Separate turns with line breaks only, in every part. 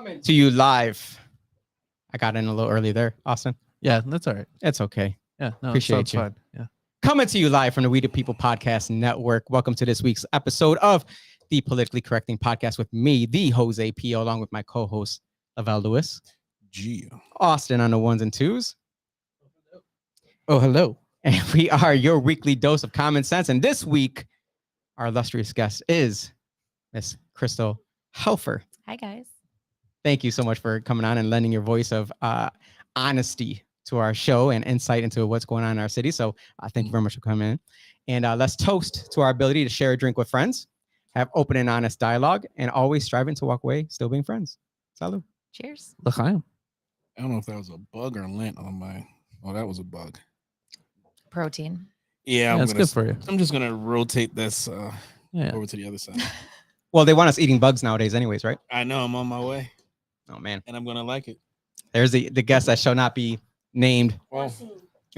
Coming to you live. I got in a little early there, Austin.
Yeah, that's all right.
It's okay.
Yeah, no,
Appreciate you.
fine. Yeah.
Coming to you live from the We the People Podcast Network. Welcome to this week's episode of the Politically Correcting Podcast with me, the Jose P.O., along with my co-host, Lavelle Lewis.
G.
Austin on the ones and twos. Oh, hello. And we are your weekly dose of common sense. And this week, our illustrious guest is Miss Crystal Helfer.
Hi, guys.
Thank you so much for coming on and lending your voice of honesty to our show and insight into what's going on in our city. So thank you very much for coming in. And let's toast to our ability to share a drink with friends, have open and honest dialogue, and always striving to walk away still being friends. Salud.
Cheers.
L'chaim.
I don't know if that was a bug or lint on my. Oh, that was a bug.
Protein.
Yeah,
That's good for you.
I'm just gonna rotate this
Yeah.
over to the other side.
Well, they want us eating bugs nowadays anyways, right?
I know I'm on my way,
Oh, man.
and I'm gonna like it.
There's the guest that shall not be named
Well,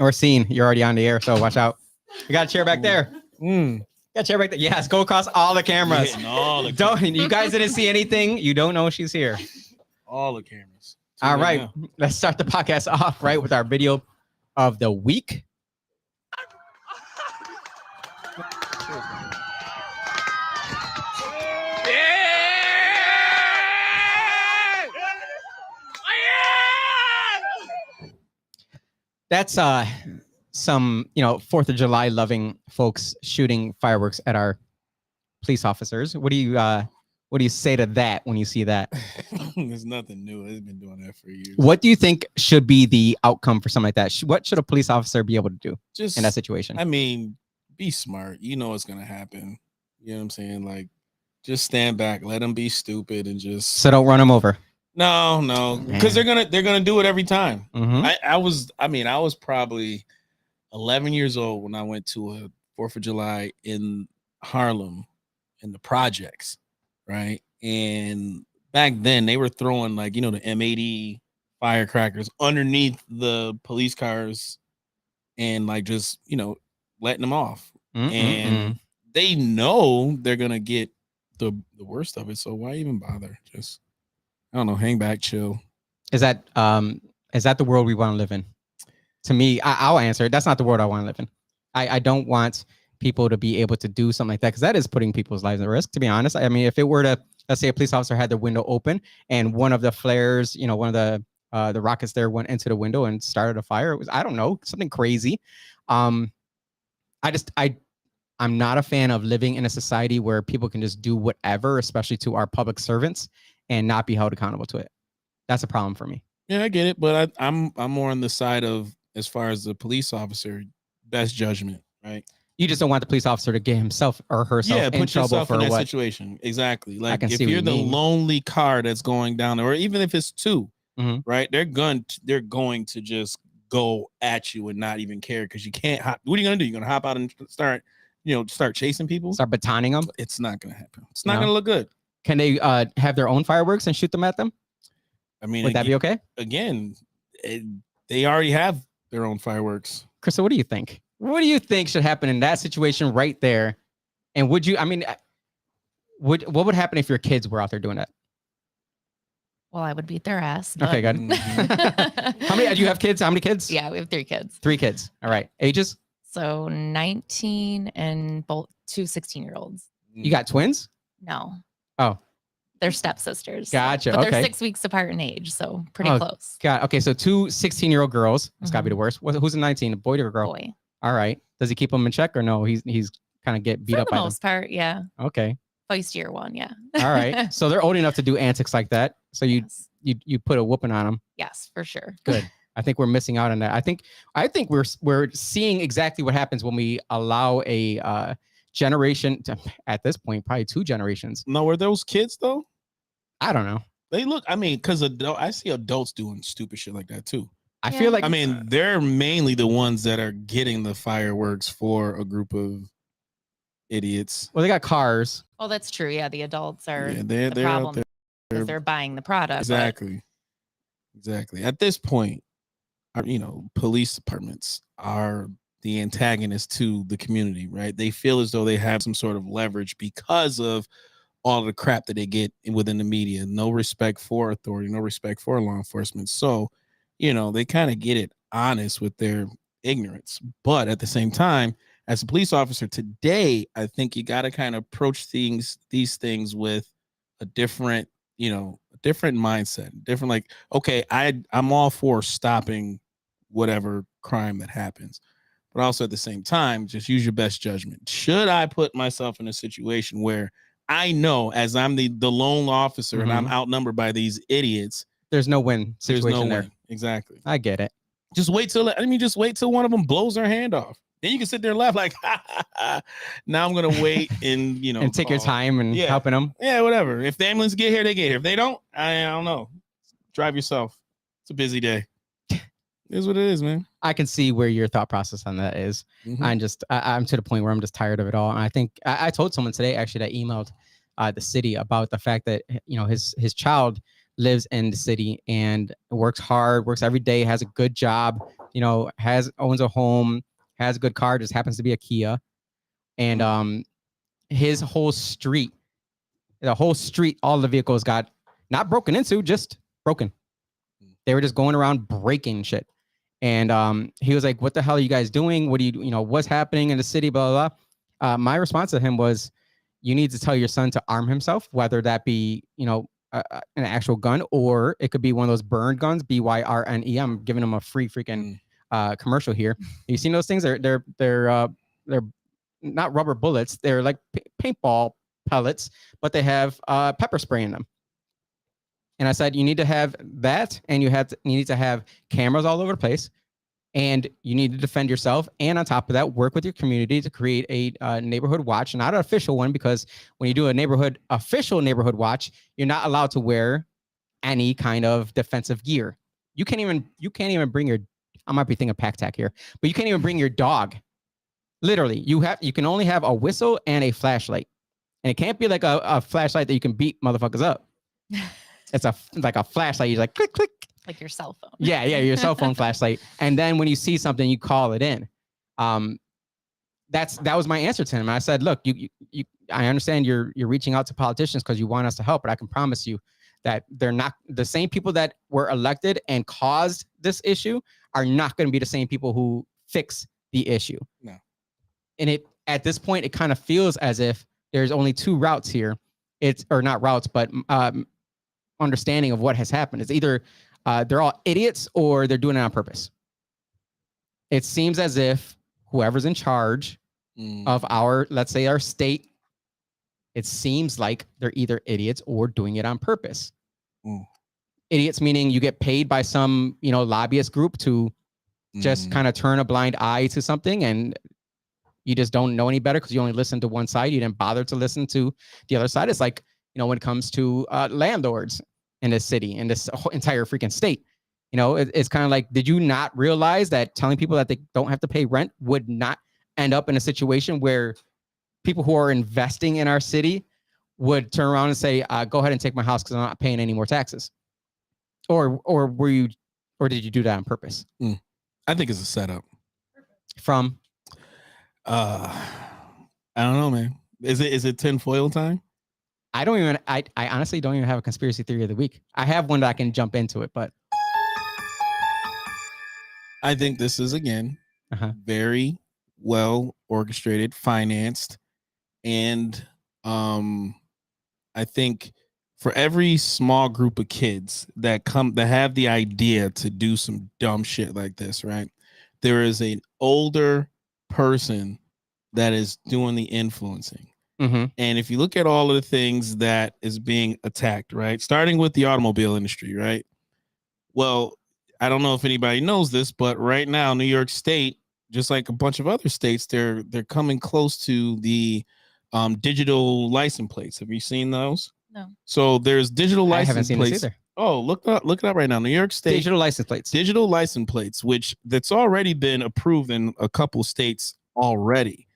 or seen. You're already on the air, so watch out. You got a chair back there.
mm,
Got a chair back there. Yes, go across all the cameras.
hitting all the
Don't you guys didn't see anything? You don't know she's here.
all the cameras.
All
Tune in
right,
now.
let's start the podcast off right with our video of the week. That's some 4th of July loving folks shooting fireworks at our police officers. What do you say to that when you see that?
There's nothing new. They've been doing that for years.
What do you think should be the outcome for something like that? What should a police officer be able to do
Just
in that situation?
I mean, be smart. You know what's gonna happen. You know what I'm saying? Like, just stand back, let them be stupid, and just
So don't run them over.
no, because they're gonna do it every time.
Mhm.
I was probably 11 years old when I went to a 4th of July in Harlem in the projects, right? And back then they were throwing the M80 firecrackers underneath the police cars and just letting them off. And they know they're gonna get the worst of it. So why even bother? Just I don't know, hang back, chill.
Is that the world we want to live in? To me, I'll answer it. That's not the world I want to live in. I don't want people to be able to do something like that because that is putting people's lives at risk, to be honest. I mean, if it were to, let's say a police officer had the window open and one of the flares, one of the rockets there went into the window and started a fire. It was, I don't know, something crazy. I'm not a fan of living in a society where people can just do whatever, especially to our public servants, and not be held accountable to it. That's a problem for me.
Yeah, I get it, but I'm more on the side of, as far as the police officer, best judgment, right?
You just don't want the police officer to get himself or herself in
put
trouble
yourself
for
in that
what?
situation. Exactly. Like,
can
if
see what
you're
you
the
mean.
lonely car that's going down there, or even if it's two,
Mhm.
right? They're going to just go at you and not even care because you can't hop. What are you gonna do? You're gonna hop out and start chasing people?
Start batoning them.
It's not gonna happen. It's not
No?
gonna look good.
Can they have their own fireworks and shoot them at them?
I mean,
Would that be okay?
again, they already have their own fireworks.
Crystal, what do you think? What do you think should happen in that situation right there? And would you, I mean, what would happen if your kids were out there doing that?
Well, I would beat their ass.
Okay,
but-
good. How many, do you have kids? How many kids?
Yeah, we have 3 kids.
3 kids. All right. Ages?
So 19 and two 16-year-olds.
You got twins?
No.
Oh.
They're stepsisters.
Gotcha,
But they're
okay.
6 weeks apart in age, so pretty
Oh,
close.
Got okay. So 2 16-year-old girls. It's got to be the worst. Who's a 19? A boy or a girl?
Boy.
All right. Does he keep them in check or no? He's kind of get beat
For
up
the
by them.
most part, yeah.
Okay.
Feistier one, yeah.
All right. So they're old enough to do antics like that. So
Yes.
you put a whooping on them.
Yes, for sure.
Good. I think we're missing out on that. I think we're seeing exactly what happens when we allow a generation to, at this point, probably 2 generations.
No, were those kids though?
I don't know.
They look. I mean, because I see adults doing stupid shit like that too.
I
Yeah.
feel like
I mean, they're mainly the ones that are getting the fireworks for a group of idiots.
well, they got cars.
Oh, that's true. Yeah, the adults are
Yeah,
the
they're out
problem
there.
because they're buying the product. but-
Exactly. At this point, police departments are the antagonist to the community, right? They feel as though they have some sort of leverage because of all of the crap that they get within the media. No respect for authority, no respect for law enforcement. So, they kind of get it honest with their ignorance. But at the same time, as a police officer today, I think you got to kind of approach these things with a different, a different mindset. Different, like, okay, I'm all for stopping whatever crime that happens. But also at the same time, just use your best judgment. Should I put myself in a situation where I know, as I'm the lone officer and I'm outnumbered by these idiots,
there's no win situation
there's no
there.
win. Exactly.
I get it.
Just wait till one of them blows their hand off. Then you can sit there and laugh like, ha, ha, ha. Now I'm gonna wait and
and take your time and helping them.
Yeah, whatever. If the ambulance get here, they get here. If they don't, I don't know. Drive yourself. It's a busy day. It is what it is, man.
I can see where your thought process on that is. I'm to the point where I'm just tired of it all. And I think I told someone today actually that emailed the city about the fact that his child lives in the city and works hard, works every day, has a good job, owns a home, has a good car, just happens to be a Kia, and his whole street, all the vehicles got not broken into, just broken. They were just going around breaking shit. And he was like, what the hell are you guys doing? What do you what's happening in the city, blah, blah, blah. My response to him was, you need to tell your son to arm himself, whether that be, an actual gun, or it could be one of those burn guns, BYRNE. I'm giving him a free freaking commercial here. You seen those things? They're not rubber bullets. They're like paintball pellets, but they have pepper spray in them. And I said, you need to have that, and you need to have cameras all over the place, and you need to defend yourself. And on top of that, work with your community to create a neighborhood watch, not an official one, because when you do a official neighborhood watch, you're not allowed to wear any kind of defensive gear. You can't even bring your, I might be thinking pack tack here, but you can't even bring your dog. Literally, you can only have a whistle and a flashlight, and it can't be like a flashlight that you can beat motherfuckers up. It's like a flashlight. You're like, click, click.
Like your cell phone.
Yeah, your cell phone flashlight. And then when you see something, you call it in. That was my answer to him. I said, look, I understand you're reaching out to politicians because you want us to help, but I can promise you that they're not the same people that were elected and caused this issue are not going to be the same people who fix the issue.
No. And
at this point, it kind of feels as if there's only two routes here. Or not routes, but understanding of what has happened. It's either they're all idiots or they're doing it on purpose. It seems as if whoever's in charge of let's say our state, it seems like they're either idiots or doing it on purpose. Idiots meaning you get paid by some, lobbyist group to just kind of turn a blind eye to something, and you just don't know any better because you only listen to one side. You didn't bother to listen to the other side. It's like, when it comes to landlords in this city, in this whole entire freaking state, it's kind of like, did you not realize that telling people that they don't have to pay rent would not end up in a situation where people who are investing in our city would turn around and say, go ahead and take my house because I'm not paying any more taxes? Or did you do that on purpose?
I think it's a setup.
From?
I don't know, man. Is it tinfoil time?
I honestly don't even have a conspiracy theory of the week. I have one that I can jump into it, but
I think this is, again, very well orchestrated, financed, and I think for every small group of kids that have the idea to do some dumb shit like this, right? There is an older person that is doing the influencing. And if you look at all of the things that is being attacked, right, starting with the automobile industry, right? Well, I don't know if anybody knows this, but right now, New York State, just like a bunch of other states, they're coming close to the digital license plates. Have you seen those?
No.
So there's digital license
I haven't seen
plates.
This either.
Oh, look it up right now. New York State
digital license plates.
Digital license plates, that's already been approved in a couple states already,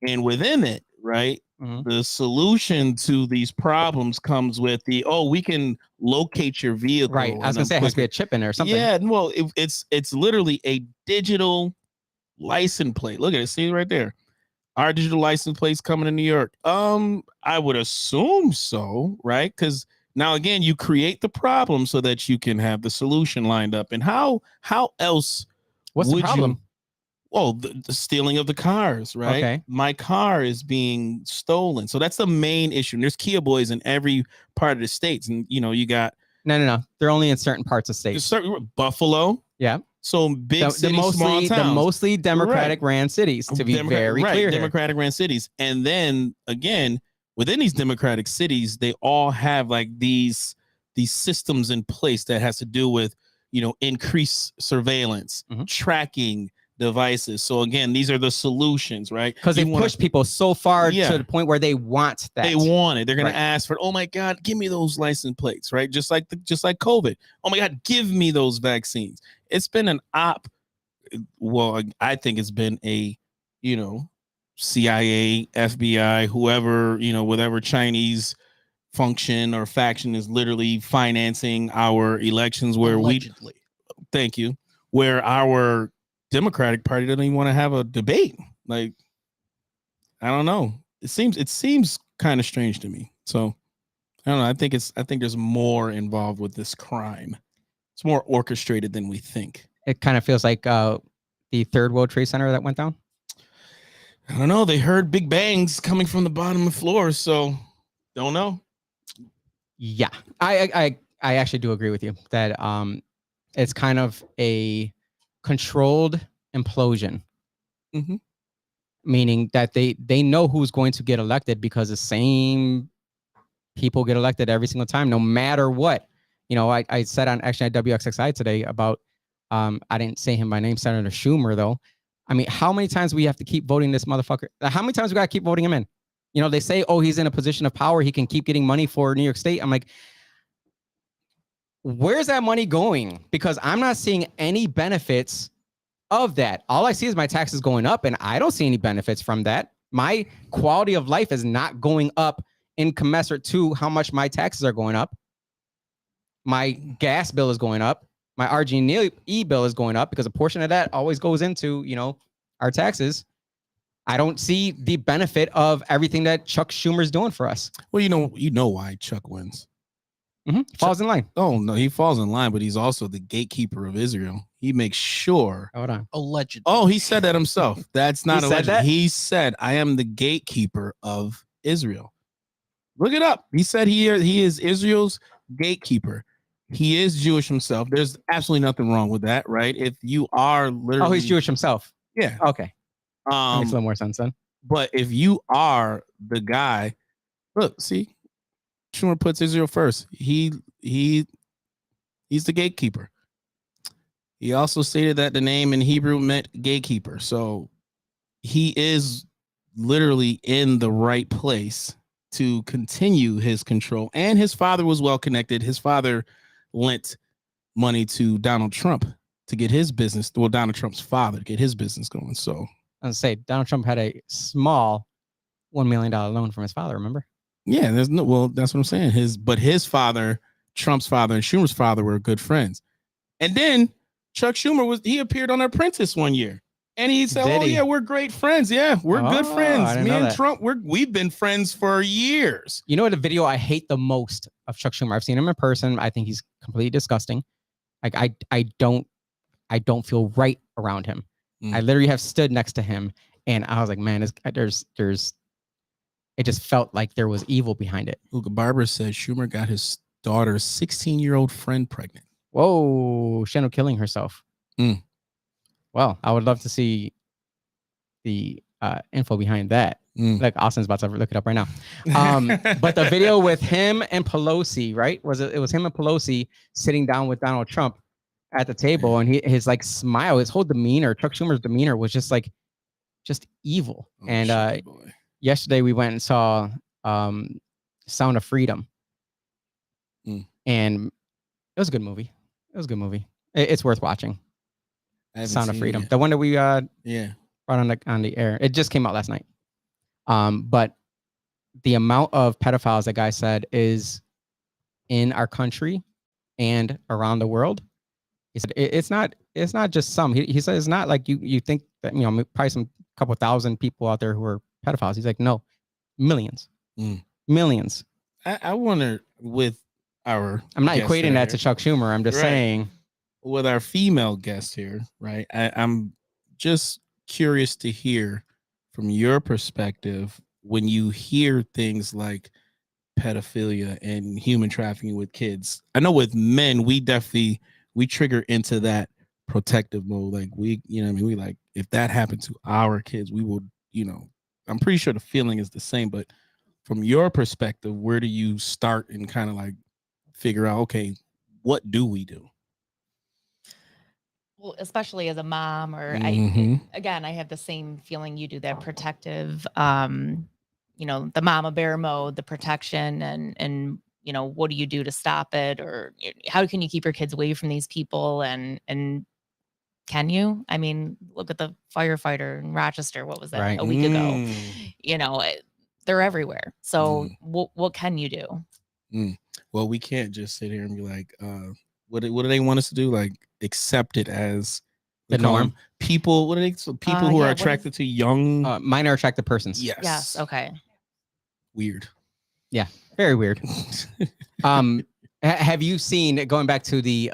and within it, right. The solution to these problems comes with we can locate your vehicle.
Right. I was gonna say it has to be a chip in there or something.
Yeah. Well, it's literally a digital license plate. Look at it. See right there. Are digital license plates coming to New York? I would assume so, right? Because now again, you create the problem so that you can have the solution lined up. And how else
What's the
would
problem?
you? Well, the stealing of the cars, right?
Okay.
My car is being stolen, so that's the main issue. And there's Kia boys in every part of the states, and you got
No. They're only in certain parts of states.
certain Buffalo.
Yeah.
So big cities, small towns.
The mostly Democratic ran cities, to be very clear.
Democratic ran cities. And then again, within these Democratic cities, they all have like these systems in place that has to do with, increased surveillance, tracking devices. So again, these are the solutions, right?
Because they push people so far to the point where they want that.
They want it. They're going to ask for, oh my God, give me those license plates, right? Just like COVID. Oh my God, give me those vaccines. It's been an well, I think it's been a, CIA, FBI, whoever, whatever Chinese function or faction is literally financing our elections where
Allegedly.
Thank you. Where our Democratic Party doesn't even want to have a debate. Like, I don't know. It seems kind of strange to me. So I don't know. I think there's more involved with this crime. It's more orchestrated than we think.
It kind of feels like the Third World Trade Center that went down.
I don't know. They heard big bangs coming from the bottom of the floor, so don't know.
Yeah, I actually do agree with you that it's kind of a controlled implosion, meaning that they know who's going to get elected because the same people get elected every single time, no matter what. I said on WXXI today about I didn't say him by name, Senator Schumer, though. I mean, how many times we have to keep voting this motherfucker? How many times we got to keep voting him in? They say, oh, he's in a position of power. He can keep getting money for New York State. I'm like, where's that money going? Because I'm not seeing any benefits of that. All I see is my taxes going up, and I don't see any benefits from that. My quality of life is not going up in commensurate to how much my taxes are going up. My gas bill is going up. My RG&E bill is going up because a portion of that always goes into, our taxes. I don't see the benefit of everything that Chuck Schumer's doing for us.
Well, you know why Chuck wins.
Falls in line.
Oh no, he falls in line, but he's also the gatekeeper of Israel. He makes sure.
Hold on.
Allegedly.
Oh, he said that himself. That's not
alleged. Said that?
He said, "I am the gatekeeper of Israel." Look it up. He said he is Israel's gatekeeper. He is Jewish himself. There's absolutely nothing wrong with that, right? If you are literally,
oh, he's Jewish himself.
Yeah.
Okay. That makes a little more sense then.
But if you are the guy, look, see, Schumer puts Israel first. He's the gatekeeper. He also stated that the name in Hebrew meant gatekeeper. So he is literally in the right place to continue his control. And his father was well connected. His father lent money to Donald Trump to get his business. Well, Donald Trump's father to get his business going. So
I was say Donald Trump had a small $1 million loan from his father. Remember?
Yeah, that's what I'm saying. His father, Trump's father, and Schumer's father were good friends. And then Chuck Schumer he appeared on Apprentice one year, and he said, "Oh yeah, we're great friends. Yeah, we're good friends. Me and Trump, we've been friends for years."
You know what? The video I hate the most of Chuck Schumer. I've seen him in person. I think he's completely disgusting. Like I don't feel right around him. I literally have stood next to him, and I was like, man, there's. It just felt like there was evil behind it.
Luca Barber says Schumer got his daughter's 16-year-old friend pregnant.
Whoa, Shannon killing herself. Well, I would love to see the info behind that. Like Austin's about to look it up right now. But the video with him and Pelosi, right? It was him and Pelosi sitting down with Donald Trump at the table, and his like smile, his whole demeanor, Chuck Schumer's demeanor was just evil. Oh, and yesterday we went and saw Sound of Freedom. And it was a good movie. It's worth watching. Sound of Freedom. The one that we brought on the air. It just came out last night. But the amount of pedophiles that guy said is in our country and around the world. He said it's not just some. He said it's not like you think that, probably some couple thousand people out there who are pedophiles. He's like, no, millions, millions.
I wonder with our.
I'm not
guest
equating that
here,
to Chuck Schumer. I'm just
Right.
saying.
With our female guest here, right? I'm just curious to hear from your perspective when you hear things like pedophilia and human trafficking with kids. I know with men, we trigger into that protective mode. Like we, I mean, we like, if that happened to our kids, we would, I'm pretty sure the feeling is the same, but from your perspective, where do you start and kind of like figure out, okay, what do we do?
Well, especially as a mom, or
Mhm.
I have the same feeling you do, that protective, the mama bear mode, the protection, and what do you do to stop it, or how can you keep your kids away from these people, and can you? I mean, look at the firefighter in Rochester. What was that,
Right.
a week ago? They're everywhere. So what can you do?
Well, we can't just sit here and be like, what do they want us to do? Like accept it as
The norm.
People. What are they? So people who are attracted to young,
minor attracted persons.
Yes. Okay.
Weird.
Yeah. Very weird. Have you seen, going back to the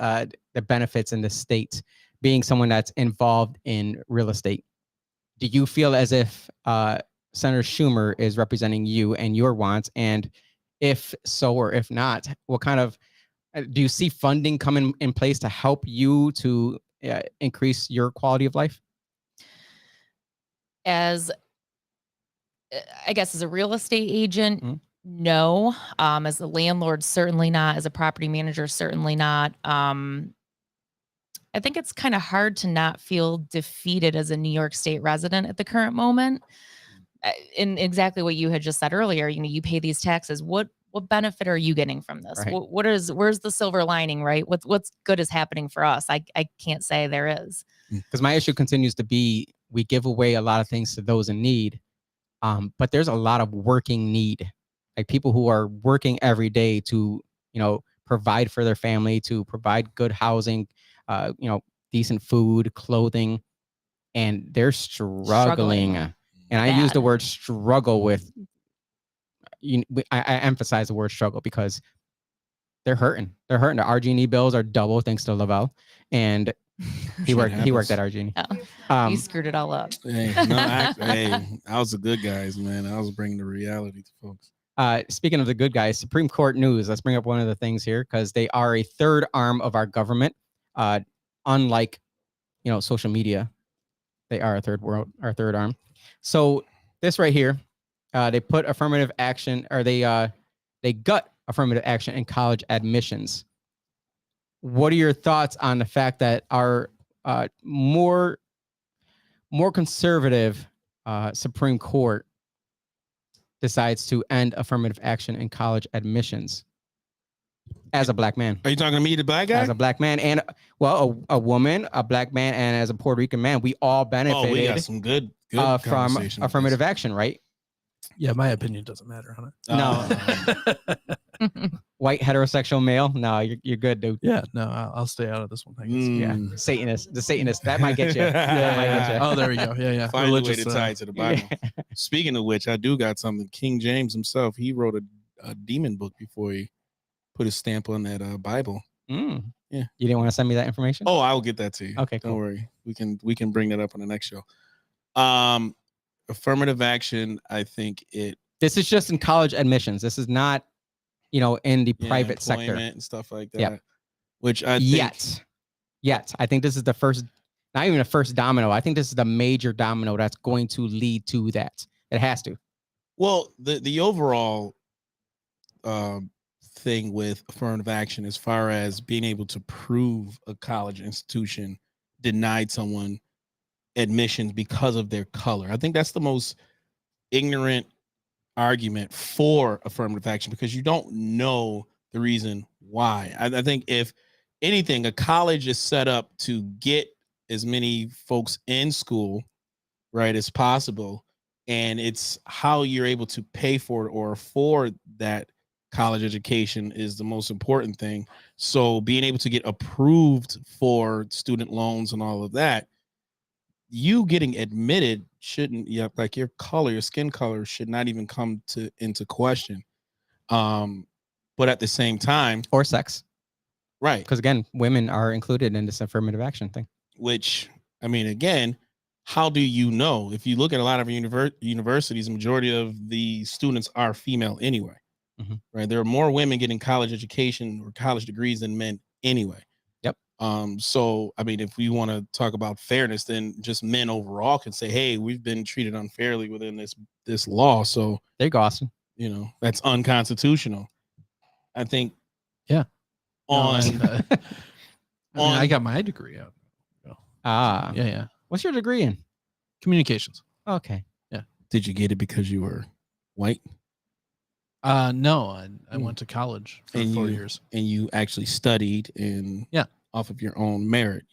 benefits in the state, being someone that's involved in real estate? Do you feel as if Senator Schumer is representing you and your wants? And if so, or if not, what kind of, do you see funding coming in place to help you to increase your quality of life?
As a real estate agent, no. As a landlord, certainly not. As a property manager, certainly not. I think it's kind of hard to not feel defeated as a New York State resident at the current moment. In exactly what you had just said earlier, you pay these taxes. What benefit are you getting from this?
Right.
Where's the silver lining, right? What's good is happening for us? I can't say there is.
Because my issue continues to be, we give away a lot of things to those in need, but there's a lot of working need, like people who are working every day to, provide for their family, to provide good housing, decent food, clothing, and they're struggling. And I use the word struggle with, I emphasize the word struggle because they're hurting. They're hurting. The RG&E bills are double thanks to Lavelle, and he worked at RG&E.
You screwed it all up.
Hey, I was the good guys, man. I was bringing the reality to folks.
Speaking of the good guys, Supreme Court news. Let's bring up one of the things here, because they are a third arm of our government. Unlike, social media, they are our third arm. So this right here, they put affirmative action, or they gut affirmative action in college admissions. What are your thoughts on the fact that our more conservative Supreme Court decides to end affirmative action in college admissions? As a black man.
Are you talking to me, the black guy?
As a black man, and a woman, a black man, and as a Puerto Rican man, we all benefited.
We got some good
from affirmative action, right?
Yeah, my opinion doesn't matter on it.
No. White heterosexual male? No, you're good, dude.
Yeah, no, I'll stay out of this one. I guess.
Yeah, the Satanist. That might get you.
Oh, there we go. Yeah.
Find a way to tie it to the Bible. Speaking of which, I do got something. King James himself, he wrote a demon book before he put his stamp on that Bible.
Yeah. You didn't want to send me that information?
Oh, I'll get that to you.
Okay,
don't worry. We can bring that up on the next show. Affirmative action, I think this
is just in college admissions. This is not, in the private sector
and stuff like that.
Yep.
Which I
think I think this is the first, not even the first domino. I think this is the major domino that's going to lead to that. It has to.
Well, the overall thing with affirmative action, as far as being able to prove a college institution denied someone admissions because of their color, I think that's the most ignorant argument for affirmative action, because you don't know the reason why. I think if anything, a college is set up to get as many folks in school, right, as possible, and it's how you're able to pay for it or afford that college education is the most important thing. So being able to get approved for student loans and all of that, you getting admitted shouldn't, yeah, like your color, your skin color should not even come into question. But at the same time,
or sex,
right?
because again, women are included in this affirmative action thing.
Which, I mean, again, how do you know? If you look at a lot of universities, the majority of the students are female anyway, right? There are more women getting college education or college degrees than men anyway.
Yep.
So, I mean, if we want to talk about fairness, then just men overall can say, hey, we've been treated unfairly within this law. So
there you go, Austin.
You know, that's unconstitutional. I think.
Yeah.
On,
I got my degree out. Yeah.
What's your degree in?
Communications.
Okay.
Yeah.
Did you get it because you were white?
No, I went to college for 4 years.
And you actually studied and off of your own merit.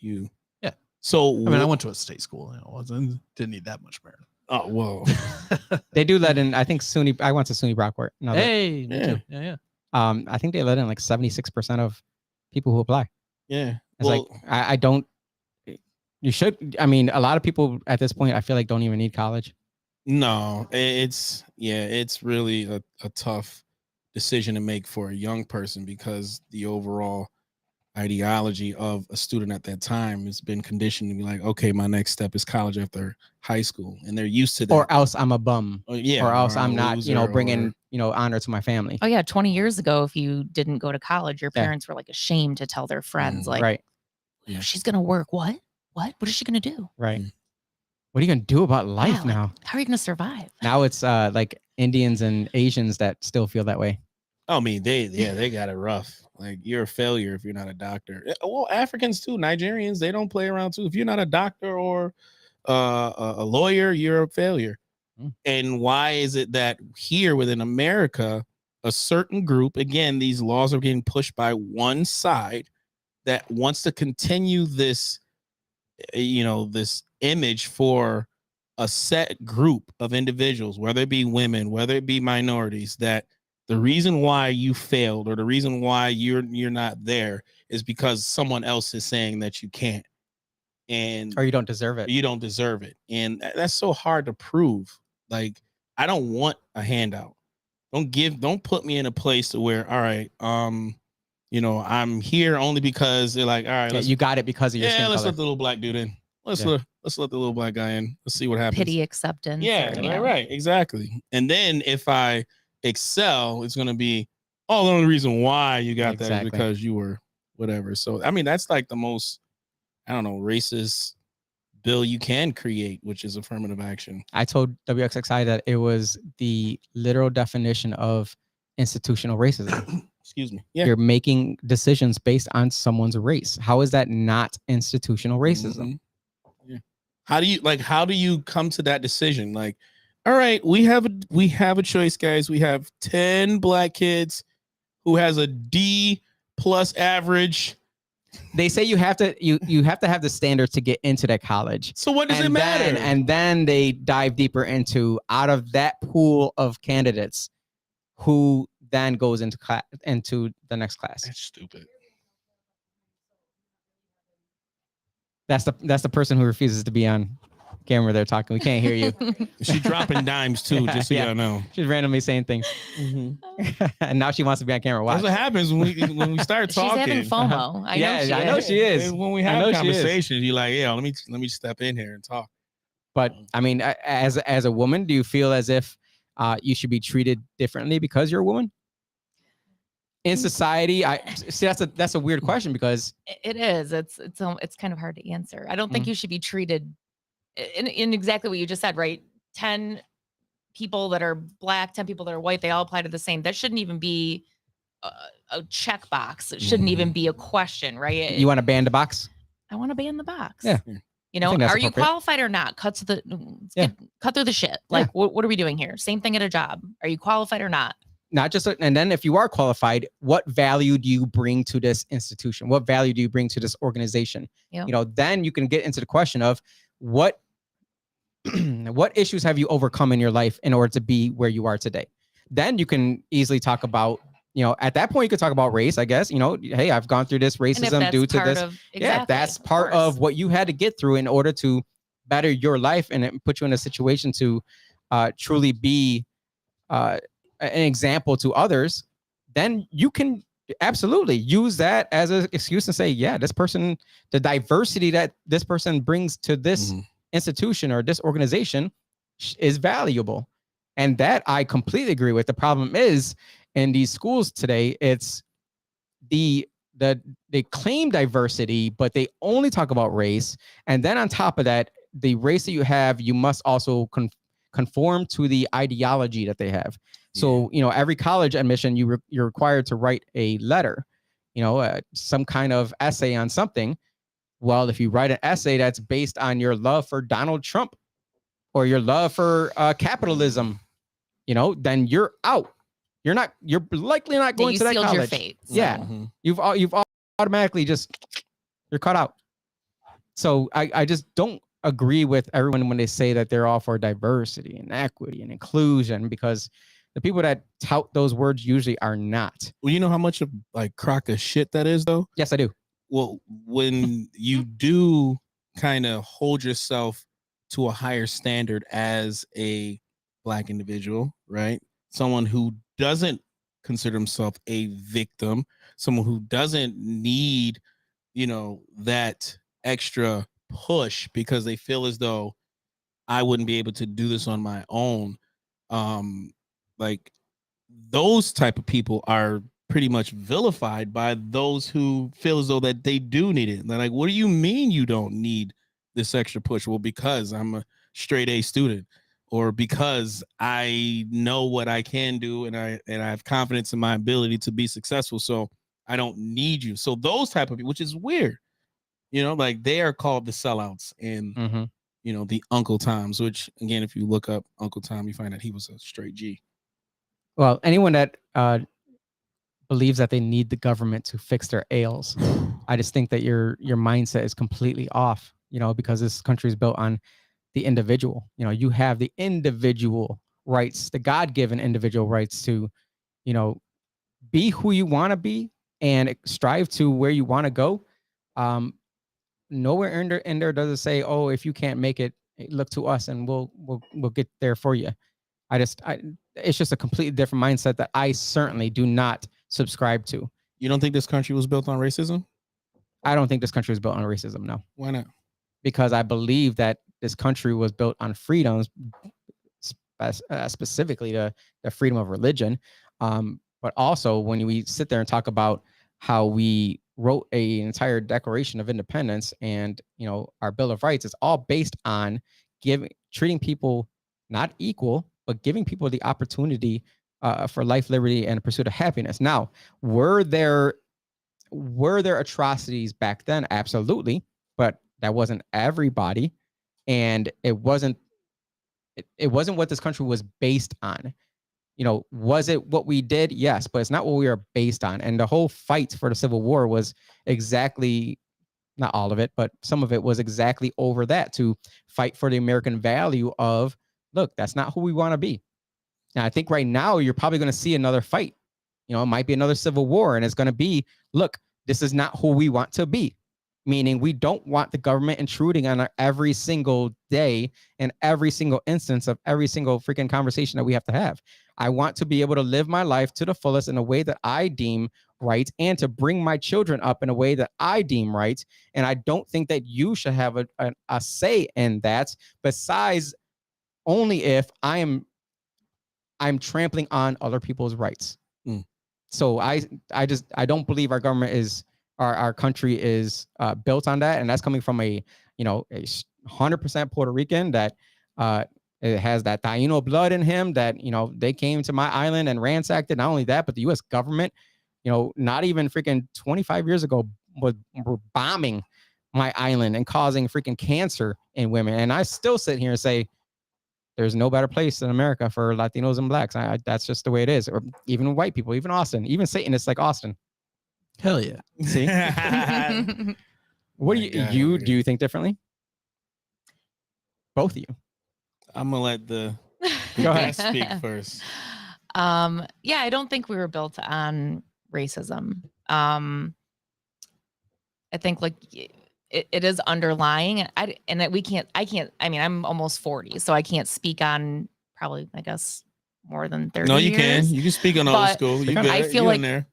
So
I mean, I went to a state school. Didn't need that much merit.
Oh well.
They do let in. I think SUNY. I went to SUNY Brockport.
Hey, me too. Yeah.
I think they let in like 76% of people who apply.
Yeah.
It's like I don't. You should. I mean, a lot of people at this point, I feel like, don't even need college.
No, it's really a tough decision to make for a young person because the overall ideology of a student at that time has been conditioned to be like, okay, my next step is college after high school, and they're used to that.
Or else I'm a bum.
Or
else I'm not, bringing honor to my family.
Oh yeah, 20 years ago, if you didn't go to college, your parents were like ashamed to tell their friends, like,
right,
she's gonna work. What is she gonna do?
Right. What are you gonna do about life now?
How are you gonna survive?
Now it's like Indians and Asians that still feel that way.
I mean, they got it rough. Like, you're a failure if you're not a doctor. Well, Africans too, Nigerians, they don't play around too. If you're not a doctor or a lawyer, you're a failure. And why is it that here within America, a certain group, again, these laws are getting pushed by one side that wants to continue this, this image for a set group of individuals, whether it be women, whether it be minorities, that the reason why you failed or the reason why you're not there is because someone else is saying that you can't, or
you don't deserve it.
You don't deserve it, and that's so hard to prove. Like, I don't want a handout. Don't put me in a place to where, all right, I'm here only because they're like, all right,
you got it because of your skin
let's
color.
let the little black dude in. Let's let the little black guy in. Let's see what happens.
Pity acceptance.
Yeah, right, exactly. And then if I excel, it's going to be, the only reason why you got that is because you were whatever. So, I mean, that's like the most, I don't know, racist bill you can create, which is affirmative action.
I told WXXI that it was the literal definition of institutional racism.
Excuse me. Yeah.
You're making decisions based on someone's race. How is that not institutional racism?
Yeah. How do you come to that decision? Like, all right, we have a choice, guys. We have 10 black kids who has a D+ average.
They say you have to have the standards to get into that college.
So what does it matter?
And then they dive deeper into, out of that pool of candidates, who then goes into the next class.
That's stupid.
That's the person who refuses to be on camera. They're talking. We can't hear you.
She's dropping dimes too, just so you know.
She's randomly saying things. And now she wants to be on camera. Watch.
That's what happens when we start talking.
She's having FOMO. I know
she is.
And when we have conversations, you're like, yeah, let me step in here and talk.
But I mean, as a woman, do you feel as if you should be treated differently because you're a woman? In society, I see that's a weird question, because
it is. It's kind of hard to answer. I don't think you should be treated in exactly what you just said, right? 10 people that are black, 10 people that are white, they all apply to the same. That shouldn't even be a checkbox. It shouldn't even be a question, right?
You want to ban the box?
I want to ban the box.
Yeah.
Are you qualified or not? Cut through the shit. Like, what are we doing here? Same thing at a job. Are you qualified or not?
Not just, and then if you are qualified, what value do you bring to this institution? What value do you bring to this organization?
Yep.
Then you can get into the question of what issues have you overcome in your life in order to be where you are today? Then you can easily talk about, at that point you could talk about race, I guess. Hey, I've gone through this racism due to this.
Exactly,
that's part of what you had to get through in order to better your life and it put you in a situation to truly be an example to others, then you can absolutely use that as an excuse and say, yeah, this person, the diversity that this person brings to this institution or this organization is valuable. And that I completely agree with. The problem is in these schools today, it's they claim diversity, but they only talk about race. And then on top of that, the race that you have, you must also conform to the ideology that they have. So, every college admission, you're required to write a letter, some kind of essay on something. Well, if you write an essay that's based on your love for Donald Trump or your love for capitalism, then you're out. You're likely not going to that college.
Your fate. So.
Yeah. You've automatically you're cut out. So I just don't agree with everyone when they say that they're all for diversity and equity and inclusion, because the people that tout those words usually are not.
Well, you know how much of crock of shit that is, though?
Yes, I do.
Well, when you do kind of hold yourself to a higher standard as a Black individual, right? Someone who doesn't consider himself a victim, someone who doesn't need, that extra push because they feel as though I wouldn't be able to do this on my own. Those type of people are pretty much vilified by those who feel as though that they do need it. They're like, what do you mean you don't need this extra push? Well, because I'm a straight A student, or because I know what I can do and I have confidence in my ability to be successful, so I don't need you. So those type of people, which is weird, they are called the sellouts and the Uncle Toms, which again, if you look up Uncle Tom, you find that he was a straight G.
Well, anyone that believes that they need the government to fix their ails, I just think that your mindset is completely off, because this country is built on the individual. You have the individual rights, the God-given individual rights to, be who you want to be and strive to where you want to go. Nowhere in there does it say, oh, if you can't make it, look to us and we'll get there for you. It's just a completely different mindset that I certainly do not subscribe to.
You don't think this country was built on racism?
I don't think this country was built on racism, no.
Why not?
Because I believe that this country was built on freedoms, specifically the freedom of religion. But also when we sit there and talk about how we wrote an entire Declaration of Independence and, our Bill of Rights, it's all based on treating people not equal, but giving people the opportunity for life, liberty, and pursuit of happiness. Now, were there atrocities back then? Absolutely. But that wasn't everybody. And it wasn't what this country was based on. Was it what we did? Yes, but it's not what we are based on. And the whole fight for the Civil War was exactly, not all of it, but some of it was exactly over that, to fight for the American value of, look, that's not who we want to be. Now, I think right now you're probably going to see another fight. It might be another civil war, and it's going to be, look, this is not who we want to be. Meaning we don't want the government intruding on our every single day and every single instance of every single freaking conversation that we have to have. I want to be able to live my life to the fullest in a way that I deem right, and to bring my children up in a way that I deem right. And I don't think that you should have a say in that, besides only if I'm trampling on other people's rights. So I don't believe our government is, our country is built on that. And that's coming from a 100% Puerto Rican that it has that Taino blood in him, that, they came to my island and ransacked it. Not only that, but the U.S. government, not even freaking 25 years ago were bombing my island and causing freaking cancer in women. And I still sit here and say, there's no better place in America for Latinos and Blacks. That's just the way it is. Or even white people, even Austin, even Satanists like Austin.
Hell yeah.
See? What do you think differently? Both of you.
I'm gonna let the
Go ahead.
guest speak first.
Yeah, I don't think we were built on racism. I think it is underlying. I mean, I'm almost 40, so I can't speak on probably, I guess, more than 30
No, you
years.
can speak on old
But
school. You
I
good.
feel
You
like
in there.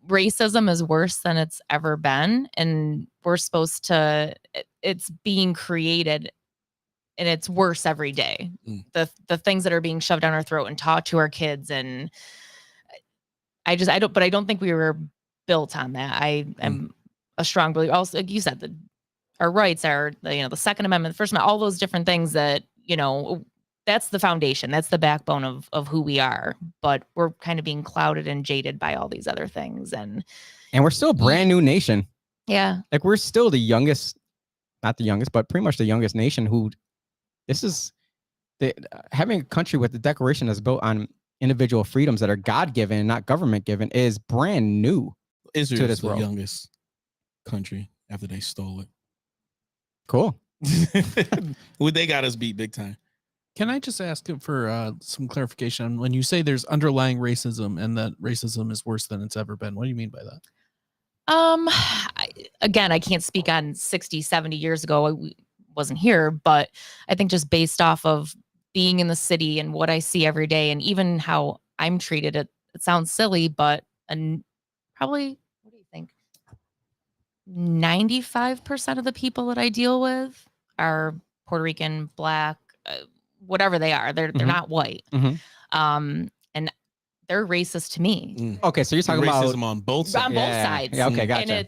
racism is worse than it's ever been, and we're supposed to, it's being created, and it's worse every day. The things that are being shoved down our throat and taught to our kids, and I don't think we were built on that. I'm a strong believer. Also, like you said, our rights are, the Second Amendment, the First Amendment, all those different things that, that's the foundation. That's the backbone of who we are. But we're kind of being clouded and jaded by all these other things. And
we're still a brand new nation.
Yeah.
Like, we're still the youngest, not the youngest, but pretty much the youngest nation this is having a country with the declaration that's built on individual freedoms that are God-given, not government-given, is brand new.
Israel is the
world.
youngest country after they stole it.
Cool.
They got us beat big time.
Can I just ask for some clarification? When you say there's underlying racism and that racism is worse than it's ever been, what do you mean by that?
Again, I can't speak on 60, 70 years ago. I wasn't here, but I think just based off of being in the city and what I see every day, and even how I'm treated, it sounds silly, but probably, what do you think? 95% of the people that I deal with are Puerto Rican, Black, whatever they are. They're not white. And they're racist to me.
Okay, so you're talking
racism
about
on both sides.
On both sides.
Yeah, okay, gotcha.
And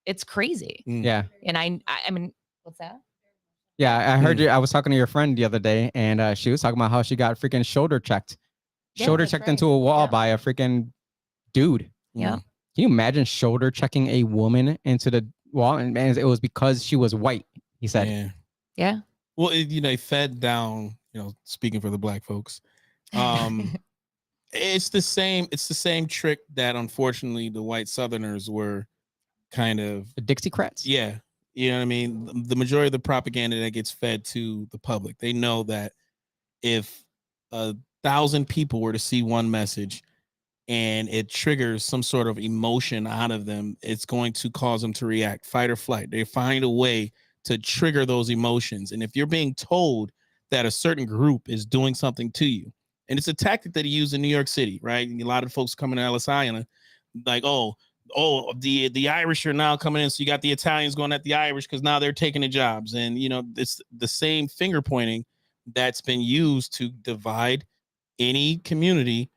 it's crazy.
Yeah.
And I mean, what's that?
Yeah, I heard you. I was talking to your friend the other day, and she was talking about how she got freaking shoulder checked into a wall by a freaking dude.
Yeah.
Can you imagine shoulder checking a woman into the wall? And it was because she was white, he said.
Yeah.
Well, they fed down, speaking for the Black folks. It's the same trick that unfortunately the white Southerners were kind of
the Dixiecrats.
Yeah. You know what I mean? The majority of the propaganda that gets fed to the public, they know that if 1,000 people were to see one message and it triggers some sort of emotion out of them, it's going to cause them to react, fight or flight. They find a way to trigger those emotions. And if you're being told that a certain group is doing something to you, and it's a tactic that he used in New York City, right? And a lot of folks coming to LSI and like, the Irish are now coming in, so you got the Italians going at the Irish because now they're taking the jobs. And it's the same finger pointing that's been used to divide any community.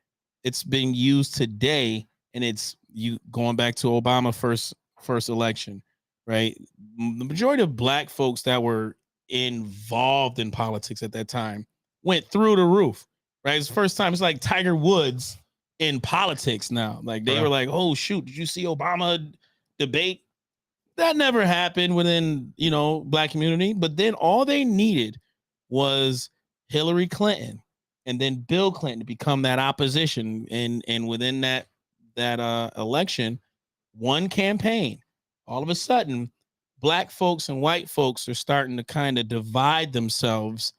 It's being used today, and it's you going back to Obama first election, right? The majority of Black folks that were involved in politics at that time went through the roof, right? It's the first time. It's like Tiger Woods in politics now. Like they were like, oh shoot, did you see Obama debate? That never happened within, Black community. But then all they needed was Hillary Clinton and then Bill Clinton to become that opposition. And within that election, one campaign, all of a sudden, Black folks and white folks are starting to kind of divide themselves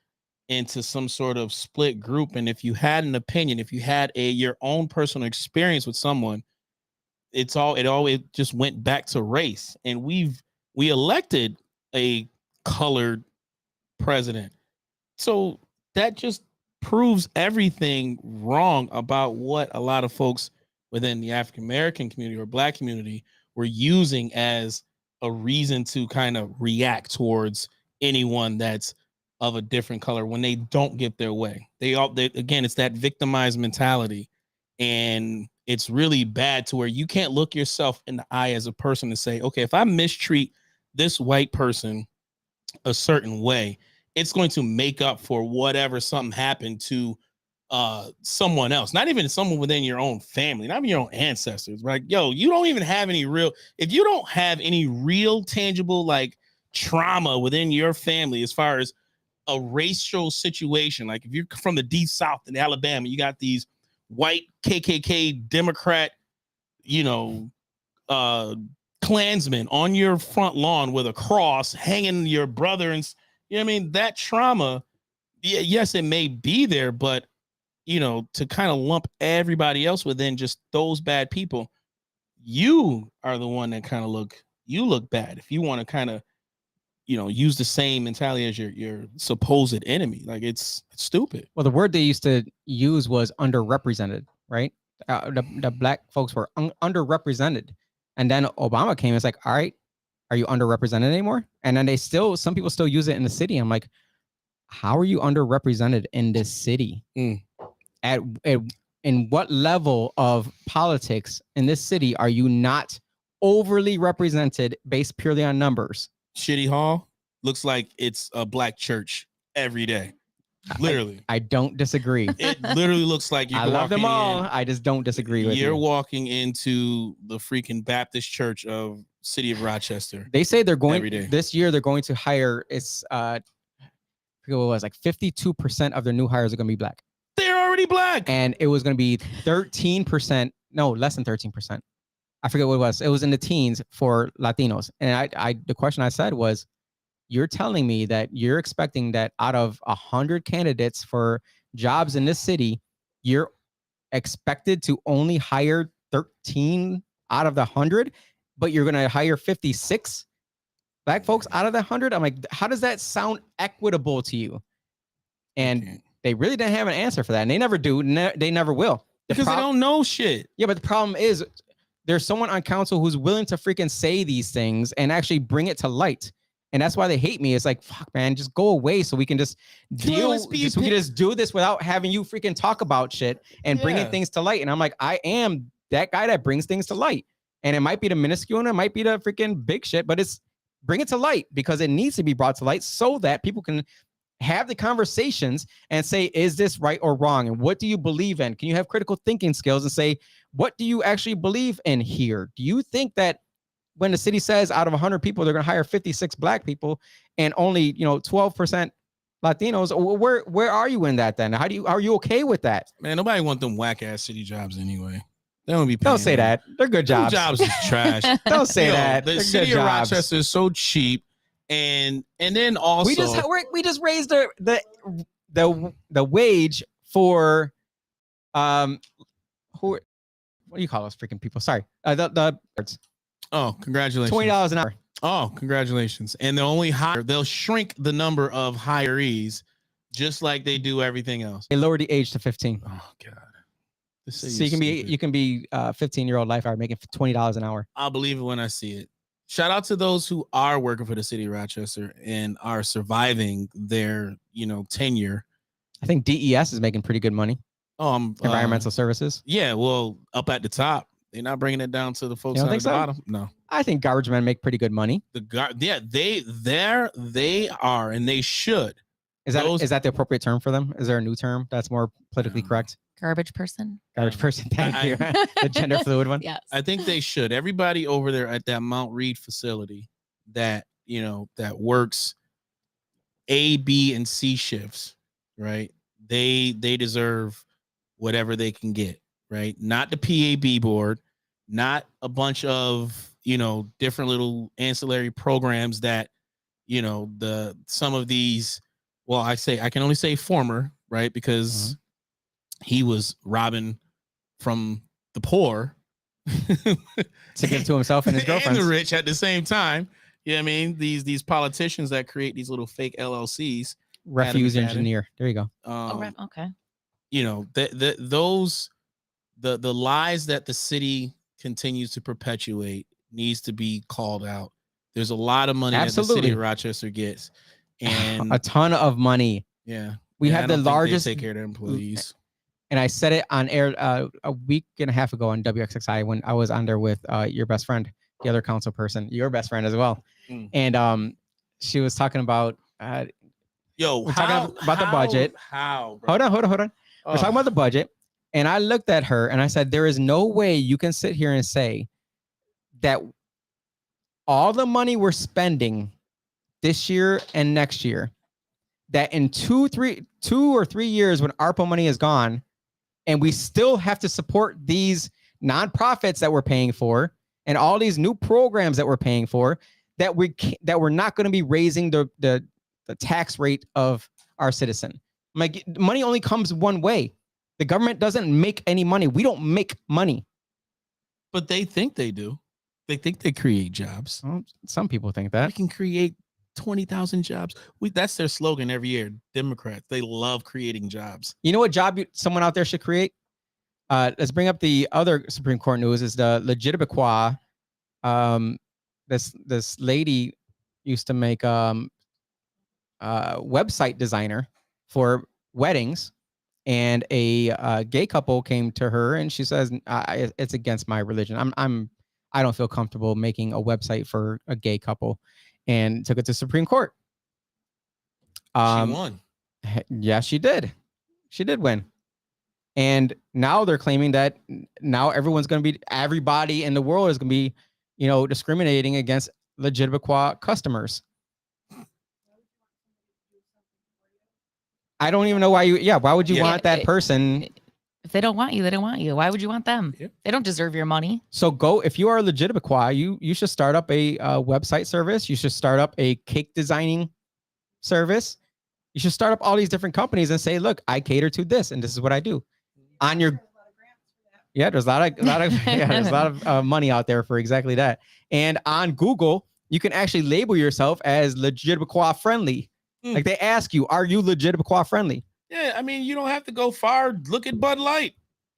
into some sort of split group. And if you had an opinion, if you had your own personal experience with someone, it always just went back to race. And we elected a colored president. So that just proves everything wrong about what a lot of folks within the African American community or Black community were using as a reason to kind of react towards anyone that's of a different color when they don't get their way. Again, it's that victimized mentality. And it's really bad to where you can't look yourself in the eye as a person and say, okay, if I mistreat this white person a certain way, it's going to make up for whatever something happened to someone else, not even someone within your own family, not even your own ancestors. Like, you don't even have if you don't have any real tangible like trauma within your family as far as a racial situation, like if you're from the deep South in Alabama, you got these white KKK Democrat, Klansmen on your front lawn with a cross hanging your brother, and that trauma, yes, it may be there, but to kind of lump everybody else within just those bad people, you are the one that kind of look you look bad if you want to kind of, use the same mentality as your supposed enemy. Like it's stupid.
Well, the word they used to use was underrepresented, right? The black folks were underrepresented, and then Obama came. It's like, all right, are you underrepresented anymore? And then some people still use it in the city. I'm like, how are you underrepresented in this city? At in what level of politics in this city are you not overly represented based purely on numbers?
Shitty Hall looks like it's a black church every day. Literally.
I don't disagree.
It literally looks like
I love them all. I just don't disagree with you.
You're walking into the freaking Baptist church of city of Rochester.
They say they're going this year, they're going to hire, I forget what it was, like 52% of their new hires are going to be black.
They're already black.
And it was going to be 13%, no, less than 13%. I forget what it was. It was in the teens for Latinos. And the question I said was, you're telling me that you're expecting that out of 100 candidates for jobs in this city, you're expected to only hire 13 out of the 100, but you're going to hire 56 black folks out of the 100? I'm like, how does that sound equitable to you? And they really didn't have an answer for that. And they never do. They never will.
Because they don't know shit.
Yeah, but the problem is there's someone on council who's willing to freaking say these things and actually bring it to light. And that's why they hate me. It's like, fuck, man, just go away so we can just we can just do this without having you freaking talk about shit and bringing things to light. And I'm like, I am that guy that brings things to light. And it might be the minuscule and it might be the freaking big shit, but bring it to light because it needs to be brought to light so that people can have the conversations and say, is this right or wrong? And what do you believe in? Can you have critical thinking skills and say, what do you actually believe in here? Do you think that when the city says out of 100 people, they're going to hire 56 black people and only, 12% Latinos? Where are you in that then? Are you okay with that?
Man, nobody want them whack ass city jobs anyway. They don't be paying.
Don't say that. They're good jobs.
Jobs is trash.
Don't say that.
The city of Rochester is so cheap. And then also
we just raised the wage for what do you call those freaking people? Sorry.
Oh, congratulations.
$20 an hour.
Oh, congratulations. And they'll shrink the number of hirees just like they do everything else.
They lower the age to 15.
Oh God.
So you can be 15-year-old lifeguard making $20 an hour.
I'll believe it when I see it. Shout out to those who are working for the city of Rochester and are surviving their, tenure.
I think DES is making pretty good money. Environmental services. Yeah,
well, up at the top. They're not bringing it down to the folks at the bottom. No,
I think garbage men make pretty good money.
They are, and they should.
Is that the appropriate term for them? Is there a new term that's more politically correct?
Garbage person.
Garbage person. Thank you. The gender fluid one.
Yes.
I think they should. Everybody over there at that Mount Reed facility that that works A, B, and C shifts, right? They deserve whatever they can get. Right, not the PAB board, not a bunch of different little ancillary programs that some of these. Well, I can only say former, right, because he was robbing from the poor
to give to himself and his girlfriend
and the rich at the same time. You know what I mean? These politicians that create these little fake LLCs,
refuse engineer. There you go.
Okay.
The lies that the city continues to perpetuate needs to be called out. There's a lot of money that the city of Rochester gets, and
a ton of money.
Yeah,
we have the largest.
They take care of their employees.
And I said it on air a week and a half ago on WXXI when I was on there with your best friend, the other council person, your best friend as well, and she was talking about
talking
about the budget.
How? Bro?
Hold on. We're talking about the budget. And I looked at her and I said, there is no way you can sit here and say that all the money we're spending this year and next year, that in 2 or 3 years when ARPA money is gone and we still have to support these nonprofits that we're paying for and all these new programs that we're paying for, that we're not going to be raising the tax rate of our citizen. Like, money only comes one way. The government doesn't make any money. We don't make money.
But they think they do. They think they create jobs.
Well, some people think
We
that.
can create 20,000 jobs. That's their slogan every year. Democrats, they love creating jobs.
You know what job someone out there should create? Let's bring up the other Supreme Court news. Is the LGBTQIA. This lady used to make website designer for weddings, and a gay couple came to her and she says, it's against my religion. I don't feel comfortable making a website for a gay couple, and took it to Supreme Court.
She won.
Yeah, she did. She did win. And now they're claiming that now everybody in the world is going to be, discriminating against LGBTQIA customers. I don't even know why why would you want that person?
If they don't want you, they don't want you. Why would you want them?
Yep.
They don't deserve your money.
So if you are a LGBTQIA, you should start up a website service. You should start up a cake designing service. You should start up all these different companies and say, look, I cater to this, and this is what I do. There's a lot of money out there for exactly that. And on Google, you can actually label yourself as LGBTQIA friendly. Like they ask you, are you LGBTQIA friendly?
Yeah, I mean, you don't have to go far. Look at Bud Light.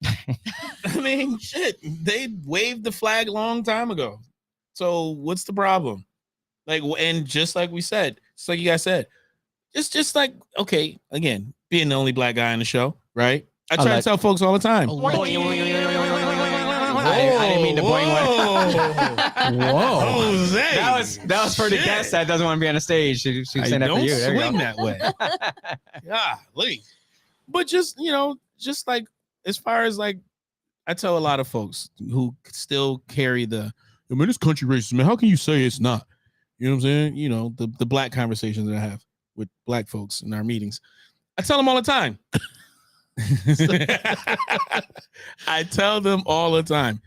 I mean, shit, they waved the flag a long time ago. So what's the problem? Like, and just like we said, just like you guys said, it's just like, okay, again, being the only black guy on the show, right? I try to tell folks all the time.
I didn't mean to boing one.
Whoa. Jose.
That was for the guest that doesn't want to be on the stage. She was saying that for you. There
Swing
you go.
that way. Golly. But just, just like, as far as like, I tell a lot of folks who still carry this country racist, man, how can you say it's not? You know what I'm saying? The black conversations that I have with black folks in our meetings. I tell them all the time. I tell them all the time.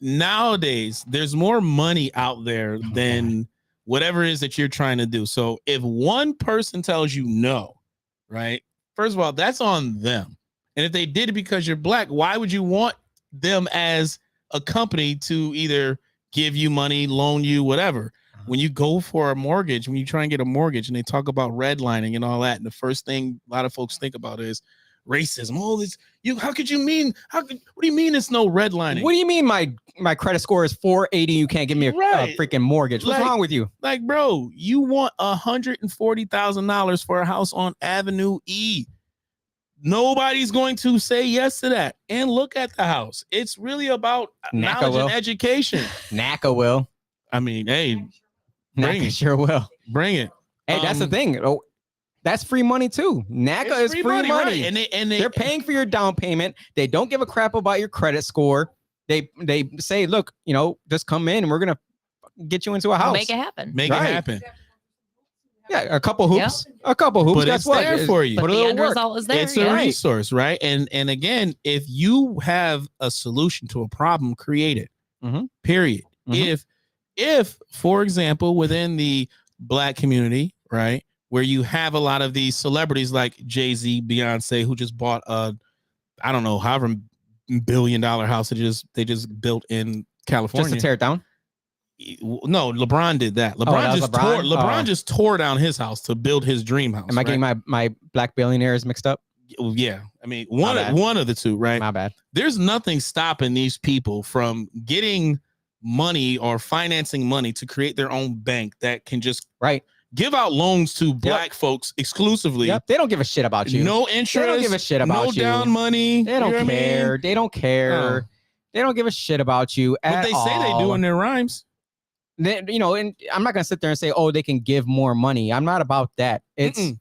Nowadays, there's more money out there than whatever it is that you're trying to do. So if one person tells you no, right? First of all, that's on them. And if they did it because you're black, why would you want them as a company to either give you money, loan you, whatever? When you go for a mortgage, when you try and get a mortgage and they talk about redlining and all that, and the first thing a lot of folks think about is racism. Oh, this how could you mean? What do you mean it's no redlining?
What do you mean my credit score is 480? You can't give me a freaking mortgage. What's wrong with you?
Like, bro, you want $140,000 for a house on Avenue E. Nobody's going to say yes to that. And look at the house. It's really about knowledge and education.
NACA will.
I mean, hey,
NACA sure will.
Bring it.
Hey, that's the thing. Oh, that's free money too. NACA is free money.
Right. And
they're paying for your down payment. They don't give a crap about your credit score. They say, look, just come in and we're gonna get you into a house.
Make it happen.
Make it happen.
Yeah, a couple hoops. Yeah. A couple hoops.
But it's there for you.
But the end result is there.
It's a resource, right? And again, if you have a solution to a problem, create it. Period. If, for example, within the black community, right, where you have a lot of these celebrities like Jay-Z, Beyonce, who just bought I don't know, however $1 billion house they just built in California.
Just to tear it down?
No, LeBron did that. LeBron just tore down his house to build his dream house.
Am I getting my black billionaires mixed up?
Yeah. I mean, one of the two, right?
My bad.
There's nothing stopping these people from getting money or financing money to create their own bank that can just give out loans to black folks exclusively.
Yep. They don't give a shit about you.
No interest.
They don't give a shit about you.
No down money.
They don't care. I mean? They don't care. They don't give a shit about you at all.
But they say they do in their rhymes.
They, and I'm not going to sit there and say, oh, they can give more money. I'm not about that. I'm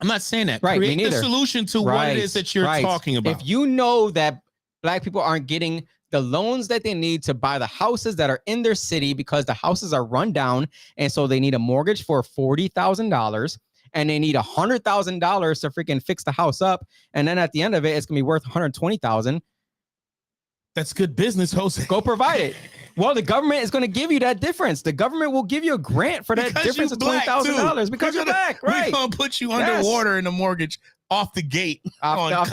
not saying that.
Right,
Create the solution to what it is that you're talking about.
If you know that black people aren't getting the loans that they need to buy the houses that are in their city because the houses are run down, and so they need a mortgage for $40,000, and they need $100,000 to freaking fix the house up, and then at the end of it, it's gonna be worth $120,000.
That's good business, Jose.
Go provide it. Well, the government is going to give you that difference. The government will give you a grant for that difference of $20,000 because you're black, right?
We're going to put you underwater in a mortgage off the gate.
Off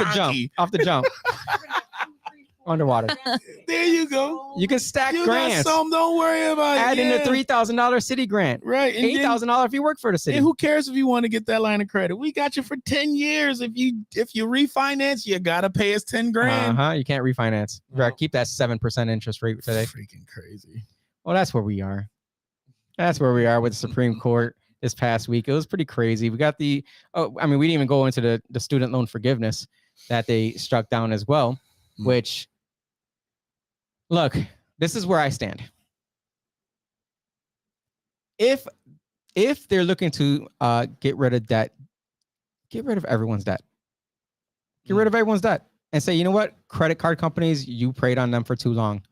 the jump. underwater.
There you go.
You can stack
You
grants.
got some. Don't worry about it.
Add in
Yeah.
the $3,000 city grant.
Right. And then-
$8,000 if you work for the city.
And who cares if you want to get that line of credit? We got you for 10 years. If you refinance, you gotta pay us 10 grand.
You can't refinance. You gotta
No.
keep that 7% interest rate today.
Freaking crazy.
Well, that's where we are. That's where we are with the Supreme Court this past week. It was pretty crazy. We got we didn't even go into the student loan forgiveness that they struck down as well, which, look, this is where I stand. If they're looking to get rid of debt, get rid of everyone's debt. Get rid of everyone's debt and say, you know what? Credit card companies, you preyed on them for too long.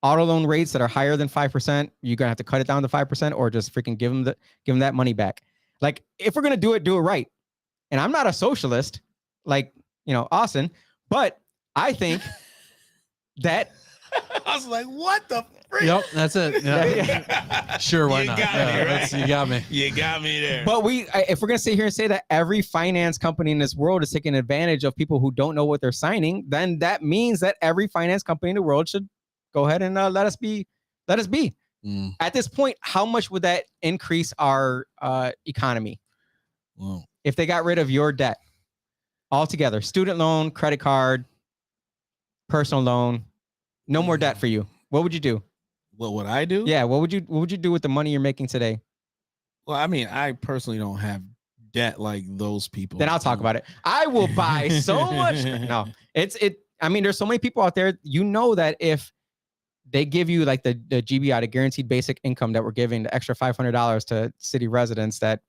Auto loan rates that are higher than 5%, you're gonna have to cut it down to 5%, or just freaking give them that money back. Like, if we're gonna do it right. And I'm not a socialist, like, Austin, but I think that
I was like, what the freak?
Yep, that's it. Yeah. Sure, why
You
not?
got
Yeah,
me, right?
you got me.
You got me there.
But if we're gonna sit here and say that every finance company in this world is taking advantage of people who don't know what they're signing, then that means that every finance company in the world should go ahead and let us be. At this point, how much would that increase our economy?
Wow.
If they got rid of your debt altogether, student loan, credit card, personal loan, no more debt for you, what would you do?
What would I do?
Yeah, what would you do with the money you're making today?
Well, I mean, I personally don't have debt like those people.
Then I'll talk about it. I will buy so much. No, I mean, there's so many people out there, that if they give you like the GBI, the guaranteed basic income that we're giving, the extra $500 to city residents that,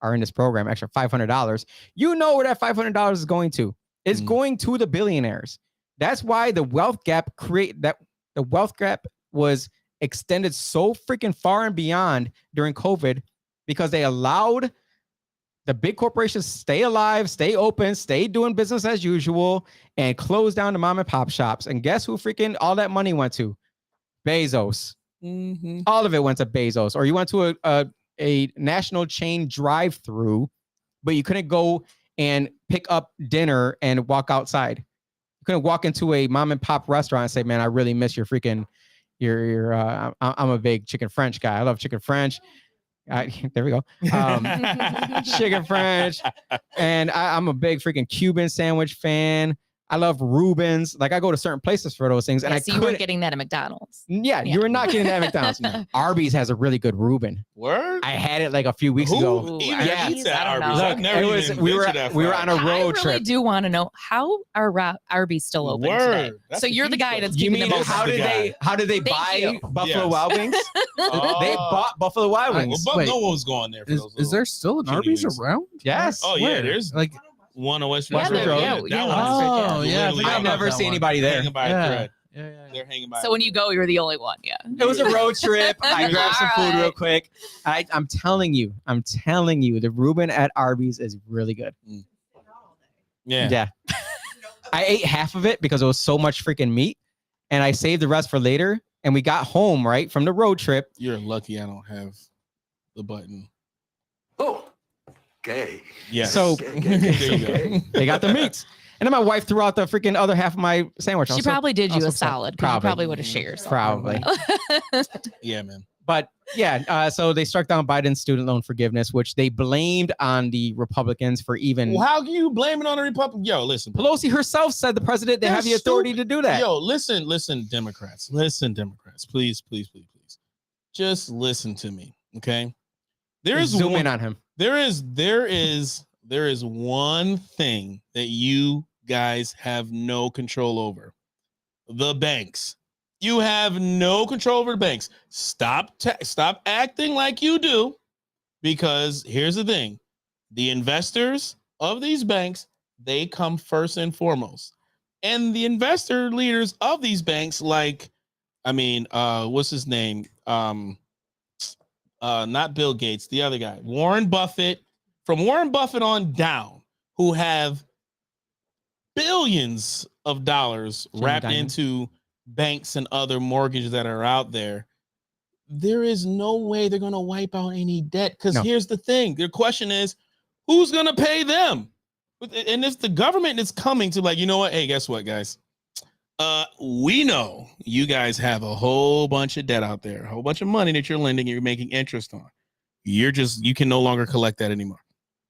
are in this program, extra $500, where that $500 is going to. It's going to the billionaires. That's why the wealth gap was extended so freaking far and beyond during COVID, because they allowed the big corporations stay alive, stay open, stay doing business as usual, and close down the mom and pop shops. And guess who freaking all that money went to? Bezos.
Mm-hmm.
All of it went to Bezos. Or you went to a national chain drive-through, but you couldn't go and pick up dinner and walk outside. You couldn't walk into a mom and pop restaurant and say, man, I really miss your freaking, I'm a big chicken French guy. I love chicken French. There we go. Chicken French. And I'm a big freaking Cuban sandwich fan. I love Reubens. Like, I go to certain places for those things. And
so you weren't getting that at McDonald's.
Yeah, you were not getting that at McDonald's. Arby's has a really good Reuben.
Word?
I had it like a few weeks ago.
Who even
Yeah.
eats at
I don't
Arby's?
know.
I've never
Look,
even
we were
ventured that
on
far.
a road
I really
trip.
do want to know, how are Arby's still open today?
Word. That's
So
a
you're the
huge
guy
question.
that's
You
keeping
mean
them open.
how did they
Thank
buy
you.
Buffalo
Yes.
Wild Wings?
Oh.
They bought Buffalo Wild
Well,
Wings.
but
Wait.
no one was going there for those.
Is there still an
chili
Arby's
wings.
around?
Yes.
Oh yeah,
Where?
there's
Like,
one on West
West
Ridge
Ridge
Road.
Road.
That
yeah,
one is
oh,
literally
yeah, I
out
forgot
I've
about
never
that
seen
one.
anybody there.
hanging by a
Yeah.
thread.
Yeah.
They're hanging by.
So
a
when you
thread.
go, you're the only one. Yeah.
It was a road trip. I grabbed some food real
Alright.
quick. I'm telling you, the Reuben at Arby's is really good.
yeah.
I ate half of it because it was so much freaking meat, and I saved the rest for later. And we got home right from the road trip.
You're lucky I don't have the button.
Oh, gay.
Yes.
So
there you go.
they got the meats. And then my wife threw out the freaking other half of my sandwich.
She probably did you
also
a
upset.
solid. 'Cause you
Probably.
probably would have shared something.
Probably.
Yeah, man.
But yeah, so they struck down Biden's student loan forgiveness, which they blamed on the Republicans for even.
Well, how can you blame it on the Republican? Yo, listen.
Pelosi herself said the president they
They're
have the authority
stupid.
to do that.
Yo, listen, Democrats. Listen, Democrats. Please. Just listen to me, okay? There is
Zoom
one,
in on him.
there is one thing that you guys have no control over. The banks. You have no control over the banks. Stop acting like you do, because here's the thing. The investors of these banks, they come first and foremost. And the investor leaders of these banks, what's his name? Not Bill Gates, the other guy, Warren Buffett, from Warren Buffett on down, who have billions of dollars wrapped
Diamond.
into banks and other mortgages that are out there. There is no way they're going to wipe out any debt, because
No.
here's the thing. Their question is, who's going to pay them? And if the government is coming to, like, you know what? Hey, guess what, guys? We know you guys have a whole bunch of debt out there, a whole bunch of money that you're lending and you're making interest on. You can no longer collect that anymore.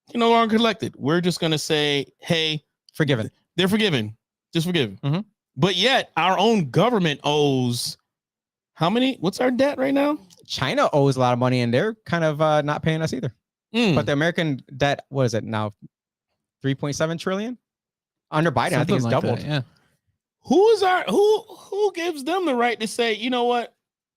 You can no longer collect it. We're just gonna say, hey,
Forgiven.
They're forgiven. Just forgiven.
Mm-hmm.
But yet our own government owes how many? What's our debt right now?
China owes a lot of money and they're kind of not paying us either. But the American debt, what is it now? 3.7 trillion? Under Biden, I think it's doubled.
That, yeah.
Who gives them the right to say, you know what?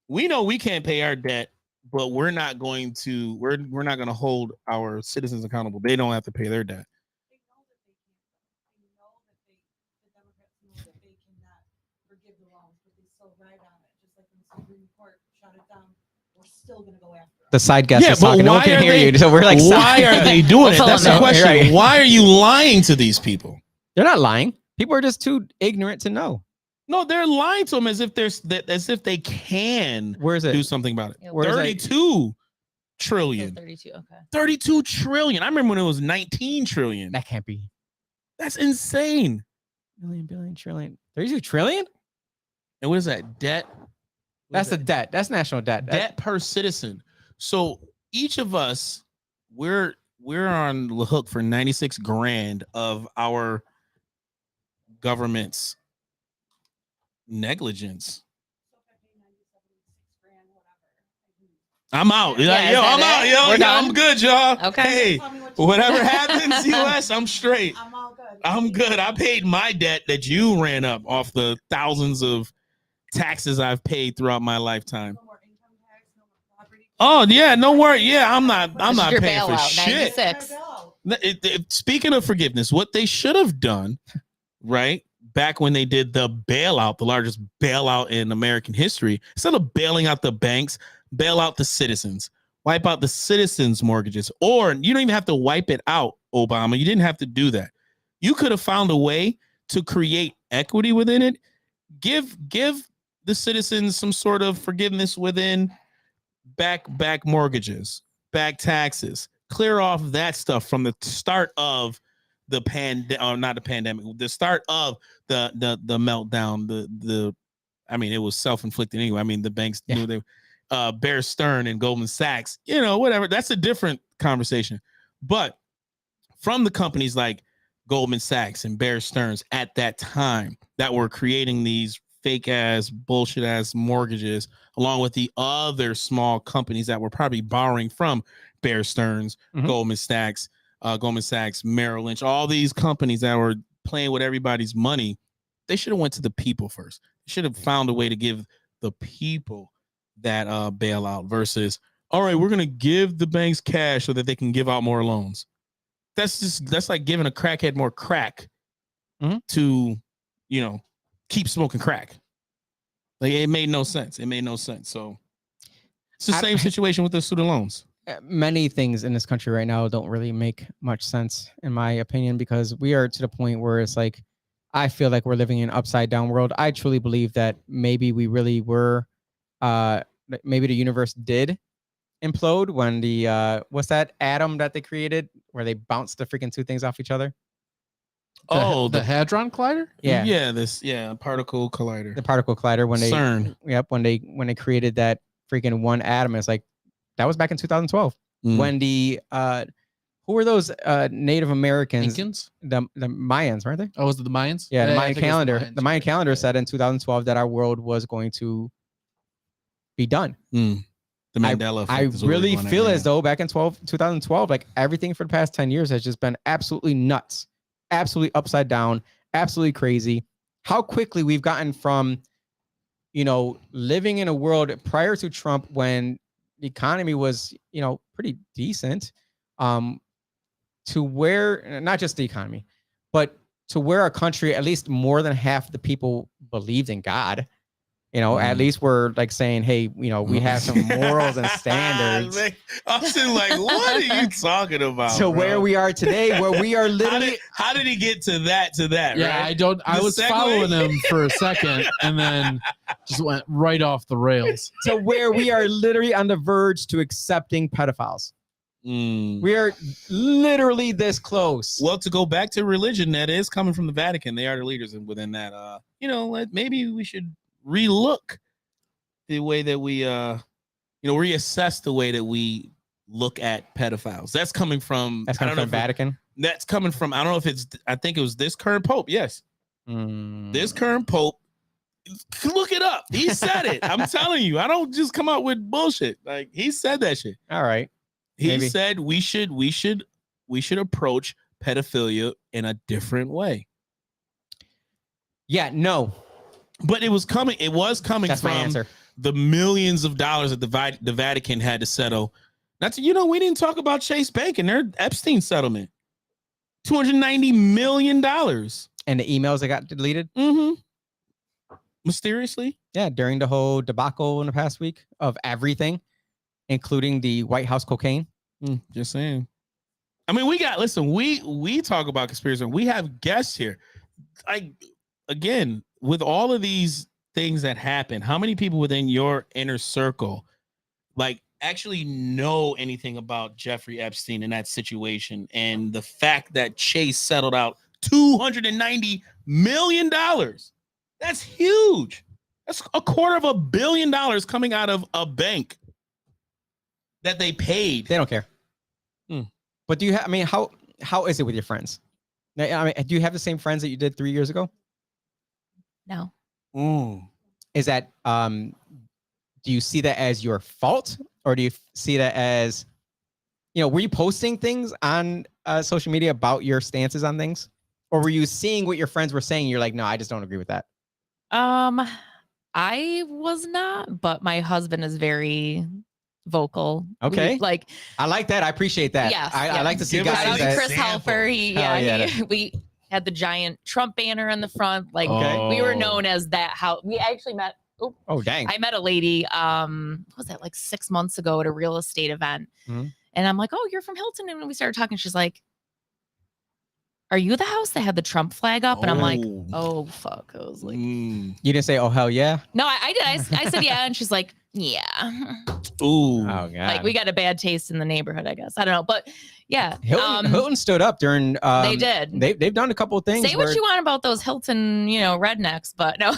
We know we can't pay our debt, but we're not going to hold our citizens accountable. They don't have to pay their debt.
They know that they can't. They know that the Democrats know that they cannot forgive the wrongs, but they still ride on it. Just like when the Supreme Court shut it down, we're still going to go after it.
The side guest is
but
talking. No one can hear you. So we're like,
why are they doing it?
We'll
That's
fill
the
in
question.
Right.
Why are you lying to these people?
They're not lying. People are just too ignorant to know.
No, they're lying to them as if they can
Where is it?
do something about it.
Yeah,
Where is that?
32 trillion.
32. Okay.
32 trillion. I remember when it was 19 trillion.
That can't be.
That's insane.
Million, billion, trillion. 32 trillion?
And what is that? Debt?
That's the debt. That's national debt.
Debt per citizen. So each of us, we're on the hook for 96 grand of our government's negligence. I'm out.
Yeah,
Yo,
is
I'm
that
out.
it?
Yo,
We're
I'm
done?
good, y'all.
Okay.
Hey,
Tell me what you
whatever
think.
happens, US, I'm straight.
I'm all good.
I'm good. I paid my debt that you ran up off the thousands of taxes I've paid throughout my lifetime.
No more income tax, no more property.
Oh yeah, no worry. Yeah, I'm not
This is your
paying for
bailout,
shit.
96.
Speaking of forgiveness, what they should have done, right? Back when they did the bailout, the largest bailout in American history, instead of bailing out the banks, bail out the citizens, wipe out the citizens' mortgages, or you don't even have to wipe it out, Obama. You didn't have to do that. You could have found a way to create equity within it. Give the citizens some sort of forgiveness within back mortgages, back taxes, clear off that stuff from the start of the not the pandemic, the start of the meltdown, I mean, it was self-inflicted anyway. I mean, the banks knew they Bear Stearns and Goldman Sachs, whatever. That's a different conversation. But from the companies like Goldman Sachs and Bear Stearns at that time that were creating these fake ass, bullshit ass mortgages, along with the other small companies that were probably borrowing from Bear Stearns, Goldman Sachs, Merrill Lynch, all these companies that were playing with everybody's money, they should have went to the people first. They should have found a way to give the people that bailout versus, all right, we're gonna give the banks cash so that they can give out more loans. That's like giving a crackhead more crack to, keep smoking crack. Like it made no sense. So it's the same situation with the student loans.
Many things in this country right now don't really make much sense, in my opinion, because we are to the point where it's like, I feel like we're living in an upside down world. I truly believe that maybe we really were, maybe the universe did implode when the, what's that atom that they created where they bounced the freaking two things off each other?
The Hadron Collider?
Yeah.
Particle collider.
The particle collider when they,
CERN.
Yep, when they created that freaking one atom. It's like, that was back in 2012 when the who were those Native Americans?
Incans?
The Mayans, weren't they?
Oh, was it the Mayans?
Yeah, the
I
Mayan
think it was
calendar.
Mayans,
The Mayan
right.
calendar said in 2012 that our world was going to be done.
The Mandela effect.
I
is what we're
really
going at
feel
right
as though back in 2012, like everything for the past 10 years has just been absolutely nuts, absolutely upside down, absolutely crazy. How quickly we've gotten from, living in a world prior to Trump when the economy was, pretty decent, to where, not just the economy, but to where our country, at least more than half the people believed in God. At least we're like saying, hey, we have some morals and standards.
I'm sitting like, what are you talking about?
To where we are today, where we are
How
literally
how did he get to that?
Yeah,
right?
I was
segue?
following him for a second and then just went right off the rails.
to where we are literally on the verge to accepting pedophiles. We are literally this close.
Well, to go back to religion, that is coming from the Vatican. They are the leaders within that. Maybe we should relook the way that we, reassess the way that we look at pedophiles. That's coming from.
That's coming from Vatican.
That's coming from. I don't know if it's. I think it was this current Pope. Yes, this current Pope. Look it up. He said it. I'm telling you. I don't just come out with bullshit. Like, he said that shit.
All right.
He said we should approach pedophilia in a different way.
Yeah, no.
But it was coming. It was coming
That's my
from
answer.
the millions of dollars that the Vatican had to settle. We didn't talk about Chase Bank and their Epstein settlement. $290 million.
And the emails that got deleted?
Mm-hmm. Mysteriously?
Yeah, during the whole debacle in the past week of everything, including the White House cocaine.
Just saying. I mean, we talk about conspiracy. We have guests here. Again, with all of these things that happen, how many people within your inner circle actually know anything about Jeffrey Epstein in that situation and the fact that Chase settled out $290 million? That's huge. That's $250 million coming out of a bank that they paid.
They don't care. But do you have? I mean, how is it with your friends? I mean, do you have the same friends that you did 3 years ago?
No.
Is that do you see that as your fault, or do you see that as, were you posting things on social media about your stances on things, or were you seeing what your friends were saying? You're like, no, I just don't agree with that.
I was not, but my husband is very vocal.
Okay.
Like,
I like that. I appreciate that.
Yes,
I like to see
Give us
guys
an
that.
Chris
example.
Helfer. We had the giant Trump banner in the front. Like, we were known as that. How we actually met.
Oh, dang.
I met a lady. What was that, like 6 months ago at a real estate event,
Mhm.
and I'm like, "Oh, you're from Hilton," and we started talking. She's like, "Are you the house that had the Trump flag up?" And I'm like, "Oh fuck!" I was like,
You didn't say, "Oh hell yeah."
"No, I did." I said, "Yeah," and she's like, "Yeah."
Ooh.
Oh god.
Like, we got a bad taste in the neighborhood, I guess. I don't know, but yeah,
Hilton stood up during.
they did.
They've done a couple of things.
Say what you want about those Hilton, rednecks, but no.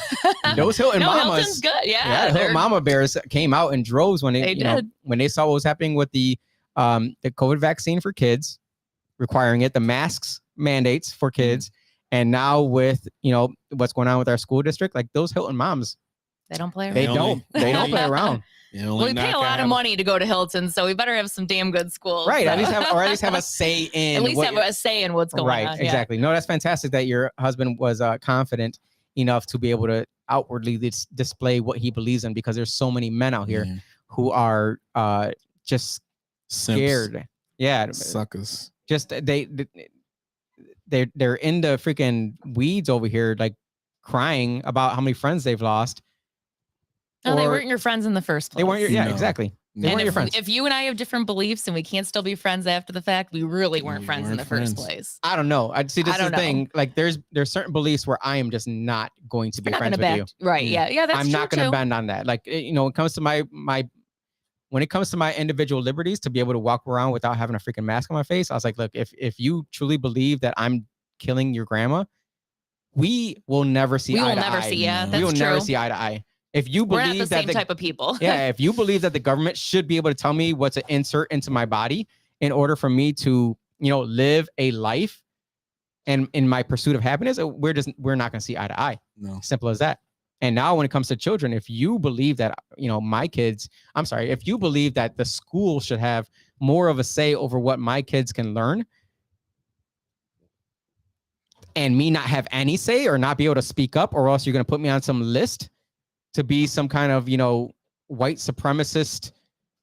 Those Hilton
No,
mamas.
Hilton's good. Yeah,
Yeah, Hilton mama bears came out in droves when
They did.
when they saw what was happening with the COVID vaccine for kids, requiring it, the masks mandates for kids, and now with what's going on with our school district, like those Hilton moms,
they don't play around.
they don't play around.
Well, we pay a lot of money to go to Hilton, so we better have some damn good schools.
Right.
So.
At least have a say in.
At least have a say in what's going on.
Right. Exactly. No, that's fantastic that your husband was confident enough to be able to outwardly display what he believes in, because there's so many men out here who are just scared.
Simps.
Yeah.
Suckers.
Just they're in the freaking weeds over here, like crying about how many friends they've lost.
No, they weren't your friends in the first place.
They weren't exactly. They weren't your friends.
If you and I have different beliefs and we can't still be friends after the fact, we really weren't friends in the first place.
I don't know. I'd see this is the thing. Like there's certain beliefs where I am just not going to be friends with you.
Right. Yeah. That's
I'm not going to bend on that. Like, when it comes to when it comes to my individual liberties, to be able to walk around without having a freaking mask on my face, I was like, look, if you truly believe that I'm killing your grandma, we will never see eye to eye.
We will never see. Yeah, that's
we will
true.
never see eye to eye. If you
We're
believe
not the
that
same type of people.
Yeah, if you believe that the government should be able to tell me what to insert into my body in order for me to, live a life and in my pursuit of happiness, we're not going to see eye to eye.
No.
Simple as that. And now when it comes to children, if you believe that, if you believe that the school should have more of a say over what my kids can learn, and me not have any say or not be able to speak up, or else you're going to put me on some list to be some kind of, white supremacist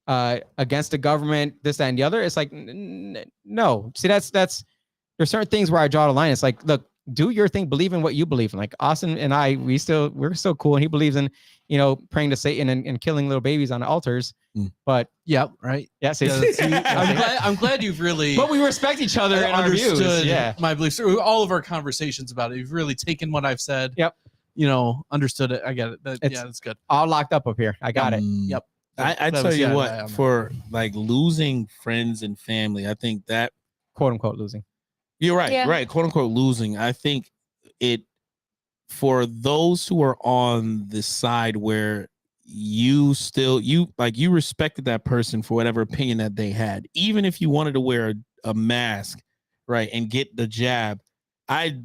against the government, this, that, and the other. It's like, no. See, that's there's certain things where I draw the line. It's like, look, do your thing, believe in what you believe in. Like Austin and I, we're so cool, and he believes in, praying to Satan and killing little babies on the altars. But
yeah, right.
Yeah, see,
I'm glad you've really.
But we respect each other and our views. Yeah,
my beliefs. All of our conversations about it. You've really taken what I've said.
Yep.
Understood it. I get it. That's good.
All locked up here. I got it.
Yep.
I
That
tell
was-
you
yeah,
what,
I'm-
for like losing friends and family, I think that
quote unquote losing.
you're right,
Yeah.
right, quote unquote losing. I think it for those who are on the side where you respected that person for whatever opinion that they had, even if you wanted to wear a mask, right, and get the jab. I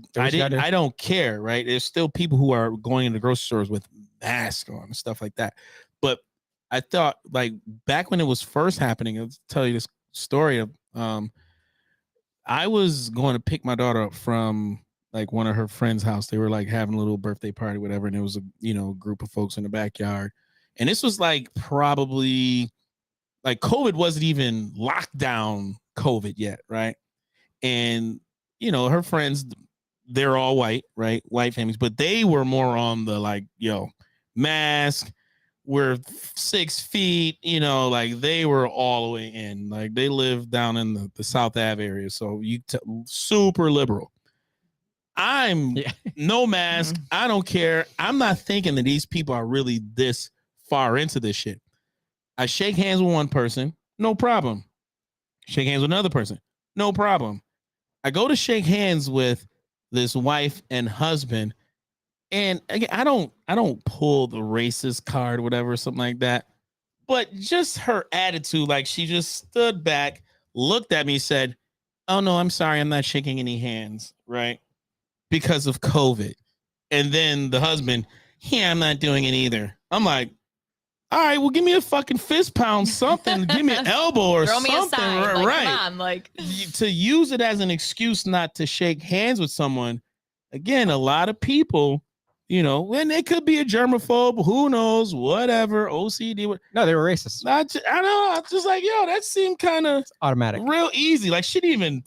don't care, right? There's still people who are going into grocery stores with masks on and stuff like that. But I thought, like, back when it was first happening, I'll tell you this story of I was going to pick my daughter up from like one of her friends' house. They were like having a little birthday party, whatever, and it was a group of folks in the backyard. And this was like probably like COVID wasn't even lockdown COVID yet, right? And her friends, they're all white, right? White families, but they were more on the like, mask. We're 6 feet, like they were all the way in. Like they lived down in the South Ave area, so super liberal. I'm no mask. I don't care. I'm not thinking that these people are really this far into this shit. I shake hands with one person, no problem. Shake hands with another person, no problem. I go to shake hands with this wife and husband, and again, I don't pull the racist card, whatever, something like that. But just her attitude, like she just stood back, looked at me, said, "Oh no, I'm sorry, I'm not shaking any hands," right? Because of COVID. And then the husband, "Yeah, I'm not doing it either." I'm like, all right, well, give me a fucking fist pound, something. Give me an elbow or
Throw
something.
me a sign. Like,
right.
come on, like
To use it as an excuse not to shake hands with someone. Again, a lot of people, and it could be a germaphobe, who knows, whatever, OCD.
No, they were racist.
I don't know. I'm just like, that seemed kind of
Automatic.
real easy. Like she didn't even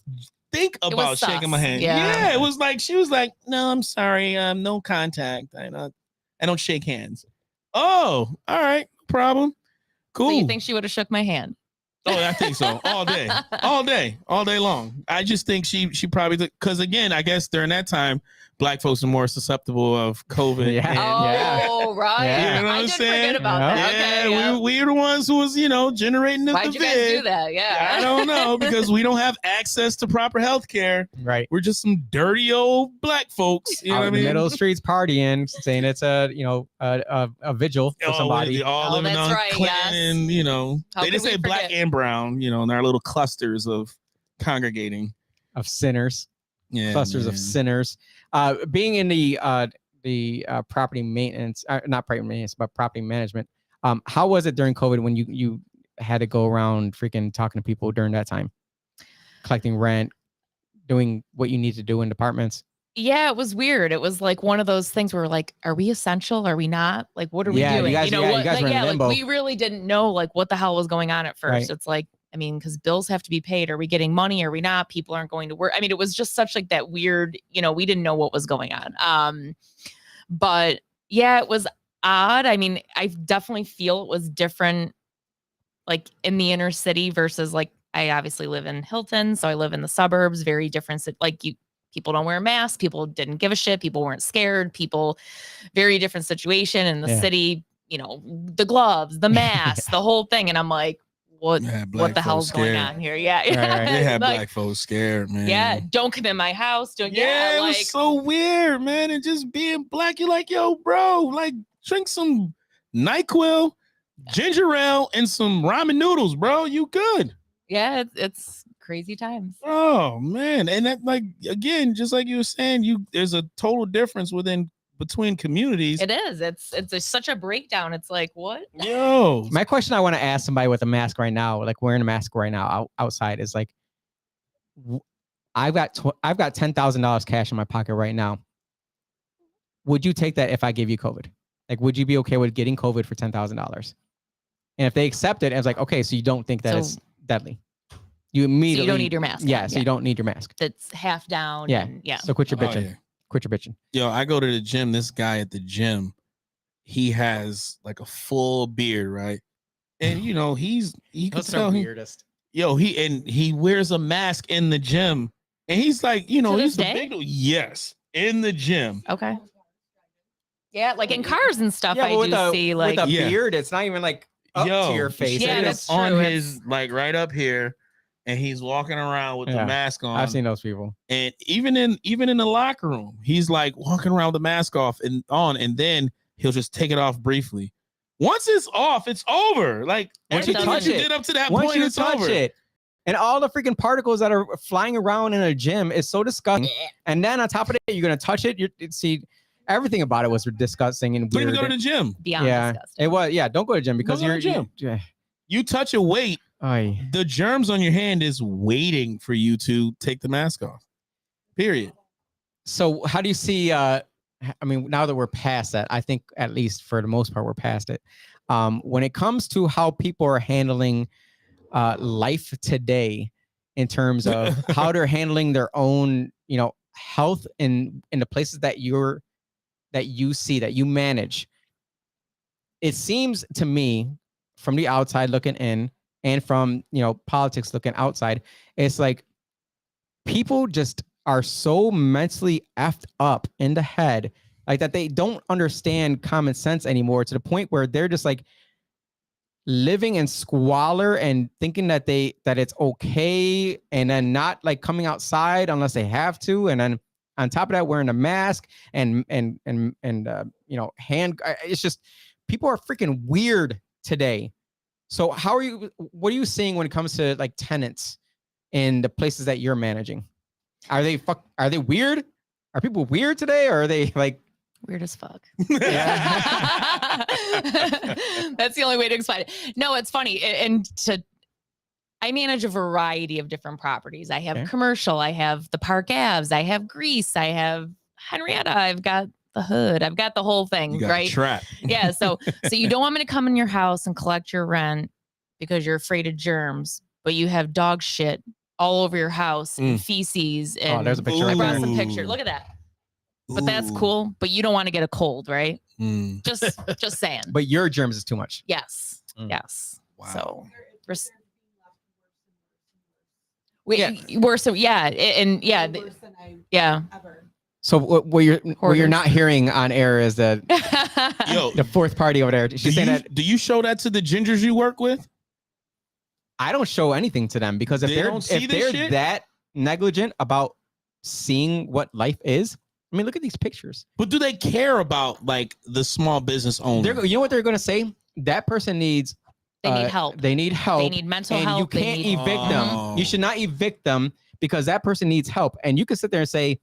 think about shaking my hand.
Yeah.
It was like she was like, "No, I'm sorry, no contact. I don't shake hands." Oh, all right, no problem. Cool.
So you think she would have shook my hand?
Oh, I think so. All day, all day long. I just think she probably, because again, I guess during that time, Black folks are more susceptible of COVID.
Yeah.
Oh, right.
Yeah.
You know what
I
I'm
did
saying?
forget about
Yeah.
that.
Yeah,
Okay. Yeah.
we're the ones who was, generating the
Why'd you guys
vid.
do that? Yeah.
I don't know, because we don't have access to proper health care.
Right.
We're just some dirty old Black folks. You know
Out
what I
in the
mean?
middle of the streets partying, saying it's a vigil for somebody.
All
Oh,
living
that's
on
right,
Clinton,
yes.
they
How could
just
we
say Black
forget?
and brown, in our little clusters of congregating.
Of sinners,
Yeah,
clusters of
man.
sinners. Being in the property maintenance, not property maintenance, but property management. How was it during COVID when you had to go around freaking talking to people during that time, collecting rent, doing what you need to do in departments?
Yeah, it was weird. It was like one of those things where we're like, are we essential? Are we not? Like, what are we
Yeah, you
doing?
guys-
know
yeah, you
what?
guys
Like,
were in
yeah, like
limbo.
we really didn't know like what the hell was going on at first.
Right.
It's like, I mean, because bills have to be paid. Are we getting money? Are we not? People aren't going to work. I mean, it was just such like that weird, we didn't know what was going on. But yeah, it was odd. I mean, I definitely feel it was different, like in the inner city versus like I obviously live in Hilton, so I live in the suburbs. Very different. Like people don't wear masks. People didn't give a shit. People weren't scared. People, very different situation in the
Yeah.
city. The gloves, the mask, the whole thing, and I'm like, what
Black
the
folks
hell's going
scared.
on here? Yeah,
Right, right.
They had
like,
Black folks scared, man.
yeah, don't come in my house. Don't.
Yeah, it
like,
was so weird, man. And just being Black, you're like, yo, bro, like drink some NyQuil, ginger ale, and some ramen noodles, bro. You good?
yeah, it's crazy times.
Oh man. And that, like, again, just like you were saying, there's a total difference between communities.
It is. It's such a breakdown. It's like, what?
Yo,
My question I want to ask somebody with a mask right now, like wearing a mask right now outside, is like, I've got $10,000 cash in my pocket right now. Would you take that if I gave you COVID? Like, would you be okay with getting COVID for $10,000? And if they accept it, I was like, okay, so you don't think that
So-
it's deadly? You immediately,
So you don't need your mask.
Yeah,
on.
so you don't need your mask.
That's half down.
Yeah.
And yeah.
So quit your
Oh,
bitching.
yeah.
Quit your bitching.
Yo, I go to the gym. This guy at the gym, he has like a full beard, right? And he could tell
weirdest.
Yo, he wears a mask in the gym, and he's like,
To this
he's a
day?
big dude. Yes, in the gym.
Okay. Yeah, like in cars and stuff,
Yeah,
I
but
do see like
with a
Yeah.
beard, it's not even like up
Yo,
to your face.
Yeah,
it
that's
is on
true.
his like right up here, and he's walking around with
Yeah,
the mask on.
I've seen those people.
And even in the locker room, he's like walking around with the mask off and on, and then he'll just take it off briefly. Once it's off, it's over. Like
Once you
everything
touch
you
it,
did up to that
Once
point,
you
it's
touch
over.
it, and all the freaking particles that are flying around in a gym is so disgusting. And then on top of it, you're gonna touch it. See, everything about it was disgusting and
Don't even
weird.
go to the gym.
Beyond
Yeah,
disgusting.
it was. Yeah, don't go to the gym because
Don't go
you're.
to the gym.
Yeah.
You touch a weight,
Oy.
the germs on your hand is waiting for you to take the mask off. Period.
So how do you see? I mean, now that we're past that, I think at least for the most part we're past it. When it comes to how people are handling life today, in terms of how they're handling their own, health in the places that you see, that you manage, it seems to me, from the outside looking in, and from politics looking outside, it's like people just are so mentally effed up in the head, like that they don't understand common sense anymore, to the point where they're just like living in squalor and thinking that it's okay, and then not like coming outside unless they have to, and then on top of that wearing a mask and hand. It's just, people are freaking weird today. So what are you seeing when it comes to like tenants in the places that you're managing? Are they weird? Are people weird today, or are they like
Weird as fuck.
Yeah.
That's the only way to explain it. No, it's funny. I manage a variety of different properties. I have
Okay.
commercial, I have the Park Aves, I have Greece, I have Henrietta, I've got the Hood, I've got the whole thing,
You got
right?
a trap.
Yeah. So you don't want me to come in your house and collect your rent because you're afraid of germs, but you have dog shit all over your house and feces. And
there's a picture
I
right
brought
there.
some pictures. Look at that. But that's
Ooh.
cool. But you don't want to get a cold, right?
Mm.
Just saying.
but your germs is too much?
Yes.
Mm.
Yes.
Wow.
So
It's
we're so yeah, and yeah,
worse than I
yeah.
ever.
So what you're
Hoarders.
not hearing on air is that
Yo,
the fourth party over there, she's saying that
do you show that to the gingers you work with?
I don't show anything to them, because if
They
they're
don't see this shit?
that negligent about seeing what life is, I mean, look at these pictures.
But do they care about like the small business owner?
You know what they're going to say? That person needs.
They need help.
They need help.
They need mental
and
help.
you can't
they need,
evict them.
Oh.
You should not evict them because that person needs help. And you can sit there and say,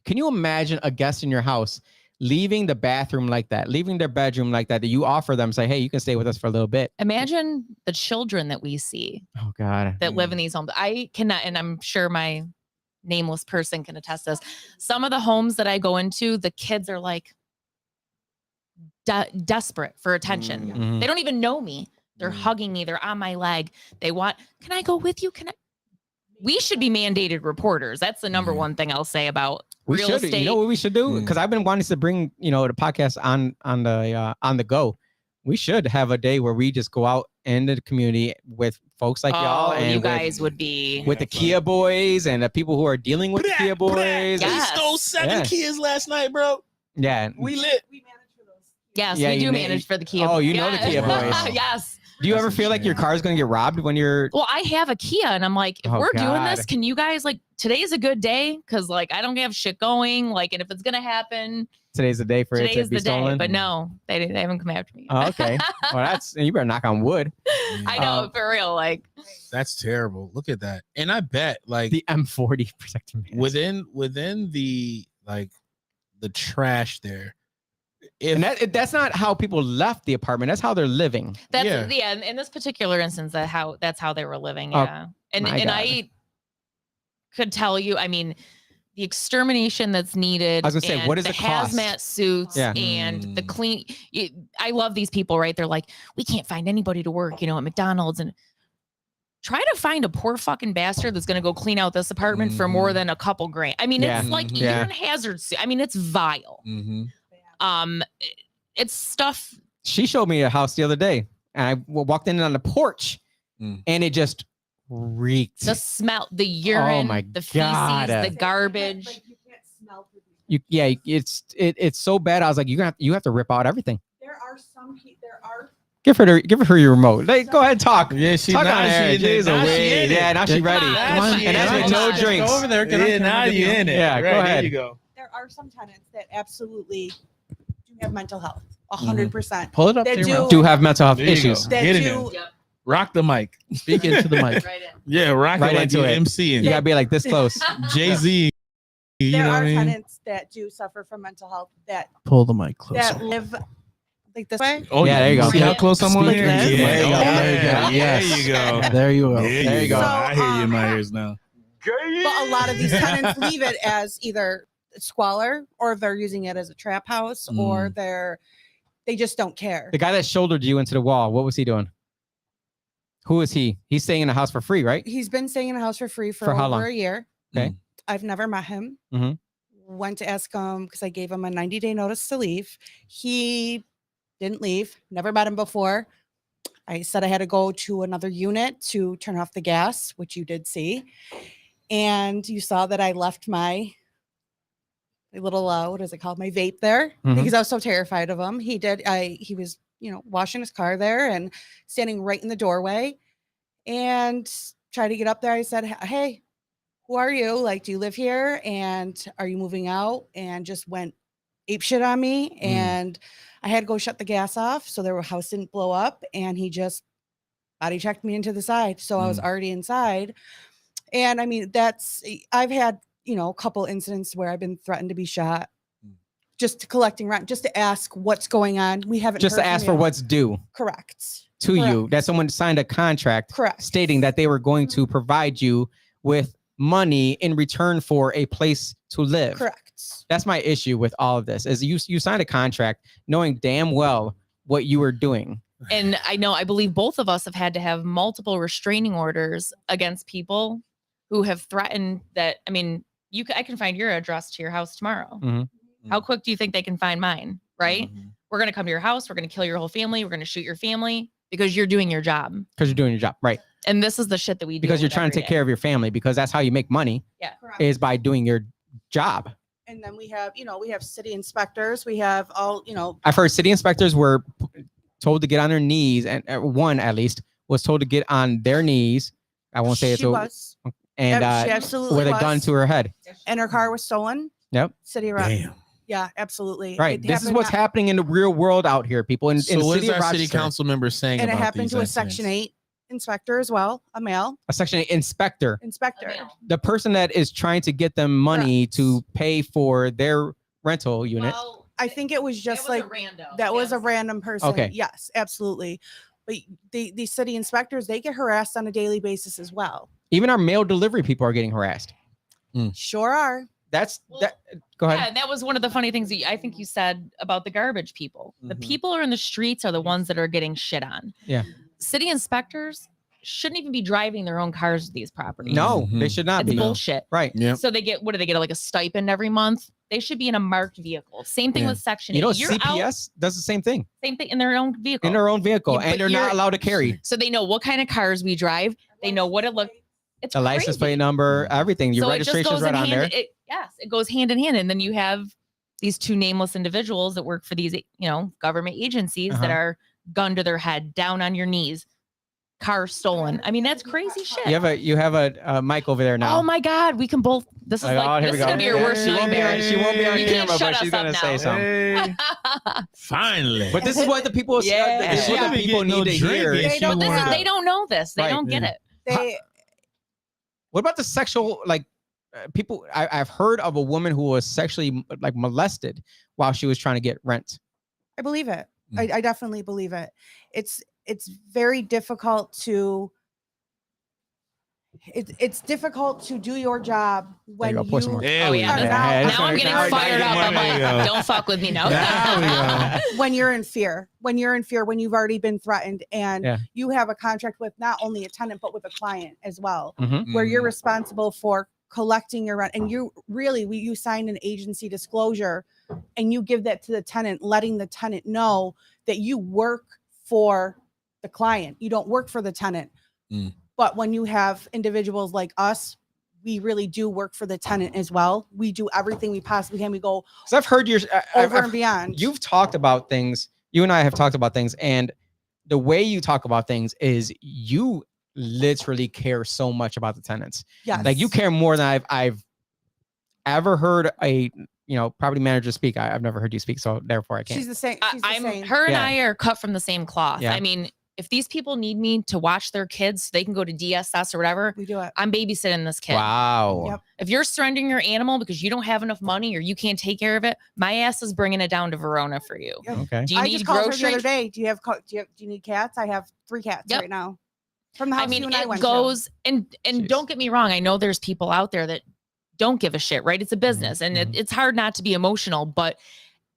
can you imagine a guest in your house leaving the bathroom like that, leaving their bedroom like that you offer them, say, hey, you can stay with us for a little bit?
Imagine the children that we see
Oh, God.
that live in these homes. I cannot, and I'm sure my nameless person can attest this. Some of the homes that I go into, the kids are like desperate for attention.
Mhm.
They don't even know me. They're hugging me. They're on my leg. They want, can I go with you? We should be mandated reporters. That's the number one thing I'll say about
We
real
should.
estate.
You know what we should do? Because I've been wanting to bring, the podcast on the go. We should have a day where we just go out into the community with folks like y'all, and
you guys would be
with the Kia boys and the people who are dealing with the Kia boys.
Yeah.
We
Yes.
stole 7
Yeah.
kids last night, bro.
Yeah.
We lit.
We manage for those.
Yes,
Yeah,
we do
you
manage for the Kia.
Oh, you know the Kia
boys.
Yes.
Do you ever feel like your car is going to get robbed when you're?
Well, I have a Kia, and I'm like, if
Oh,
we're doing this,
God.
can you guys today's a good day? Because I don't have shit going. And if it's gonna happen,
Today's the day for it to
today's
be
the day.
stolen.
But no, they haven't come after me.
Oh, okay. Well, you better knock on wood.
I know for real.
That's terrible. Look at that. And I bet like
The M40 protecting mask.
within the the trash there. If
And that's not how people left the apartment. That's how they're living.
That's
Yeah.
in this particular instance, that's how they were living.
Oh,
Yeah. And
my God.
I could tell you, I mean, the extermination that's needed.
I was gonna say,
and
what is
the
the cost?
hazmat suits
Yeah.
and the clean. I love these people, right? They're like, we can't find anybody to work, at McDonald's, and try to find a poor fucking bastard that's going to go clean out this apartment for more than a couple grand. I mean,
Yeah.
it's like
Yeah.
you're in hazard suit. I mean, it's vile. It's stuff.
She showed me a house the other day, and I walked in on the porch, and it just reeked.
The smell, the urine,
my
the feces,
God.
the garbage.
You can't smell through these.
It's so bad. I was like, you have to rip out everything.
There are some there are
Give her your remote. Like, go ahead and talk.
Yeah, she
Talk
now
on
she
air.
in it.
Jeez,
Now she
away.
in it.
Yeah, now she ready.
Come
Now
on.
she
And
in
that's
it.
with no
Just
drinks.
Go over there.
Yeah,
Now you in it.
Yeah, go
right,
ahead.
There you go.
There are some tenants that absolutely do have mental health, 100%.
Pull it up
They
to your
do.
mouth.
Do have mental health
There you
issues.
go.
That
Get in
do.
there. Rock the mic.
Speak into the mic.
Right in.
Yeah, rock
Right
it like
into
you
it.
MCing.
You gotta be like this close.
Jay-Z. You
There
know what
are
I mean?
tenants that do suffer from mental health
Pull the mic closer.
that live like this way.
Oh
Yeah, there you go.
See how close I'm on
Speak
here?
into
the
Yeah,
mic.
there you go.
There you go.
There
Yes.
you go.
There you go.
There you go.
So,
I hear you in my ears now.
But a lot of these tenants leave it as either squalor or they're using it as a trap house or they just don't care.
The guy that shouldered you into the wall, what was he doing? Who is he? He's staying in the house for free, right?
He's been staying in a house for free for
For how
over
long?
a year.
Okay.
I've never met him.
Mhm.
Went to ask him because I gave him a 90-day notice to leave. He didn't leave. Never met him before. I said I had to go to another unit to turn off the gas, which you did see. And you saw that I left my little what is it called? My vape there
Mhm.
because I was so terrified of him. He was, washing his car there and standing right in the doorway and tried to get up there. I said, "Hey, who are you? Like, do you live here? And are you moving out?" And just went ape shit on me. And I had to go shut the gas off so their house didn't blow up. And he just body checked me into the side. So I was already inside. And I mean, I've had, a couple incidents where I've been threatened to be shot just collecting rent, just to ask what's going on. We haven't
Just to
heard
ask
from
for
you.
what's due
Correct.
to you.
Correct.
That someone signed a contract
Correct.
stating that they were going to provide you with money in return for a place to live.
Correct.
That's my issue with all of this is you signed a contract knowing damn well what you were doing.
And I believe both of us have had to have multiple restraining orders against people who have threatened that. I mean, I can find your address to your house tomorrow.
Mhm.
How quick do you think they can find mine? Right? We're going to come to your house. We're going to kill your whole family. We're going to shoot your family because you're doing your job.
Because you're doing your job. Right.
And this is the shit that we do.
Because you're trying to take care of your family because that's how you make money
Correct.
is by doing your job.
And then we have city inspectors. We have all,
I've heard city inspectors were told to get on their knees, and one at least was told to get on their knees. I won't say
she
it's
was.
and
Yep, she absolutely
with a
was.
gun to her head.
And her car was stolen.
Yep.
City arrest.
Damn.
Yeah, absolutely.
Right.
It
This is
happened
what's
at-
happening in the real world out here, people. In
So
the
what
city
is
of
our city
Rochester.
council member saying
And it
about
happened
these
to a
incidents?
Section 8 inspector as well, a male
A Section 8 inspector.
inspector.
The person that is trying to get them money to pay for their rental unit.
Well,
I think it was just like
rando.
that was a random person.
Okay.
Yes, absolutely. But the city inspectors, they get harassed on a daily basis as well.
Even our mail delivery people are getting harassed.
Sure are.
That's
Well,
that. Go ahead.
Yeah, and that was one of the funny things that I think you said about the garbage people. The
Mhm.
people are in the streets are the ones that are getting shit on.
Yeah.
City inspectors shouldn't even be driving their own cars to these properties.
No, they
Mhm.
should not
it's
be.
bullshit.
Right.
Yep.
So they get, what do they get? Like a stipend every month? They should be in a marked vehicle. Same thing
Yeah.
with Section 8.
You know,
You're out,
CPS does the same thing
same thing in their own vehicle.
in their own vehicle,
Yeah,
and
but
they're not
you're-
allowed to carry
So they know what kind of cars we drive. They know what it looks. It's
the license plate
crazy.
number, everything. Your
So it just
registration's
goes
right
in
on there.
hand. Yes, it goes hand in hand. And then you have these two nameless individuals that work for these, government agencies that
Uh-huh.
are gun to their head, down on your knees, car stolen. I mean, that's crazy shit.
You have a mic over there now.
Oh my God, we can both. This is
Oh,
like
here
this
we
is
go.
gonna be your worst
She won't be on-
nightmare.
she won't be on
You can't
camera,
shut
but she's
us
gonna
up
say
now.
something.
Hey, finally.
But this is what the people.
Yeah.
This is what
She
the
be
people
getting no
need to
drink,
hear.
and
They
she
don't
But
wanna-
they don't know this. They
Right.
don't get
Yeah.
it.
They
What about the sexual people? I've heard of a woman who was sexually molested while she was trying to get rent.
I believe it. I definitely believe it. It's very difficult to it's difficult to do your job when
go, pour some more.
There
Oh
we
yeah,
go.
are now-
it's
now I'm
gonna-
getting
now
fired
you're
up.
getting
I'm
there you
like,
go.
don't fuck with me now.
There we go.
when you're in fear, when you've already been threatened and
Yeah.
you have a contract with not only a tenant but with a client as well,
Mhm.
where you're
Mhm.
responsible for collecting your rent, and you signed an agency disclosure and you give that to the tenant, letting the tenant know that you work for the client, you don't work for the tenant. But when you have individuals like us, we really do work for the tenant as well. We do everything we possibly can. We go
So I've heard your.
over and beyond.
You've talked about things. You and I have talked about things, and the way you talk about things is you literally care so much about the tenants.
Yes.
Like you care more than I've ever heard a property manager speak. I've never heard you speak, so therefore I can't.
She's the same. She's the same.
Her and
Yeah.
I are cut from the same cloth.
Yeah.
I mean, if these people need me to watch their kids so they can go to DSS or whatever,
We do it.
I'm babysitting this kid.
Wow.
Yep.
If you're surrendering your animal because you don't have enough money or you can't take care of it, my ass is bringing it down to Verona for you.
Yep.
Okay.
Do you
I
need
just called her the
groceries?
other day. Do you need cats? I have 3 cats
Yep.
right now. From the house
I mean,
you and I
it
went
goes and
Jeez.
don't get me wrong. I know there's people out there that don't give a shit, right? It's a business and it's hard not to be emotional. But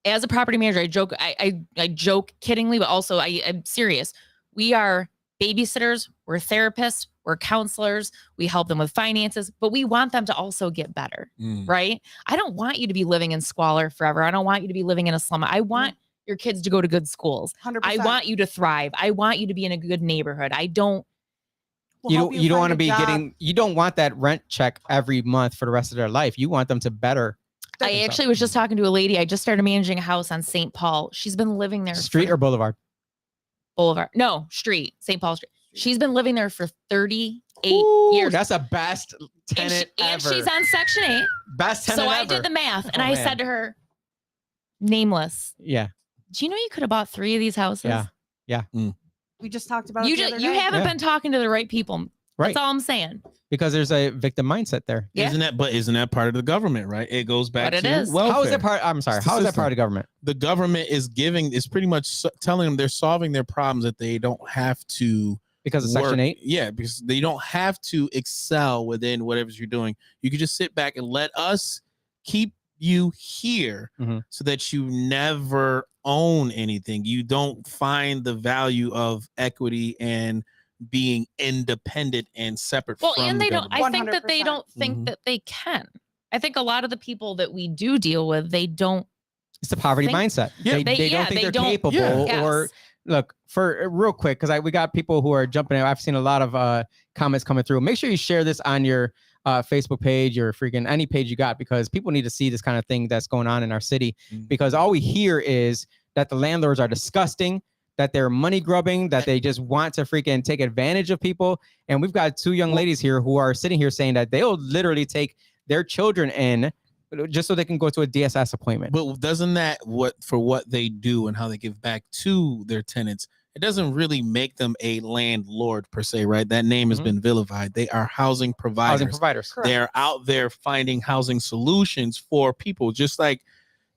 as a property manager, I joke, I joke kiddingly, but also I'm serious. We are babysitters, we're therapists, we're counselors, we help them with finances, but we want them to also get better, right? I don't want you to be living in squalor forever. I don't want you to be living in a slum. I want your kids to go to good schools.
100%.
I want you to thrive. I want you to be in a good neighborhood. I don't.
We'll
You don't want to
find a
be
job.
you don't want that rent check every month for the rest of their life. You want them to better
I
themselves.
actually was just talking to a lady. I just started managing a house on St. Paul. She's been living there.
street
for
or boulevard.
Boulevard? No, street, St. Paul Street. She's been living there for 38
Ooh,
years.
That's the best
And,
tenant
and
ever.
she's on Section 8.
Best tenant
So I
ever.
did the math and
Oh,
I
man.
said to her, nameless,
Yeah.
do you know you could have bought 3 of these houses?
Yeah.
We just talked about
You
it the other
you
day.
haven't
Yeah.
been talking to the right people.
Right.
That's all I'm saying.
Because there's a victim mindset there.
Yeah.
Isn't that part of the government, right? It goes back
But it
to
is.
welfare.
How is that part? I'm sorry.
It's the
How is that
system.
part of the government?
The government is pretty much telling them they're solving their problems, that they don't have to
Because of
work.
Section 8?
Yeah, because they don't have to excel within whatever you're doing. You can just sit back and let us keep you here
Mhm.
so that you never own anything. You don't find the value of equity and being independent and separate
Well,
from
and
the
they don't,
government.
I think that they
100%.
don't think
Mhm.
that they can. I think a lot of the people that we do deal with, they don't.
It's the poverty
Think-
mindset.
Yeah.
They don't think they're capable.
Yeah.
Or look, for real quick, because we got people who are jumping in. I've seen a lot of comments coming through. Make sure you share this on your Facebook page or freaking any page you got, because people need to see this kind of thing that's going on in our city.
Mhm.
Because all we hear is that the landlords are disgusting, that they're money grubbing, that they just want to freaking take advantage of people. And we've got 2 young ladies here who are sitting here saying that they'll literally take their children in just so they can go to a DSS appointment.
But doesn't that what they do and how they give back to their tenants, it doesn't really make them a landlord per se, right? That name has
Mhm.
been vilified. They are housing providers.
Housing providers.
Correct.
They're out there finding housing solutions for people, just like,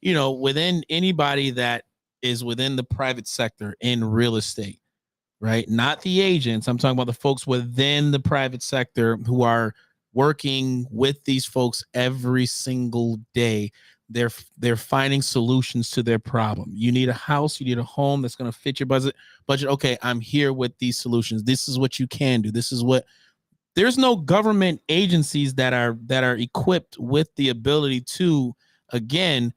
within anybody that is within the private sector in real estate, right? Not the agents. I'm talking about the folks within the private sector who are working with these folks every single day. They're finding solutions to their problem. You need a house, you need a home that's going to fit your budget. Okay, I'm here with these solutions. This is what you can do. There's no government agencies that are equipped with the ability to, again,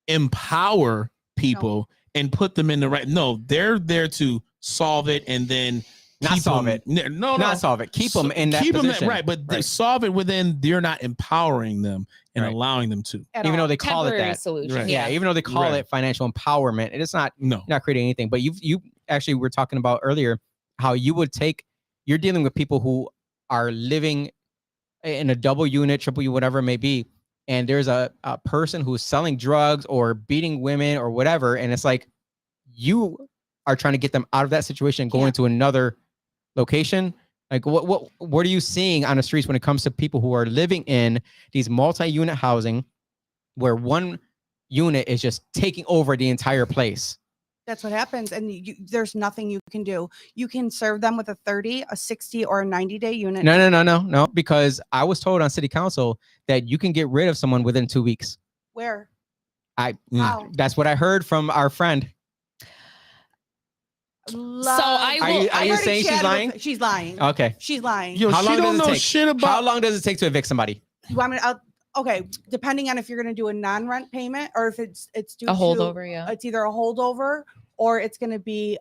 empower people and put them in the right. No, they're there to solve it and then
Not
keep
solve
them-
it.
No,
Not solve it. Keep them in that
keep them
position.
right, but they
Right.
solve it within. They're not empowering them and
Right.
allowing them to.
At
Even
all.
though they call it
Temporary
that.
solution.
Right.
Yeah, even though they call
Right.
it financial empowerment, it's not
No,
not creating anything. But you actually were talking about earlier how you're dealing with people who are living in a double unit, triple unit, whatever it may be, and there's a person who's selling drugs or beating women or whatever, and it's like you are trying to get them out of that situation and going
Yeah.
to another location. Like what are you seeing on the streets when it comes to people who are living in these multi-unit housing where one unit is just taking over the entire place?
That's what happens. And there's nothing you can do. You can serve them with a 30, a 60, or a 90-day unit.
No, because I was told on city council that you can get rid of someone within 2 weeks.
Where?
Yeah.
That's what I heard from our friend.
I
Are you-
will.
are
I've
you
already
saying she's
chatted with
lying?
her. She's lying.
Okay.
She's lying.
Yo,
How
she
long
don't
does it
know
take?
shit about.
How long does it take to evict somebody?
You want me to, okay, depending on if you're going to do a non-rent payment or if it's due
A
to
holdover, yeah.
it's either a holdover or it's going to be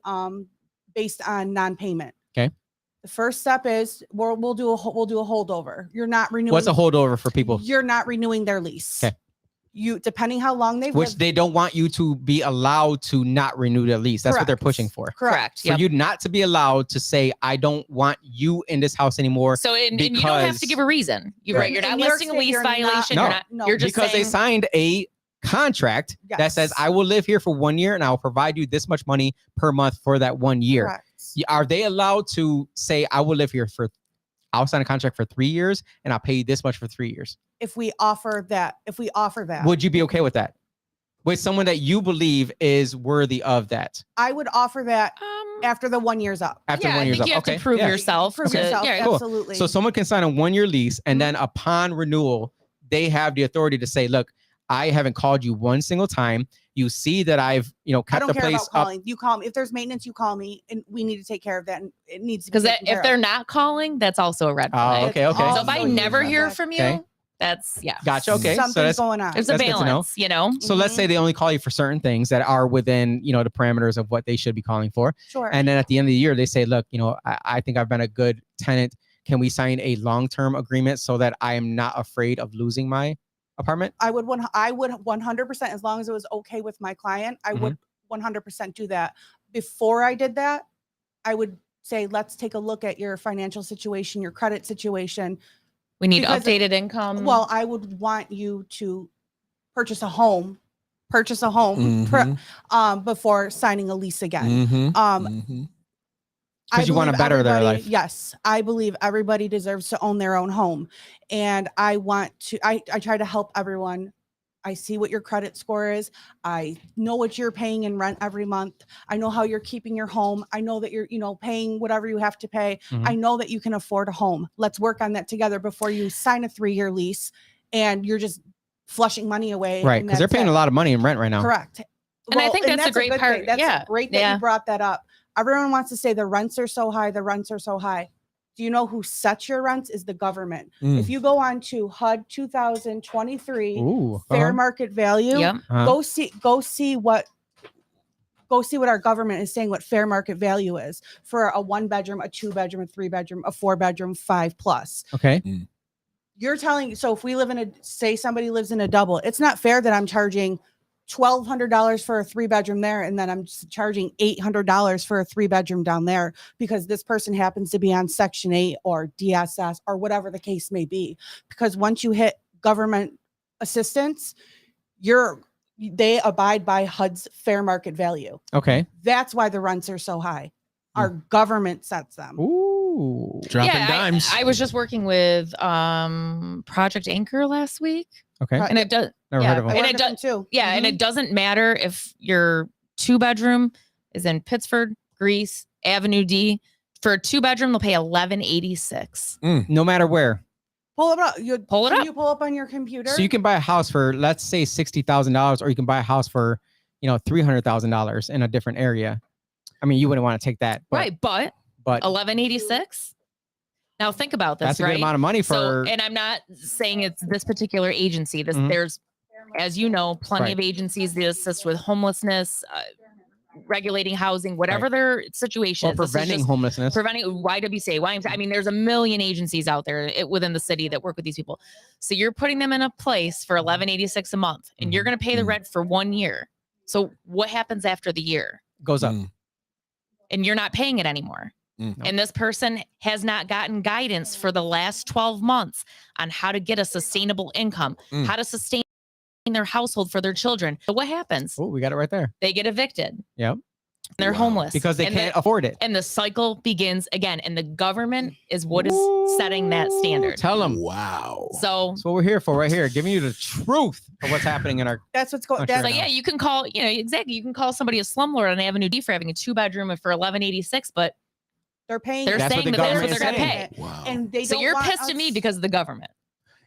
based on non-payment.
Okay.
The first step is we'll do a holdover. You're not renewing.
What's a holdover for people?
You're not renewing their lease.
Okay.
You, depending how long they've
which
lived,
they don't want you to be allowed to not renew the lease. That's what they're pushing for.
Correct.
For
Yep.
you not to be allowed to say, I don't want you in this house anymore.
So and you don't have to give a reason. You're right. You're not
in New York
listing a
State,
lease
you're not-
violation.
No.
You're not.
No.
You're just
because they
saying,
signed a contract that says,
Yes.
I will live here for 1 year and I will provide you this much money per month for that 1 year.
Correct.
Are they allowed to say, I will live here for, I'll sign a contract for 3 years and I'll pay you this much for 3 years?
If we offer that,
Would you be okay with that? With someone that you believe is worthy of that
I would offer that after the 1 year's up.
after
yeah,
1
I
year's
think
up?
you have
Okay.
to prove
yeah.
yourself.
Prove
to-
yourself.
yeah,
cool.
Absolutely.
So someone can sign a 1 year lease and then upon renewal, they have the authority to say, look, I haven't called you one single time. You see that I've,
I
kept
don't
the
care
place
about
up.
calling. You call me. If there's maintenance, you call me and we need to take care of that. And it needs to be
Because
taken care
if
of.
they're not calling, that's also a red flag.
Oh, okay. Okay.
So if I
Also
never
red
hear
flag.
from you,
Okay.
that's yeah.
Gotcha. Okay. So
Something's
that's,
going on.
There's a
That's good to know.
balance, you know.
so let's say they only call you for certain things that are within, the parameters of what they should be calling for.
Sure.
And then at the end of the year, they say, look, I think I've been a good tenant. Can we sign a long-term agreement so that I am not afraid of losing my apartment?
I would 100%, as long as it was okay with my client, I would 100% do that. Before I did that, I would say, let's take a look at your financial situation, your credit situation.
We need
Because-
updated income.
Well, I would want you to purchase a home
Mhm.
before signing a lease again.
Mhm.
Um,
Mhm.
I
'Cause you wanna
believe
better their
everybody-
life.
Yes, I believe everybody deserves to own their own home, and I want to. I try to help everyone. I see what your credit score is. I know what you're paying in rent every month. I know how you're keeping your home. I know that you're, paying whatever you have to pay.
Mhm.
I know that you can afford a home. Let's work on that together before you sign a 3-year lease and you're just flushing money away.
Right.
and
Because they're
that's
paying
it.
a lot of money in rent right now.
Correct.
And I think that's a great
good
part-
thing. That's
yeah,
great that
yeah.
you brought that up. Everyone wants to say the rents are so high. The rents are so high. Do you know who sets your rents? Is the government. If you go on to HUD 2023
Ooh.
fair market value,
yep.
go see what our government is saying what fair market value is for a 1-bedroom, a 2-bedroom, a 3-bedroom, a 4-bedroom, 5+.
Okay.
You're telling, so if we live say somebody lives in a double, it's not fair that I'm charging $1,200 for a 3-bedroom there and then I'm charging $800 for a 3-bedroom down there because this person happens to be on Section 8 or DSS or whatever the case may be. Because once you hit government assistance, they abide by HUD's fair market value.
Okay.
That's why the rents are so high. Our government sets them.
Ooh.
Dropping
yeah,
dimes.
I was just working with Project Anchor last week,
Okay.
Pro-
and it does.
Never
yeah,
heard of
I
them.
and
work
it
with them
does.
too.
Yeah, and it doesn't matter if your 2-bedroom is in Pittsford, Greece, Avenue D. For a 2-bedroom, they'll pay $11.86.
No matter where.
Pull it up.
Pull it
Can
up.
you pull up on your computer?
So you can buy a house for, let's say, $60,000, or you can buy a house for, $300,000 in a different area. I mean, you wouldn't want to take that, but,
Right, but
but
$11.86. Now think about this,
that's a
right?
good amount of money
So,
for.
and I'm not saying it's this particular agency.
Mhm.
There's, as you know, plenty
Right.
of agencies that assist with homelessness, regulating housing, whatever their situation
or
is. This is
preventing
just
homelessness.
preventing YWCA, YMCA. I mean, there's a million agencies out there within the city that work with these people. So you're putting them in a place for $11.86 a month, and you're going to pay the rent for 1 year. So what happens after the year?
Goes up.
And you're not paying it anymore. And this person has not gotten guidance for the last 12 months on how to get a sustainable income, how to sustain their household for their children. So what happens?
Oh, we got it right there.
They get evicted.
Yep.
They're homeless
Because they
And
can't afford it.
and the cycle begins again. And the government is what is setting that standard.
Tell them.
Wow.
So
That's what we're here for, right here, giving you the truth of what's happening in our.
That's what's going.
Country
That's
right
so
now.
yeah, you can call, exactly. You can call somebody a slumlord on Avenue D for having a 2-bedroom for $11.86, but
they're paying.
they're
That's what
saying
the
that that's what
government
they're
is
going to
saying.
pay.
Wow.
and they
So
don't
you're
want
pissed at me
us-
because of the government.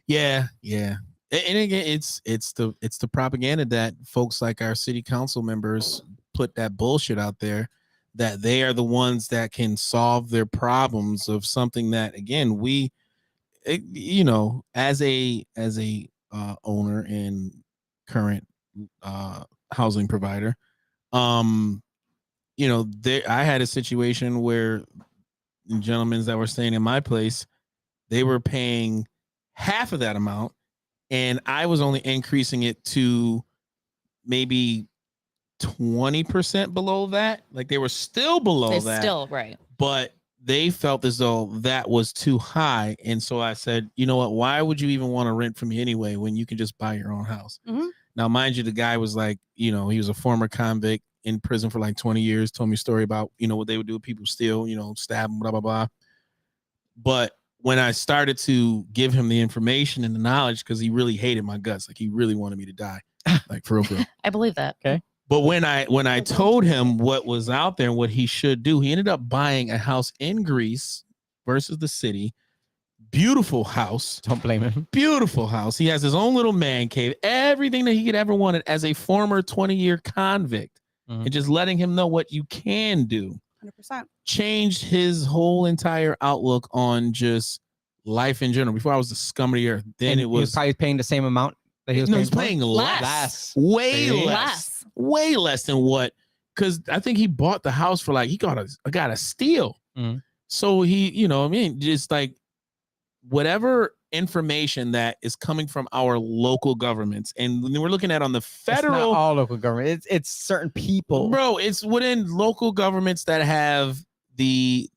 Yeah. And again, it's the propaganda that folks like our city council members put that bullshit out there, that they are the ones that can solve their problems of something that, again, as a owner and current housing provider, I had a situation where gentlemen that were staying in my place, they were paying half of that amount and I was only increasing it to maybe 20% below that. Like they were still below
It's
that,
still right.
but they felt as though that was too high. And so I said, you know what? Why would you even want to rent from me anyway when you can just buy your own house?
Mhm.
Now, mind you, the guy was like, he was a former convict in prison for like 20 years, told me a story about, what they would do with people steal, stab them, blah, blah, blah. But when I started to give him the information and the knowledge, because he really hated my guts, like he really wanted me to die, like for real, for real.
I believe that.
Okay.
But when I told him what was out there and what he should do, he ended up buying a house in Greece versus the city. Beautiful house.
Don't blame him.
Beautiful house. He has his own little man cave, everything that he could ever wanted as a former 20-year convict. And just letting him know what you can do
100%.
changed his whole entire outlook on just life in general. Before I was the scum of the earth. Then
And
it
he was
was
probably paying the same amount that he was
he's
for?
paying less.
Less.
Way
See?
less. Way less than what, because I think he bought the house for like, he got a steal.
Mhm.
So he, just like whatever information that is coming from our local governments, and when we're looking at on the federal,
It's not all local government. It's certain people.
bro, it's within local governments that have the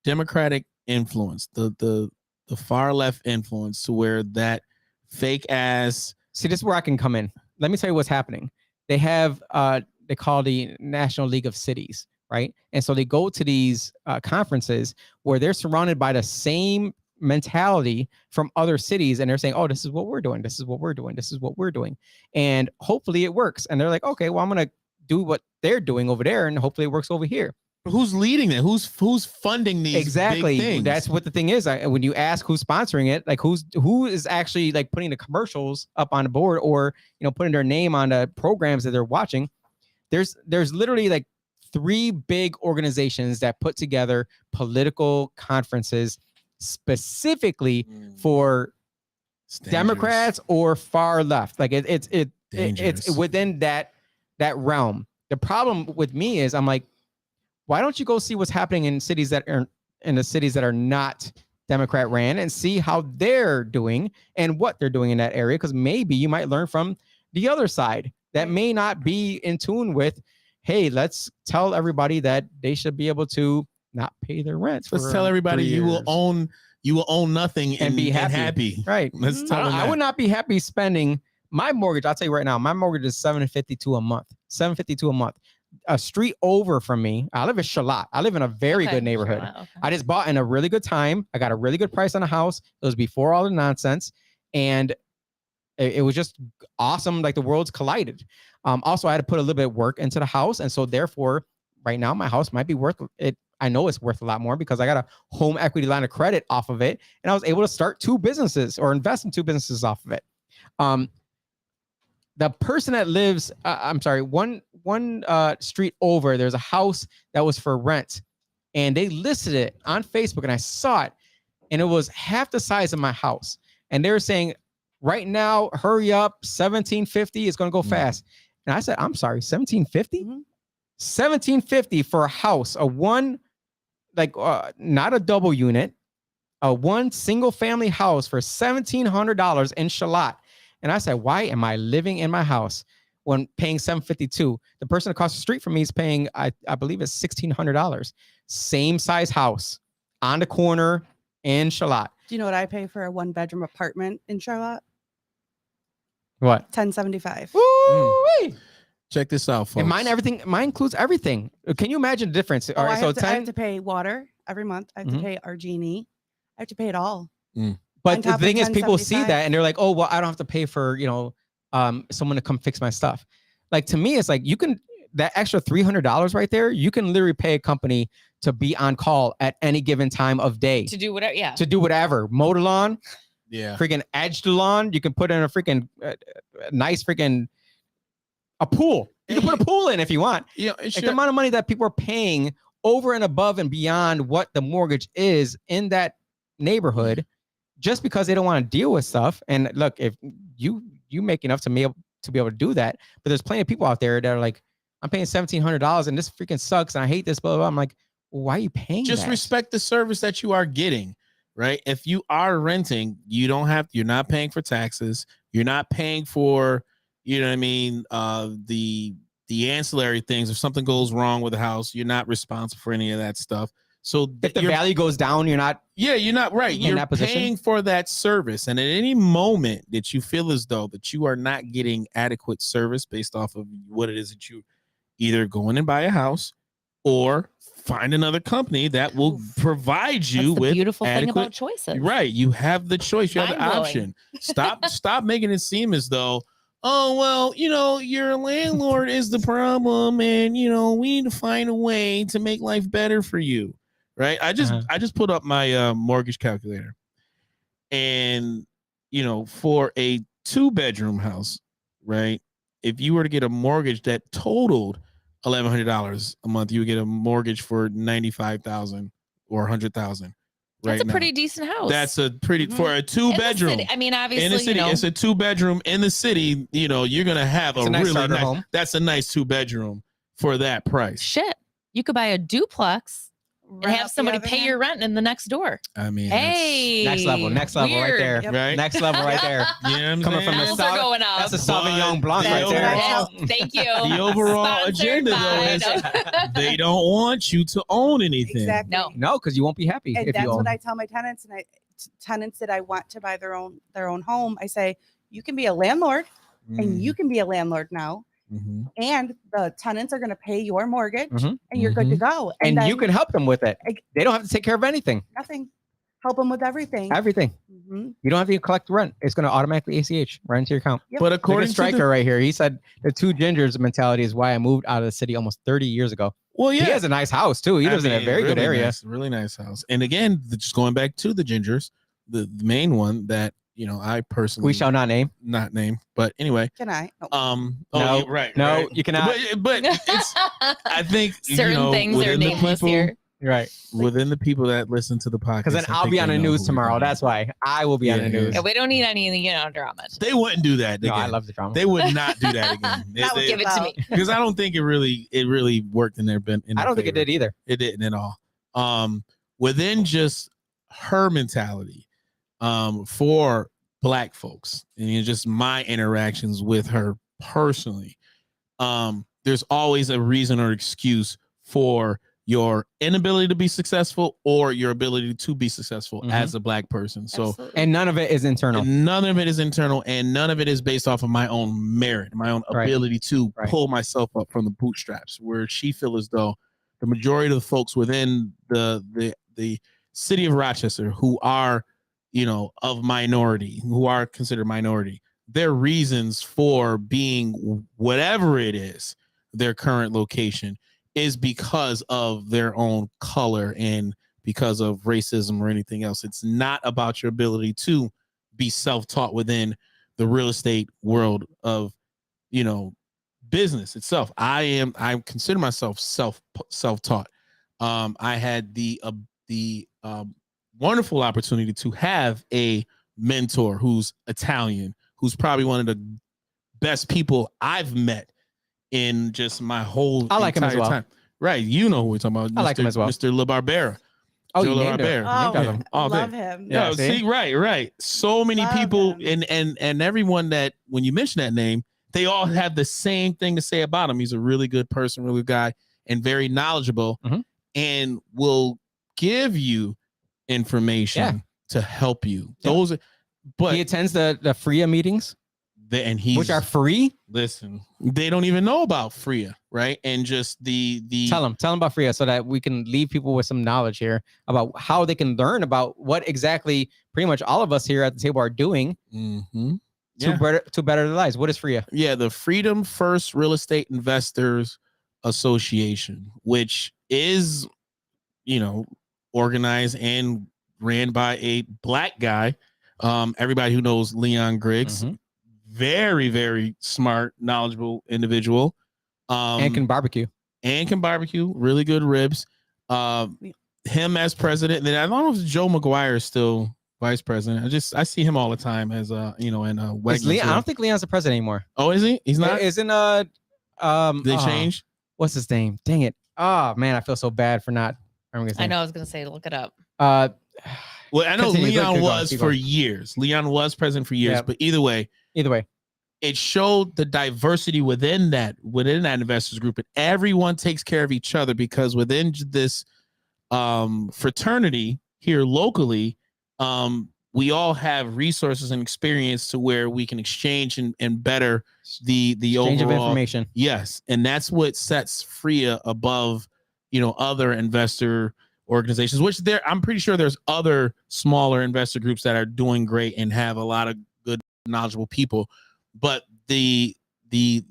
democratic influence, the far left influence, to where that fake ass.
See, this is where I can come in. Let me tell you what's happening. They have they call the National League of Cities, right? And so they go to these conferences where they're surrounded by the same mentality from other cities, and they're saying, oh, this is what we're doing, this is what we're doing, this is what we're doing, and hopefully it works. And they're like, okay, well, I'm gonna do what they're doing over there, and hopefully it works over here.
Who's leading it? Who's funding these
Exactly.
big things?
That's what the thing is. When you ask who's sponsoring it, like who is actually like putting the commercials up on the board, or putting their name on the programs that they're watching. There's literally like 3 big organizations that put together political conferences specifically for Democrats or far left. Like it's within that realm. The problem with me is I'm like, why don't you go see what's happening in cities that are not Democrat ran, and see how they're doing and what they're doing in that area? Because maybe you might learn from the other side that may not be in tune with, hey, let's tell everybody that they should be able to not pay their rent.
Let's tell everybody you will own nothing and be happy.
Right.
Let's tell them
I would not be happy spending my mortgage. I'll tell you right now, my mortgage is $752 a month. $752 a month. A street over from me, I live in Charlotte. I live in a very good neighborhood.
Okay.
I just bought in a really good time. I got a really good price on a house. It was before all the nonsense, and it was just awesome. Like the worlds collided. Also, I had to put a little bit of work into the house, and so therefore, right now my house might be worth it. I know it's worth a lot more because I got a home equity line of credit off of it, and I was able to start 2 businesses or invest in 2 businesses off of it. The person that lives, one street over, there's a house that was for rent, and they listed it on Facebook, and I saw it, and it was half the size of my house, and they were saying, right now, hurry up, 1750 is going to go fast. And I said, I'm sorry, 1750? 1750 for a house, a one, like not a double unit, a one single family house for $1,700 in Charlotte. And I said, why am I living in my house when paying $752? The person across the street from me is paying, I believe it's $1,600. Same size house on the corner in Charlotte.
Do you know what I pay for a 1-bedroom apartment in Charlotte?
What?
$1,075.
Woo-wee!
Check this out, folks.
And mine includes everything. Can you imagine the difference? All right,
I have to pay water every month. I have to pay our genie. I have to pay it all.
But the thing is, people see
$10.75.
that and they're like, oh, well, I don't have to pay for, someone to come fix my stuff. Like, to me, it's like, that extra $300 right there, you can literally pay a company to be on call at any given time of day.
To do whatever, yeah.
To do whatever. Mow the lawn.
Yeah.
Freaking edge the lawn. You can put in a freaking nice freaking a pool. You can put a pool in if you want. Like the amount of money that people are paying over and above and beyond what the mortgage is in that neighborhood, just because they don't want to deal with stuff. And look, if you make enough to be able to do that, but there's plenty of people out there that are like, I'm paying $1,700 and this freaking sucks and I hate this, blah, blah, blah. I'm like, well, why are you paying
Just
that?
respect the service that you are getting, right? If you are renting, you're not paying for taxes. You're not paying for, you know what I mean, the ancillary things. If something goes wrong with the house, you're not responsible for any of that stuff. So
If the value goes down, you're not.
yeah, you're not right.
in
You're
that position.
paying for that service. And at any moment that you feel as though that you are not getting adequate service based off of what it is that you either go in and buy a house or find another company that will provide you
That's the
with
beautiful thing
adequate
about choices.
right. You have the choice. You have the
Mind-blowing.
option. Stop making it seem as though, oh, well, your landlord is the problem. And, we need to find a way to make life better for you. Right. I just put up my mortgage calculator, and, for a 2-bedroom house, right? If you were to get a mortgage that totaled $1,100 a month, you would get a mortgage for $95,000 or $100,000.
That's
Right
a pretty
now.
decent house.
That's a pretty for a
In the
2-bedroom.
city. I mean, obviously,
In the city, it's a 2-bedroom in the city. You're gonna have
It's
a
a nice
really
starter
nice.
home.
That's a nice 2-bedroom for that price.
shit. You could buy a duplex and
Right
have
off the
somebody
other
pay
hand.
your rent in the next door.
I mean,
Hey,
Next level right
weird.
there.
Yep.
right?
Next level right there.
You know what I'm
Coming
saying?
from the
Bills
south.
are going up.
That's a Sauvignon
But
Blanc
the
right there.
overall-
Thank you.
The overall
Sponsored
agenda though is
by-
they don't want you to own anything.
Exactly.
No.
No, because you won't be happy
And
if
that's
you own.
what I tell my tenants, and tenants that I want to buy their own home. I say, you can be a landlord, and you can be a landlord now,
Mm-hmm.
and the tenants are going to pay your mortgage,
Mhm.
and you're good to go.
And
then
you can help them with it. They don't have to take care of anything.
nothing. Help them with everything.
Everything.
Mhm.
You don't have to collect rent. It's going to automatically ACH right into your account.
Yep.
But
Look at
according to
Stryker
the,
right here. He said the 2 gingers mentality is why I moved out of the city almost 30 years ago.
well, yeah,
He has a nice house too. He lives in a very good
really
area.
nice, really nice house. And again, just going back to the gingers, the main one that I personally
We shall not name.
not name, but anyway,
Can I? No.
oh,
No,
yeah, right,
no,
right.
you cannot.
But it's I think
certain things are
within the
nameless
people-
here.
Right.
within the people that listen to the podcast.
Because then
I
I'll
think
be on
they
the
know
news
who we're
tomorrow.
talking
That's
about.
why I will be on
Yeah,
the
yeah.
news.
Yeah, we don't need any, drama.
They wouldn't do that
No,
again.
I love the drama.
They would not do that again.
That would
Give it to me.
Because I don't think it really worked in their in
I
their
don't think it
favor.
did either.
It didn't at all. Within just her mentality, for Black folks, and just my interactions with her personally, there's always a reason or excuse for your inability to be successful or your ability to be successful
Mhm.
as a Black person. So
Absolutely.
And none of it is internal.
none of it is internal, and none of it is based off of my own merit, my own
Right.
ability to
Right.
pull myself up from the bootstraps. Where she feels as though the majority of the folks within the city of Rochester who are, of minority, who are considered minority, their reasons for being whatever it is, their current location, is because of their own color and because of racism or anything else. It's not about your ability to be self-taught within the real estate world of, business itself. I consider myself self-taught. I had the wonderful opportunity to have a mentor who's Italian, who's probably one of the best people I've met in just my whole
I like him as
entire
well.
time. Right. You know who we're talking about.
I like him as well.
Mr. LaBarbera.
Oh,
Joe
you named
LaBarbera.
it.
Oh,
Named him.
all
love
day.
him.
Yeah,
No,
see?
see, right. So many
Love
people,
him.
and everyone that when you mention that name, they all have the same thing to say about him. He's a really good person, really good guy, and very knowledgeable,
Mhm.
and will give you information to help you.
Yeah.
Those, but
He attends the FRIA meetings,
and he's
which are free.
listen. They don't even know about FRIA, right? And just the
Tell them about FRIA so that we can leave people with some knowledge here about how they can learn about what exactly pretty much all of us here at the table are doing
Mhm.
to better their lives. What is FRIA?
Yeah, the Freedom First Real Estate Investors Association, which is, organized and ran by a Black guy. Everybody who knows Leon Griggs,
Mhm.
very, very smart, knowledgeable individual.
And can barbecue.
Really good ribs. Him as president. Then I don't know if Joe McGuire is still vice president. I see him all the time as in
Is
Wegmans.
Leon, I don't think Leon's the president anymore.
Oh, is he? He's not.
Isn't
They changed.
What's his name? Dang it. Oh man, I feel so bad for not remembering his
I
name.
know. I was gonna say, look it up.
Well, I know
Continue. Good,
Leon
good, go,
was
keep
for
going.
years. Leon was president for years,
Yep.
but either way, it showed the diversity within that investors group, and everyone takes care of each other because within this fraternity here locally, we all have resources and experience to where we can exchange and better the
Exchange
overall
of information.
Yes, and that's what sets FRIA above, other investor organizations. Which I'm pretty sure there's other smaller investor groups that are doing great and have a lot of good, knowledgeable people. But the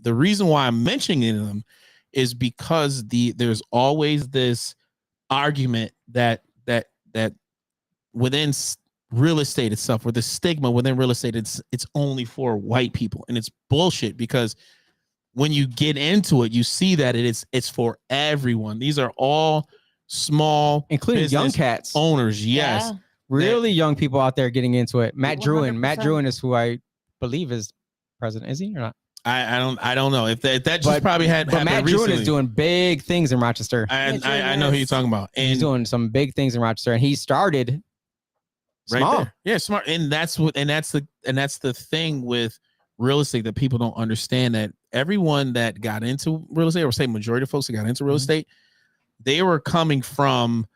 reason why I'm mentioning them is because there's always this argument that within real estate itself, or the stigma within real estate, it's only for white people, and it's bullshit, because when you get into it, you see that it's for everyone. These are all small,
Including young cats.
owners. Yes.
Yeah.
Really young people out there getting into it. Matt Druin
100%.
is who I believe is president. Is he or not?
I don't know if that just probably had
But Matt
happened
Druin
recently.
is doing big things in Rochester.
I know who you're talking about, and
He's doing some big things in Rochester, and he started small.
there. Yeah, smart. And that's the thing with real estate that people don't understand, that everyone that got into real estate, or say majority of folks that got into real estate, they were coming from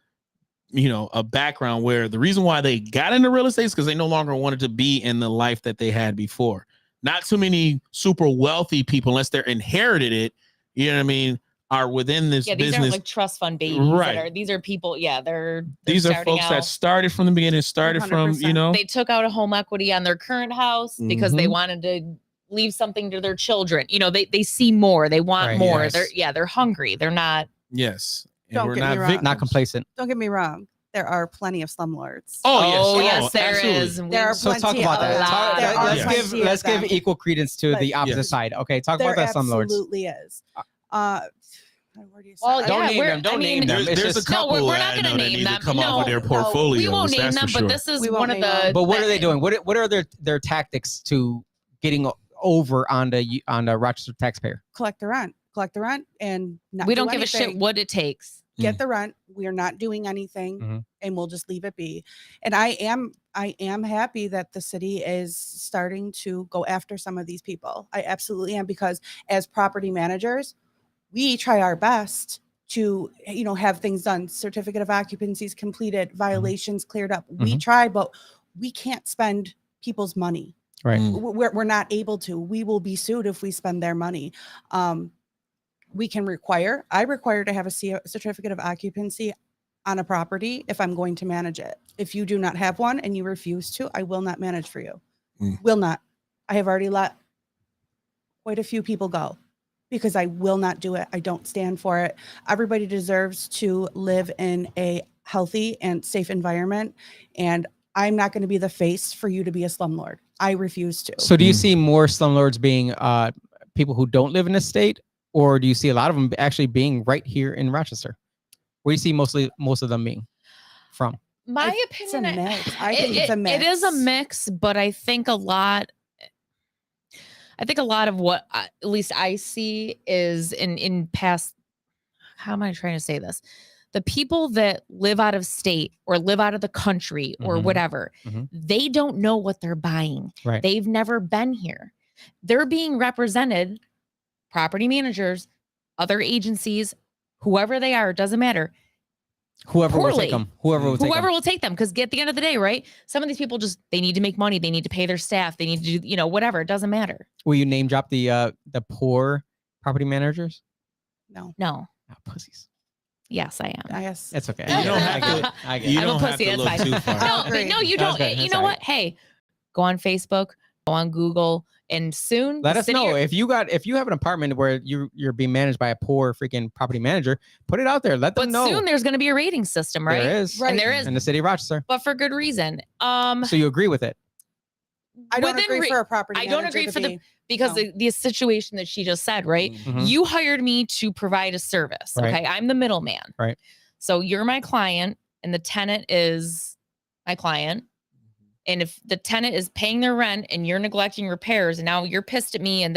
a background where the reason why they got into real estate is because they no longer wanted to be in the life that they had before. Not too many super wealthy people, unless they're inherited it, you know what I mean, are within this
Yeah, these
business.
aren't like trust fund babies.
Right.
These are people. Yeah, they're
These are
starting
folks
out.
that started from the beginning, started from
100%.
They took out a home equity on their current house because they wanted to leave something to their children. They see more. They want
Right,
more.
yes.
They're hungry. They're not.
Yes. And
Don't
we're
get
not
me wrong.
victims.
Not complacent.
Don't get me wrong. There are plenty of slumlords.
Oh,
yes, there
absolutely.
is.
There are
So talk
plenty
about
of
that.
them.
Talk-
There are
Yes.
let's
plenty
let's
of them.
give equal credence to the
But-
opposite
Yes.
side. Okay, talk about
There
that slumlords.
absolutely is. Where do you
Well,
start?
Don't
yeah,
name
we're-
them. Don't
I
name
mean-
them. It's
There's a
just-
No,
couple
we're
that
not
I
going to
know that
name
need
them.
to come off of their
No,
portfolios.
We won't name
that's
them,
for
but
sure.
this is
We
one
won't
of
name
the.
them.
But what are they doing? What are their tactics to getting over on the Rochester taxpayer?
Collect the rent. Collect the rent, and not
We
do
don't give a shit
anything.
what it takes.
Get the rent. We are not doing anything,
Mhm.
and we'll just leave it be. And I am happy that the city is starting to go after some of these people. I absolutely am, because as property managers, we try our best to have things done, certificate of occupancies completed, violations cleared up. We try, but we can't spend people's money.
Right.
We're not able to. We will be sued if we spend their money. We can I require to have a certificate of occupancy on a property if I'm going to manage it. If you do not have one and you refuse to, I will not manage for you. Will not. I have already let quite a few people go because I will not do it. I don't stand for it. Everybody deserves to live in a healthy and safe environment, and I'm not going to be the face for you to be a slumlord. I refuse to.
So do you see more slumlords being people who don't live in the state, or do you see a lot of them actually being right here in Rochester? Where do you see most of them being from?
My
It's a
opinion,
mix. I think it's a mix.
It is a mix, but I think a lot of what at least I see is in past. How am I trying to say this? The people that live out of state or live out of the country or whatever, they don't know what they're buying.
Right.
They've never been here. They're being represented, property managers, other agencies, whoever they are, it doesn't matter.
Whoever will
Poorly.
take them. Whoever
will take them. Because at the end of the day, right? Some of these people they need to make money. They need to pay their staff. They need to do, whatever. It doesn't matter.
Will you name drop the poor property managers?
No.
No.
Oh, pussies.
Yes, I am.
Yes.
That's okay.
You don't have to-
I get it.
You
I'm a
don't have
pussy,
to
that's
look
fine.
too far.
No,
Agreed.
no, you
That's
don't.
good,
You
that's
know
all
what? Hey, go on Facebook, go on Google, and soon
Let
the
us
city
know
or-
if you have an apartment where you're being managed by a poor freaking property manager. Put it out there. Let them
But
know.
soon there's going to be a rating system, right?
There is.
Right.
And there is,
In the city of Rochester.
but for good reason.
So you agree with it?
I don't
within
agree
re-
for a property
I don't
manager
agree
to
for the
be-
because
No.
the situation that she just said, right?
Mhm.
You hired me to provide a service.
Right.
Okay. I'm the middleman.
Right.
So you're my client and the tenant is my client. And if the tenant is paying their rent and you're neglecting repairs and now you're pissed at me and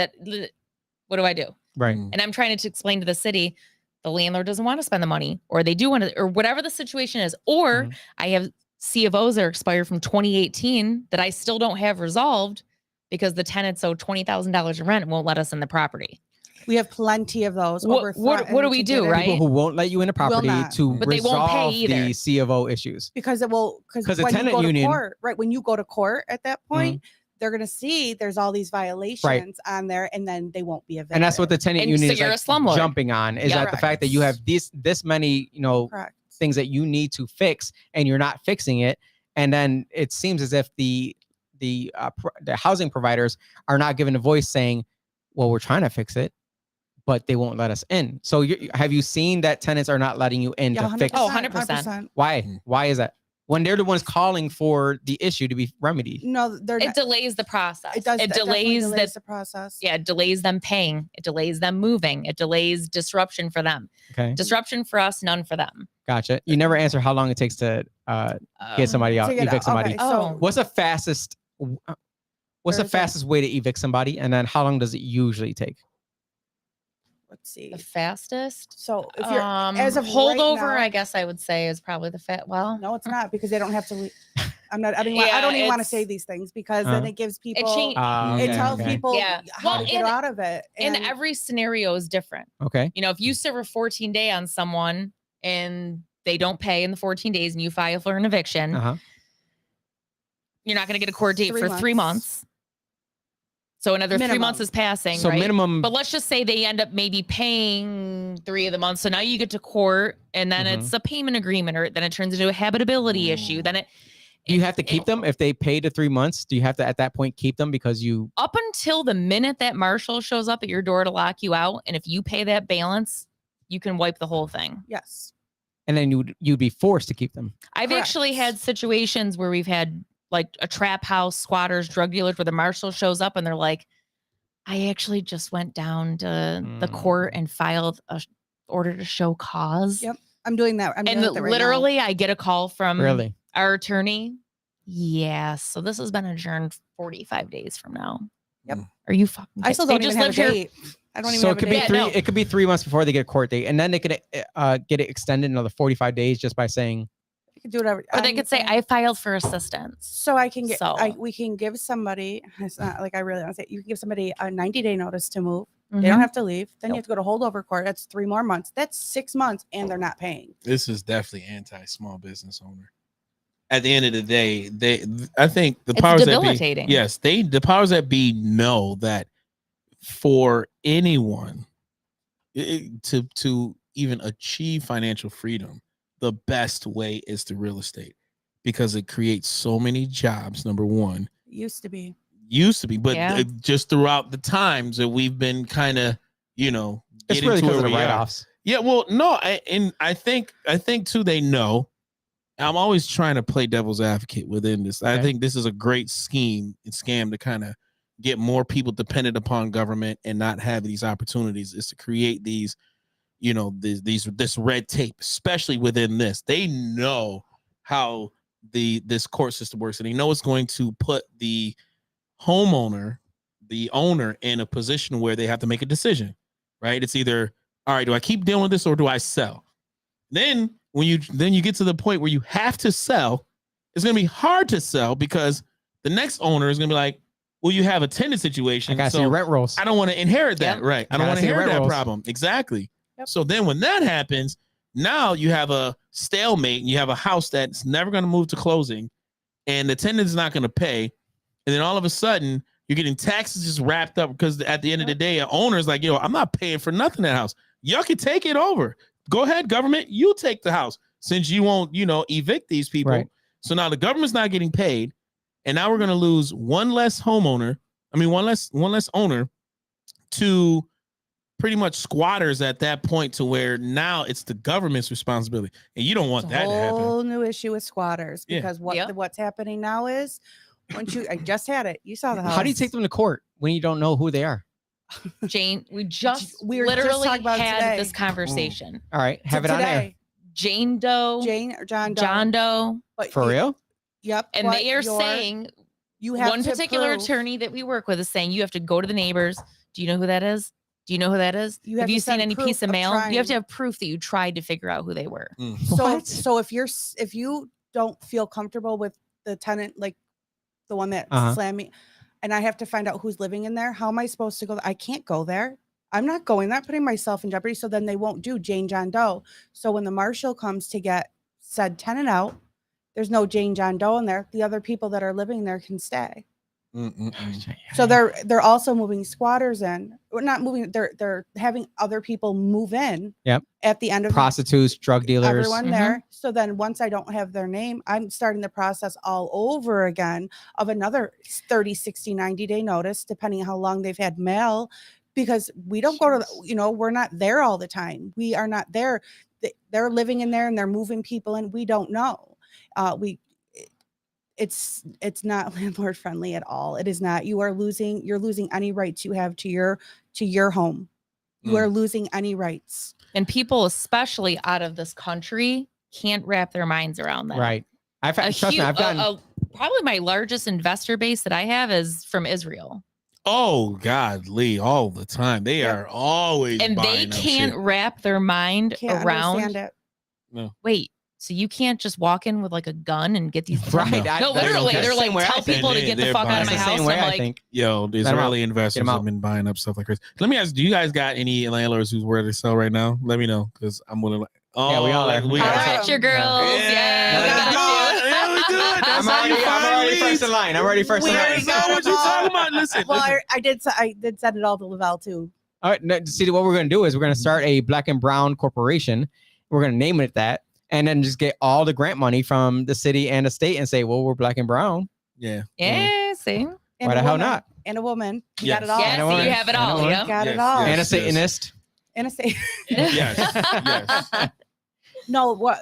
what do I do?
Right.
And I'm trying to explain to the city, the landlord doesn't want to spend the money or they do want to, or whatever the situation is, or
Mhm.
I have C of O's that are expired from 2018 that I still don't have resolved because the tenants owe $20,000 in rent and won't let us in the property.
We have plenty of those.
What do we do, right?
People who won't let you in the property
not.
to
But they won't pay
resolve
either.
the C of O issues.
Because it will,
'Cause
because
the
when you
tenant
go to
union-
court, right? When you go to court at that point, they're going to see there's all these violations on there, and then they won't be evicted.
And that's what the tenant
And
union
so
is
you're
like
a slumlord.
jumping on, is
Yeah.
that the fact that you have this many,
Correct.
things that you need to fix and you're not fixing it. And then it seems as if the housing providers are not given a voice saying, well, we're trying to fix it, but they won't let us in. So have you seen that tenants are not letting you in
Yeah,
to fix?
100%.
Why? Why is that? When they're the ones calling for the issue to be remedied.
No, they're
It
not.
delays the process.
It does.
It
that definitely
delays
the process.
Yeah, it delays them paying. It delays them moving. It delays disruption for them.
Okay.
Disruption for us, none for them.
Gotcha. You never answer how long it takes to get somebody out,
To get
evict
out.
somebody.
Okay, so
What's the fastest? What's the
Where is it?
fastest way to evict somebody, and then how long does it usually take?
let's see.
The fastest.
So if you're as of
holdover,
right now-
I guess I would say is probably well.
no, it's not, because they don't have to leave. I don't even
Yeah,
want to say
it's-
these things, because then it gives people.
changed.
It tells people
Yeah.
how
Well,
to get out of it.
And every scenario is different.
Okay.
If you serve a 14-day on someone and they don't pay in the 14 days and you file for an eviction,
Uh-huh.
you're not going to get a court date
3
for 3 months. So another 3 months
Minimum.
is passing,
So
right?
minimum.
But let's just say they end up maybe paying 3 of the months. So now you get to court and then
Mhm.
it's a payment agreement, or then it turns into a habitability issue. Then
Do you have to keep them if they pay the 3 months? Do you have to at that point keep them because you?
up until the minute that marshal shows up at your door to lock you out, and if you pay that balance, you can wipe the whole thing.
Yes.
And then you'd be forced to keep them.
I've actually
Correct.
had situations where we've had like a trap house, squatters, drug dealers, where the marshal shows up and they're like, I actually just went down to the court and filed a order to show cause.
Yep. I'm doing that. I'm
And
doing that right now.
literally I get a call from
Really?
our attorney. Yes. So this has been adjourned 45 days from now.
Yep.
Are you fucking
I still
they
don't even have a
lived here-
date. I don't even
So
have
it could
a
be
date.
three.
No.
It could be 3 months before they get a court date, and then they could get it extended another 45 days just by saying.
You can do whatever.
Or they could say, I filed for assistance.
So I can get.
So-
we can give somebody. It's not like I really want to say. You can give somebody a 90-day notice to move. They
Mhm.
don't have to leave. Then you
Nope.
have to go to holdover court. That's 3 more months. That's 6 months, and they're not paying.
This is definitely anti-small business owner. At the end of the day, I think the
It's
powers that
debilitating.
be, yes, the powers that be know that for anyone to even achieve financial freedom, the best way is through real estate, because it creates so many jobs. Number one,
Used to be.
but
Yeah.
just throughout the times that we've been kind of,
It's
getting
really
to
because
where
of the
we are.
write-offs.
Yeah, well, no, I think too they know. I'm always trying to play devil's advocate within this. I
Okay.
think this is a great scheme and scam to kind of get more people dependent upon government and not have these opportunities, is to create these, this red tape, especially within this. They know how this court system works, and they know it's going to put the homeowner, the owner, in a position where they have to make a decision, right? It's either, all right, do I keep dealing with this or do I sell? Then when you get to the point where you have to sell, it's going to be hard to sell, because the next owner is going to be like, well, you have a tenant situation.
I got to see
so
your rent rolls.
I don't want to inherit that.
Yep.
Right. I don't
Gotta
want to
see the
inherit
rent
that
rolls.
problem. Exactly.
Yep.
So then when that happens, now you have a stalemate, and you have a house that's never going to move to closing, and the tenant's not going to pay. And then all of a sudden you're getting taxes just wrapped up, because at the end of the day, an owner's like, I'm not paying for nothing in that house. Y'all can take it over. Go ahead, government, you take the house, since you won't, evict these people.
Right.
So now the government's not getting paid, and now we're going to lose one less owner to pretty much squatters at that point, to where now it's the government's responsibility, and you don't want
It's
that
a
to happen.
whole new issue with squatters,
Yeah.
because
Yep.
what's happening now is I just had it. You saw the house.
How do you take them to court when you don't know who they are?
Jane, we just
We were just
literally
talking about it
had
today.
this conversation.
All right, have it on air.
today?
Jane Doe,
Jane or John Doe.
John Doe,
But
For real?
Yep.
and
but
they are
you're-
saying
you have
one
to
particular
prove-
attorney that we work with is saying you have to go to the neighbors. Do you know who that is? Do you know who that is?
You
have
have to
you seen
send
any
proof
piece of
of
mail? You have to
trying.
have proof that you tried to figure out who they were.
So
What?
so if you don't feel comfortable with the tenant, like the one that slammed me, and I have to find out who's living in there. How am I supposed to go? I can't go there. I'm not going there, putting myself in jeopardy. So then they won't do Jane, John Doe. So when the marshal comes to get said tenant out, there's no Jane, John Doe in there. The other people that are living there can stay. So they're also moving squatters in. Or not moving. They're having other people move in.
Yep.
At the end of
prostitutes, drug dealers,
everyone there. So then once I don't have their name, I'm starting the process all over again of another 30, 60, 90-day notice, depending on how long they've had mail, because we don't go to, we're not there all the time. We are not there. They're living in there and they're moving people in. We don't know. It's not landlord friendly at all. It is not. You're losing any rights you have to your home. You are losing any rights.
And people, especially out of this country, can't wrap their minds around that.
Right. I've gotten
probably my largest investor base that I have is from Israel.
Oh God, Lee, all the time. They are always,
and they can't wrap their mind around
Understand it.
No.
Wait, so you can't just walk in with like a gun and get these
right?
No, literally, they're like, tell people to get the fuck out of my house. I'm like,
yo, the Israeli investors have been buying up stuff like this. Let me ask, do you guys got any landlords who's where to sell right now? Let me know, because I'm gonna.
Yeah, we all are.
All right, your girls. Yeah, we got
you.
I'm already first in line. I'm already first in line.
Know what you talking about? Listen.
Well, I did send it all to Lavelle too.
All right. No, see, what we're going to do is we're going to start a Black and Brown corporation. We're going to name it that, and then just get all the grant money from the city and the state and say, well, we're Black and Brown.
Yeah.
Yeah, see?
Why the hell not?
And a woman. You
Yes.
got it all.
Yeah, so you have it all. Yeah.
Got it all.
And a Satanist.
And a Satanist.
Yes.
No, what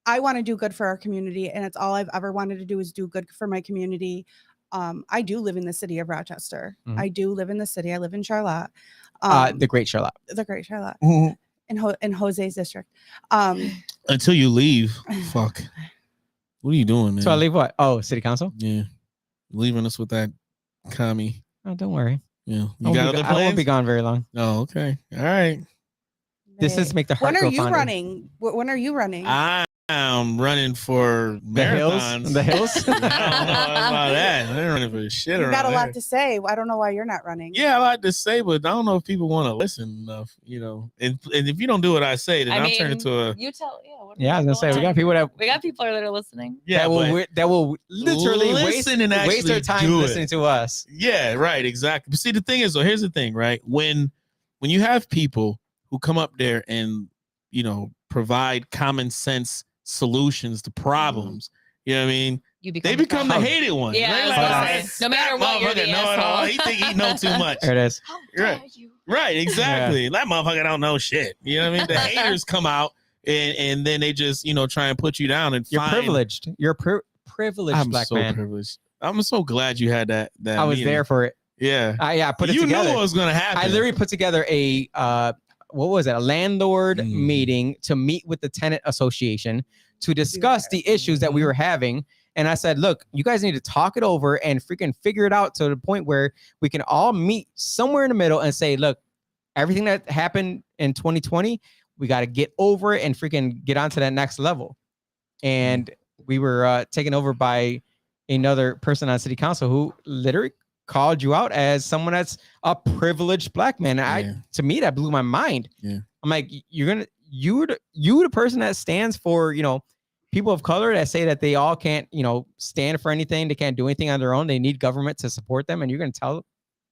I want to do good for our community, and it's all I've ever wanted to do is do good for my community. I do live in the city of Rochester. I do live in the city. I live in Charlotte.
The Great Charlotte.
The Great Charlotte. In Jose's district.
Until you leave, fuck. What are you doing, man?
So I leave what? Oh, city council?
Yeah. Leaving us with that commie.
Oh, don't worry.
Yeah. You got other
I won't be
plans?
gone very long.
Oh, okay. All right.
This is make the heart
When are
go
you
fonder.
running? When are you running?
I'm running for
The
marathons.
hills? The hills?
I don't know about that. I ain't running for shit
You
around
got a lot
there.
to say. I don't know why you're not running.
Yeah, a lot to say, but I don't know if people want to listen enough, And if you don't do what I say, then I'll turn into a.
You tell.
Yeah, I was gonna say we got people
that are listening.
Yeah,
that will literally waste their
actually
time
do it.
listening to us.
Yeah, right, exactly. But see, the thing is, so here's the thing, right? When you have people who come up there and provide common sense solutions to problems, you know what I mean? They become the hated one.
Yeah,
right?
no matter what, you're the asshole.
He think he know too much.
There it is.
Right, exactly. That motherfucker don't know shit. You know what I mean? The haters come out and then they just try and put you down and
you're privileged. You're privileged,
I'm
Black
so
man.
privileged. I'm so glad you had that.
I was there for it.
Yeah.
I put it
you
together.
knew what was gonna happen.
I literally put together a what was it? A landlord meeting to meet with the tenant association to discuss the issues that we were having. And I said, look, you guys need to talk it over and freaking figure it out to the point where we can all meet somewhere in the middle and say, look, everything that happened in 2020, we got to get over it and freaking get on to that next level. And we were taken over by another person on city council who literally called you out as someone that's a privileged Black man. To me, that blew my mind.
Yeah.
I'm like, you the person that stands for, people of color that say that they all can't, stand for anything. They can't do anything on their own. They need government to support them. And you're going to tell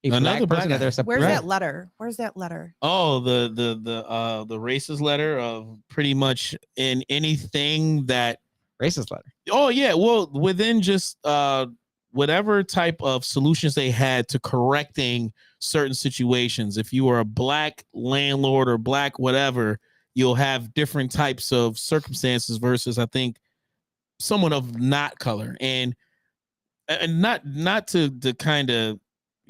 Another
Black person that they're
Where's that letter? Where's that letter?
Oh, the racist letter of pretty much in anything that
racist letter.
Oh yeah, well within just whatever type of solutions they had to correcting certain situations. If you are a Black landlord or Black whatever, you'll have different types of circumstances versus I think someone of not color and not to kind of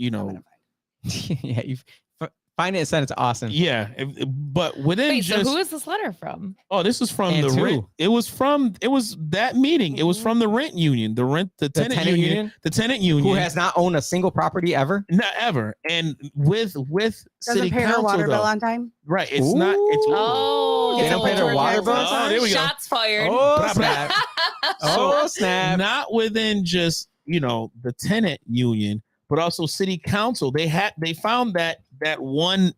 yeah, you find it and send it to Austin.
Yeah, but within
Wait,
just
so who is this letter from?
Oh, this is from the rent. It was that meeting. It was from the rent union, the tenant union, the tenant union,
who has not owned a single property ever,
not ever, and with city
pay
council
her water
though.
bill on time.
Right, it's not. It's
they don't pay their water bill.
Oh, there we go.
Shots fired.
Oh, snap. Oh, snap.
Not within just, the tenant union, but also city council. They found that one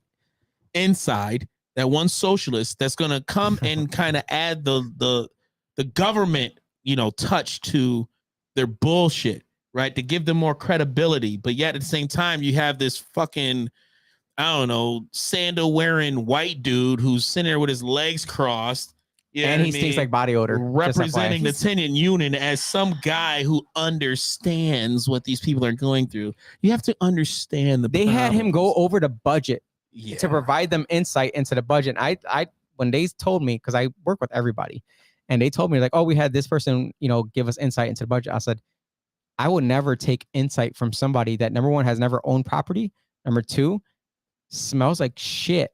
inside, that one socialist that's going to come and kind of add the government, touch to their bullshit, right? To give them more credibility. But yet at the same time, you have this fucking, I don't know, sandal wearing white dude who's sitting there with his legs crossed.
And he stinks like body odor.
Representing the tenant union as some guy who understands what these people are going through. You have to understand
They had him go
problems.
over the budget
Yeah.
to provide them insight into the budget. I when they told me, because I work with everybody, and they told me like, oh, we had this person, give us insight into the budget. I said, I would never take insight from somebody that, number one, has never owned property. Number two, smells like shit.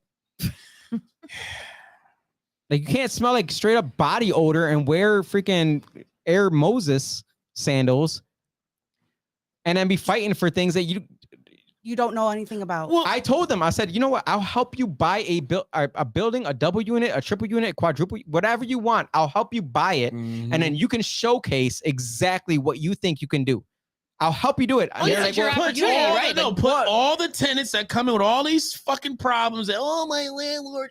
Like, you can't smell like straight up body odor and wear freaking Air Moses sandals and then be fighting for things that
You don't know anything about.
Well,
I told them, I said, you know what? I'll help you buy a building, a double unit, a triple unit, a quadruple, whatever you want. I'll help you buy it.
Mhm.
And then you can showcase exactly what you think you can do. I'll help you do it.
Well, it's your opportunity, right?
Put all the tenants that come in with all these fucking problems that, oh, my landlord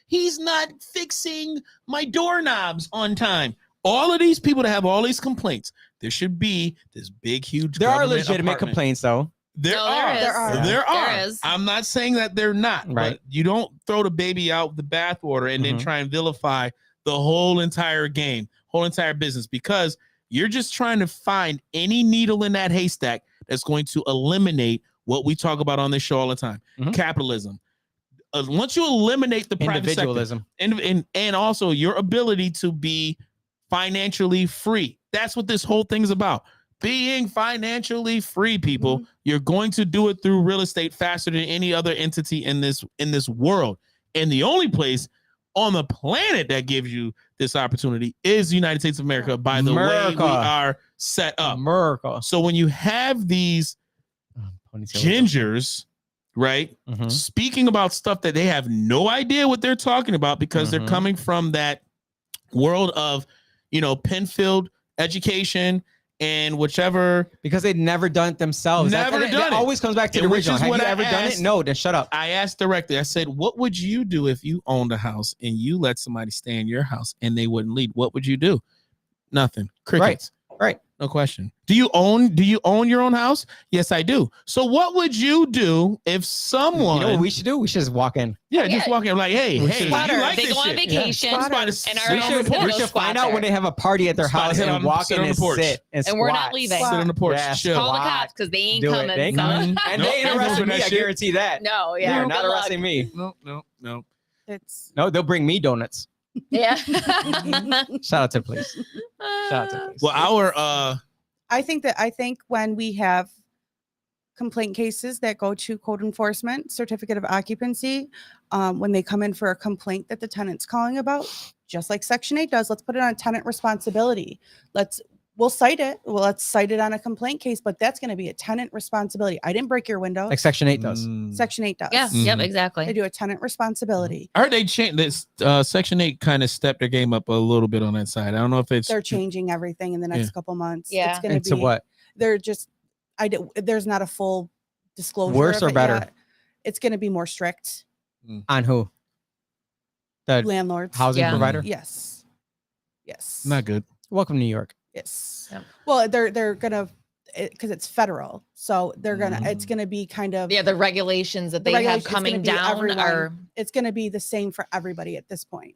he's not fixing my doorknobs on time. All of these people that have all these complaints, there should be this big, huge.
There are
government
legitimate
apartment.
complaints, though.
There
No,
are.
there is.
There are.
There is.
I'm not saying that they're not.
Right.
But you don't throw the baby out with the bathwater and then
Mhm.
try and vilify the whole entire game, whole entire business, because you're just trying to find any needle in that haystack that's going to eliminate what we talk about on this show all the time:
Mhm.
capitalism. Once you eliminate the private sector,
Individualism.
and also your ability to be financially free. That's what this whole thing's about. Being financially free, people.
Mhm.
You're going to do it through real estate faster than any other entity in this world. And the only place on the planet that gives you this opportunity is the United States of America by the way we
America.
are set up.
America.
So when you have these gingers, right,
Mhm.
speaking about stuff that they have no idea what they're talking about because they're
Mhm.
coming from that world of, Penfield education and whichever.
Because they'd never done it themselves.
Never
that
done it.
always comes back to the
And which
original.
is
Have
what
you
I
ever done it?
asked-
No, then shut up.
I asked directly, I said, what would you do if you owned a house and you let somebody stay in your house and they wouldn't leave? What would you do? Nothing. Crickets.
Right.
No question. Do you own your own house? Yes, I do. So what would you do if someone,
You know what we should do? We should just walk in.
just walk in like, hey,
We
hey,
should-
you
Squatter.
like
They
this
go on
shit?
vacation,
I'm about to
and
sit
our
on the
house is gonna
porch.
We
go
should find
squat
out when
there.
they have a party at their
Spot
house
sit
and
on-
walk
sit
in
on the
and
porch.
sit and
And we're not
squat.
leaving.
Sit on the porch.
Yeah,
chill.
Call the
Squat.
cops because they ain't
Do it.
coming.
They ain't
so-
coming. And they ain't
Nope,
arresting
moving
me.
that
I
shit.
guarantee that.
No,
They're
yeah,
not
good luck.
arresting me.
No.
It's
No, they'll bring me donuts.
Yeah.
Shout out to the police. Shout out to the police.
Well, our
I think when we have complaint cases that go to code enforcement, certificate of occupancy, when they come in for a complaint that the tenant's calling about, just like Section 8 does, let's put it on tenant responsibility. We'll cite it. Well, let's cite it on a complaint case, but that's going to be a tenant responsibility. I didn't break your window.
Like Section 8 does.
Section 8 does.
Yeah. Yep.
Mhm.
Exactly.
They do a tenant responsibility.
I heard they changed this. Section 8 kind of stepped their game up a little bit on that side. I don't know if it's
They're changing everything in the next
Yeah.
couple months.
Yeah.
It's going to
Into
be
what?
They're just there's not a full disclosure.
Worse
of
or
it
better?
yet. It's going to be more strict.
On who? The
Landlords.
housing
Yeah.
provider?
Yes. Yes.
not good.
Welcome to New York.
Yes.
Yep.
Well, they're gonna because it's federal, so they're gonna it's
Mm.
gonna be kind of
Yeah. The regulations that
The
they have
regulations, it's gonna
coming
be
down
everyone.
are.
it's gonna be the same for everybody at this point.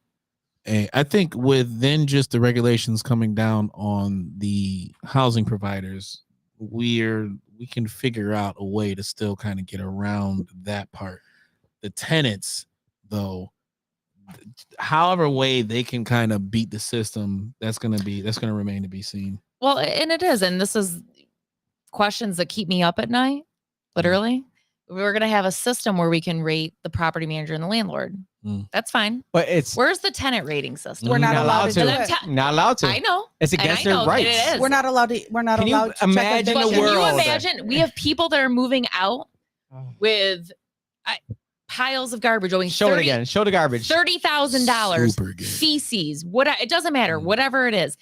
Hey, I think with then just the regulations coming down on the housing providers, we can figure out a way to still kind of get around that part. The tenants, though, however way they can kind of beat the system, that's gonna remain to be seen.
Well, and it is. And this is questions that keep me up at night, literally. We're going to have a system where we can rate the property manager and the landlord.
Mm.
That's fine.
But it's
Where's the tenant rating system?
We're not
You're
allowed to do
to.
it.
Not allowed to.
I know.
It's
and
against
I
their
know
rights.
It is.
We're not allowed to. We're not
Can you
allowed to
imagine
check
the
But can you
world?
imagine? We have people that are moving out with piles of garbage owing
Show it again. Show the garbage.
$30,000
Super good.
feces. It doesn't matter.
Mm.
Whatever it is.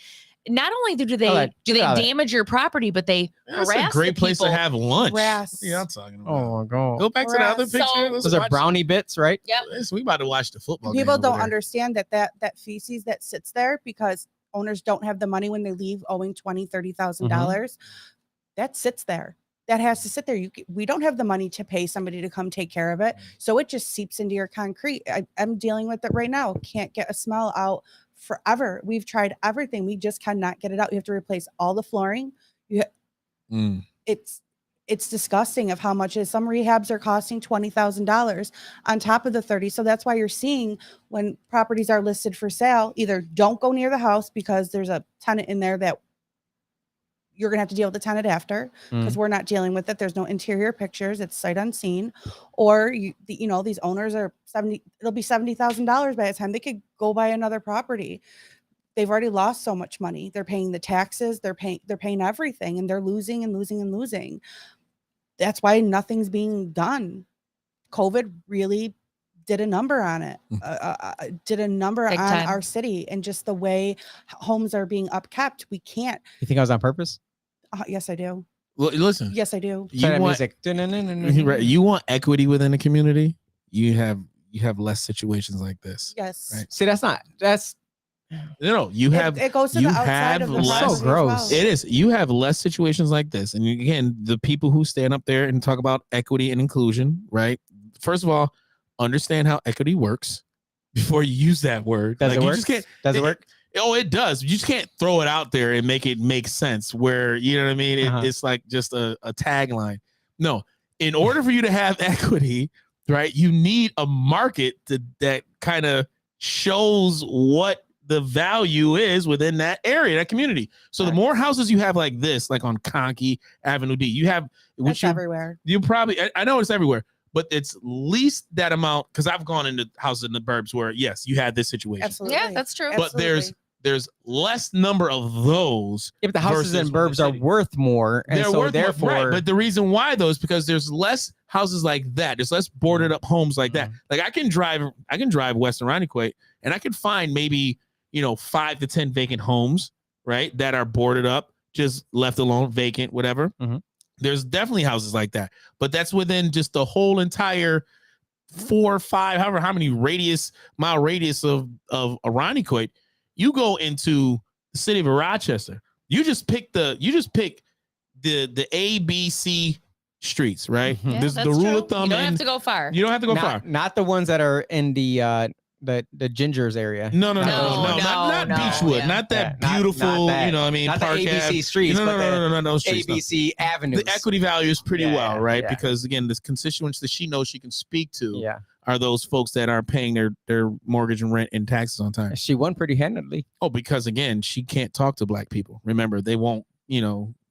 not only do
All
they
right,
do they
all right.
damage your property, but they
That's a
harass
great
the
place to
people.
have lunch.
Harass.
Yeah, I'm talking about.
Oh my god.
Go back to the other
Harass.
picture.
So-
Let's
Those are
watch-
brownie bits, right?
Yep.
We about to watch the football
People
game
don't
over there.
understand that feces that sits there because owners don't have the money when they leave owing $20,000-$30,000. That sits there. That has to sit there. We don't have the money to pay somebody to come take care of it. So it just seeps into your concrete. I'm dealing with it right now. Can't get a smell out forever. We've tried everything. We just cannot get it out. You have to replace all the flooring.
Mm.
It's disgusting of how much is. Some rehabs are costing $20,000 on top of the 30. So that's why you're seeing when properties are listed for sale, either don't go near the house because there's a tenant in there that you're going to have to deal with the tenant after because we're not dealing with it. There's no interior pictures. It's sight unseen. Or, these owners are it'll be $70,000 by the time they could go buy another property. They've already lost so much money. They're paying the taxes. They're paying everything, and they're losing and losing and losing. That's why nothing's being done. COVID really did a number on it, did a number
Big
on
time.
our city and just the way homes are being upkept. We can't.
You think I was on purpose?
Yes, I do.
Well, listen.
Yes, I do.
Play that
You want,
music.
right, you want equity within the community. You have less situations like this.
Yes.
Right.
See, that's
No, you have.
It goes to
you
the outside
have
of the
less-
property
So
as
gross.
well.
It is. You have less situations like this, and again, the people who stand up there and talk about equity and inclusion, right? First of all, understand how equity works before you use that word.
does it
you
work?
just can't.
Does it work?
Oh, it does. You just can't throw it out there and make it make sense. Where you know what I mean? It's like just a tagline. No, in order for you to have equity, right, you need a market that kind of shows what the value is within that area, that community. So the more houses you have like this, like on Conkey Avenue D, you have
That's everywhere.
you probably I know it's everywhere, but it's least that amount because I've gone into houses in the burbs where yes, you had this situation.
Absolutely.
Yeah, that's true.
But there's less number of those.
Yeah, but the houses in
versus
burbs
the
are
city.
worth more, and
They're
so
worth more,
therefore,
right, but the reason why though is because there's less houses like that. There's less boarded up homes like that. Like I can drive Western Ronnequait and I can find maybe 5 to 10 vacant homes, right, that are boarded up, just left alone, vacant, whatever. There's definitely houses like that, but that's within just the whole entire 4 or 5, however how many mile radius of Ronnequait. You go into the city of Rochester. You just pick the A, B, C streets, right?
Yeah,
This is
that's
the rule
true.
of thumb.
You don't have
and
to go far.
You don't have to go far.
not the ones that are in the Gingers area.
No,
No,
not
no,
Beechwood,
yeah.
not that
Yeah, not
beautiful.
that.
Not
Not the ABC
Ave.
streets,
No,
but
no, those streets. no.
ABC Avenue.
The equity value is pretty
Yeah,
well, right?
yeah.
Because again, the constituents that she knows she can speak to
Yeah,
are those folks that are paying their mortgage and rent and taxes on time.
she won pretty handedly.
Oh, because again, she can't talk to black people. Remember, they won't,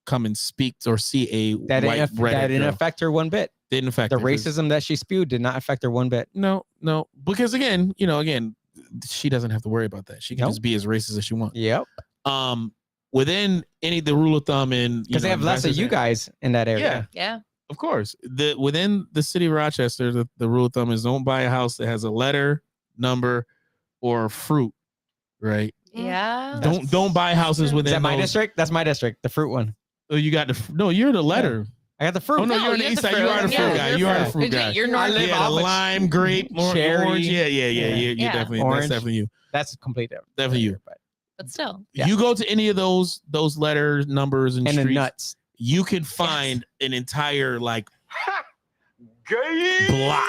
come and speak or see a
That
white redhead
didn't
girl.
affect her one bit.
Didn't affect
The
her 'cause-
racism that she spewed did not affect her one bit.
No, because again, she doesn't have to worry about that. She can
Nope.
just be as racist as she wants.
Yep,
Within the rule of thumb in
because they have less of you guys in that area.
Yeah.
Of course, within the city of Rochester, the rule of thumb is don't buy a house that has a letter, number, or fruit. Right?
Yeah.
Don't buy houses
Is
within
that my
those-
district? That's my district. The fruit one.
Oh, you got no. You're the letter.
I got the fruit.
Oh no,
No,
you're on the
you're
east
the
side. You
fruit.
are the
Yeah,
fruit guy.
you're
You are the
fruit.
fruit guy.
You're
I
north.
live
Yeah,
off
the
of
lime, grape,
cherry.
orange. Yeah. You're
Yeah.
definitely
Orange.
that's definitely you.
That's complete different.
Definitely you.
But still.
Yeah.
You go to any of those letters, numbers, and
And the
streets,
nuts.
you can find an entire block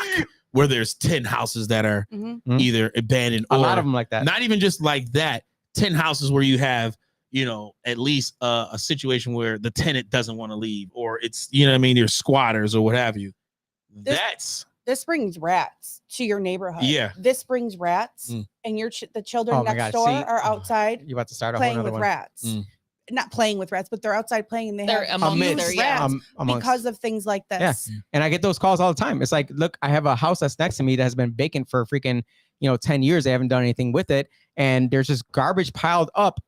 where there's 10 houses that are
Mhm.
either abandoned
A
or
lot of them like that.
not even just like that. 10 houses where you have at least a situation where the tenant doesn't want to leave, or it's there's squatters or what have you. That's
This brings rats to your neighborhood.
Yeah.
This brings rats,
Mm.
and the children
Oh my
next
God,
door
see?
are outside
You about to start a whole
playing
other
with
one.
rats.
Mm.
Not playing with rats, but they're outside playing, and they
They're
have
amongst
huge
their-
rats
amongst-
because of things like this.
Yeah. And I get those calls all the time. It's like, look, I have a house that's next to me that has been vacant for freaking 10 years. They haven't done anything with it, and there's just garbage piled up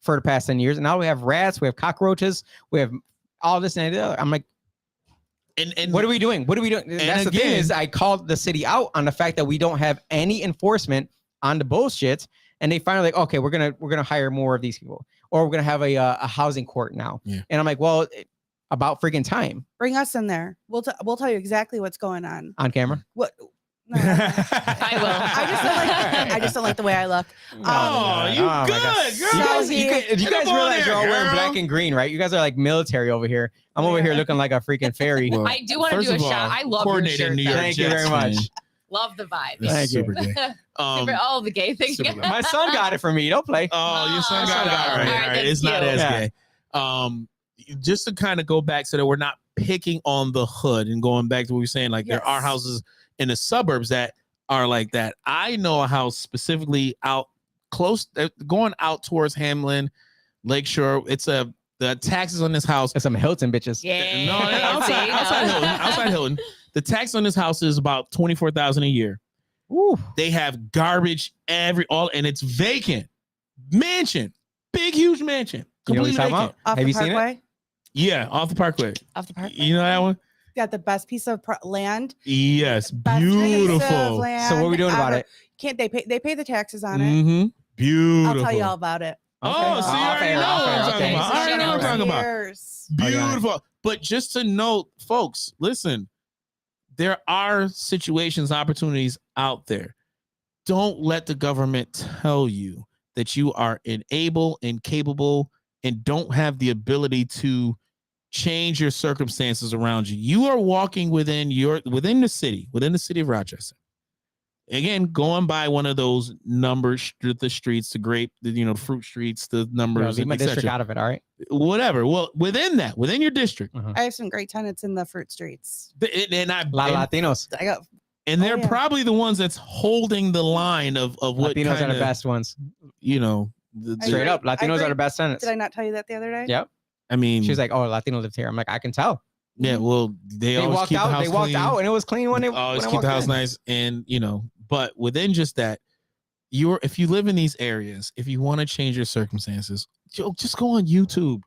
for the past 10 years. And now we have rats, we have cockroaches, we have all this and the other. I'm like,
and
what are we doing? What are we doing? That's the thing
again-
is, I called the city out on the fact that we don't have any enforcement on the bullshit. and they finally like, okay, we're gonna hire more of these people, or we're gonna have a housing court now.
Yeah.
And I'm like, well, about freaking time.
Bring us in there. We'll tell you exactly what's going on.
On camera.
What? No,
I will.
I just don't like the way I look.
Oh,
my God.
you
Oh, my
good,
God.
girl.
You
Get
guys
up on
realize
there,
you're all wearing
girl.
black and green, right? You guys are like military over here. I'm over here looking like a freaking fairy.
Well,
I do want to
first
do a
of all,
shot. I love your
coordinated
shirt.
New
though.
York
Thank you
Jets
very much.
fan.
Love the vibe.
This
Thank
is
you.
super gay.
All the gay things.
super-
My son got it for me. Don't play.
Oh, your son
Oh,
got it. All right,
all right,
all right.
that's
It's not
cute.
as
Yeah.
gay. Just to kind of go back so that we're not picking on the hood and going back to what we were saying, like there are
Yes.
houses in the suburbs that are like that. I know a house specifically out close, going out towards Hamlin, Lakeshore. The taxes on this house.
There's some Hilton bitches.
Yeah.
No,
See, no.
outside Hilton. The tax on this house is about $24,000 a year.
Woo.
They have garbage and it's vacant. Mansion, big huge mansion,
You know what
completely
he's talking
vacant.
about?
Off
Have
the
you seen it?
Parkway.
Yeah, off the Parkway.
Off the park.
You know that one?
Got the best piece of land.
Yes,
Best piece of
beautiful.
land
So what are we doing about
ever.
it?
Can't they pay? They pay the taxes on it.
Mm-hmm. Beautiful.
I'll tell you all about it.
Oh,
Okay.
see, you already
fair,
know what
fair,
I'm talking
okay.
about. I already know what I'm talking about.
Years.
Oh, yeah.
Beautiful. But just to note, folks, listen, there are situations, opportunities out there. Don't let the government tell you that you are unable, incapable, and don't have the ability to change your circumstances around you. You are walking within the city of Rochester. Again, going by one of those numbers, the streets, the fruit streets, the numbers,
Leave my district
etc.
out of it. All right.
Whatever. Well, within your district,
I have some great tenants in the fruit streets.
and
A lot of Latinos.
I got
they're
yeah.
probably the ones that's holding the line of what
Latinos
kind
are the
of,
best ones.
straight
Straight up. Latinos
agree.
are the best tenants.
Did I not tell you that the other day?
Yep.
I mean,
She was like, "Oh, Latino lived here." I'm like, "I can tell."
yeah. Well, they always
walked
keep the
out.
house
They walked
clean.
out, and it was clean when they
Always
when I
keep the
walked
house
in.
nice, and but within just that, if you live in these areas, if you want to change your circumstances, just go on YouTube.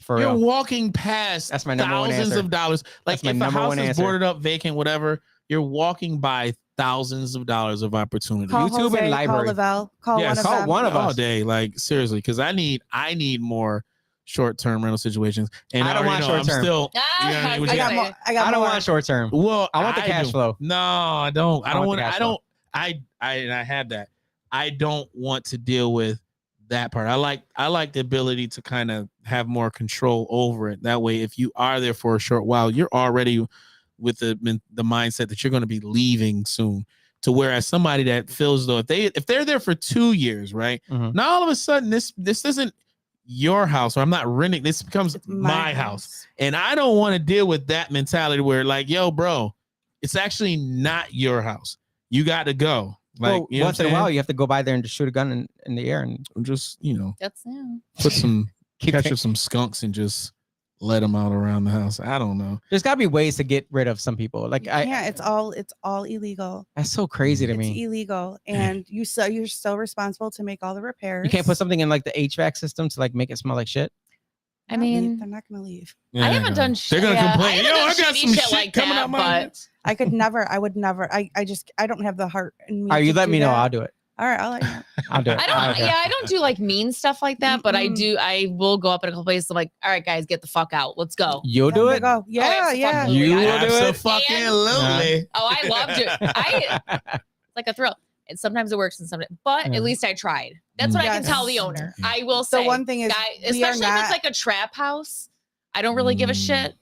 For
You're
real.
walking past
That's my number one
thousands
answer.
of dollars. Like
That's my
if a
number
house
one
is
answer.
boarded up, vacant, whatever, you're walking by thousands of dollars of opportunity.
Call
YouTube and
Jose,
library.
Call Lavelle. Call
Yes,
one of
call
them.
one of
all
us.
day, like seriously, because I need more short-term rental situations. And
I don't want
already know
short-term.
I'm still.
Ah,
You know what I mean?
I got more. I got
I don't
more.
want short term.
Well,
I want the cash
do.
flow.
No, I don't. I don't want.
want the cash
I don't. I have that. I don't want to deal with that part. I like the ability to kind of have more control over it. That way, if you are there for a short while, you're already with the mindset that you're going to be leaving soon. To whereas somebody that feels though if they're there for 2 years, right?
Mhm.
Now all of a sudden this isn't your house, or I'm not renting. This becomes
It's
my house. And I don't want to deal with that mentality where like, yo, bro, it's actually not your house. You got to go. Like,
Well,
you know
once
what
in
I'm
a while,
saying?
you have to go by there and just shoot a gun in the air and
Just,
That's new.
put some
keep
catch up some skunks and just let them out around the house. I don't know.
There's got to be ways to get rid of some people. Like
Yeah, it's all illegal.
that's so crazy to
It's
me.
illegal, and you're so responsible to make all the repairs.
You can't put something in like the HVAC system to like make it smell like shit.
I
Not leave.
mean,
they're not gonna leave.
Yeah,
I haven't done shit.
They're gonna
yeah,
complain.
I
Yo,
haven't
I
done
got
shitty
some
shit
shit
like
coming
that,
out my
but
nuts.
I could never. I would never. I don't have the heart in me.
All right, you
to
let
do
me know.
that.
I'll do it.
All right, I'll let you know.
I'll do it.
I don't.
care.
Yeah, I don't do like mean stuff like that, but I
Mm-mm.
do. I will go up in a couple places. I'm like, all right, guys, get the fuck out. Let's go.
You'll
Time
do
to
it.
Go. Yeah,
absolutely.
You
I
will do it.
Abso-fucking-lutely.
Oh, I loved it. It's like a thrill. And sometimes it works, and sometimes, but
Yeah.
at least I tried. That's what I can
Yes.
tell the owner.
Yeah.
I will
The
say.
one thing is,
guy,
we are
especially if
not.
it's like a trap house, I don't really give a shit.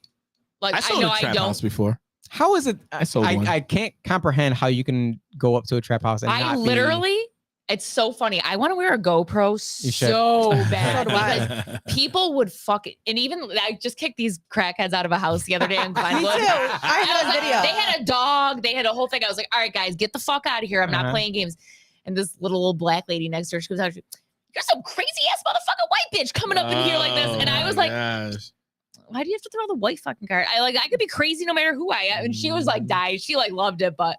Like
I
I
sold
know
a
I
trap
don't.
house before.
How is it?
I sold one.
I can't comprehend how you can go up to a trap house and
I
not be-
literally. It's so funny. I want to wear a GoPro
You should.
so
So
bad
do I.
because people would fuck it. And even I just kicked these crackheads out of a house the other day in
Me too.
Glenwood.
I
And
have
was
a
like,
video.
they had a dog. They had a whole thing. I was like, all right, guys, get the fuck out of here. I'm not
Uh-huh.
playing games. And this little black lady next to her, she goes out, you're some crazy ass motherfucking white bitch coming up in here like this. And I was like, why do you have to throw the white fucking card? I could be crazy no matter who I am. And she was like, died. She like loved it, but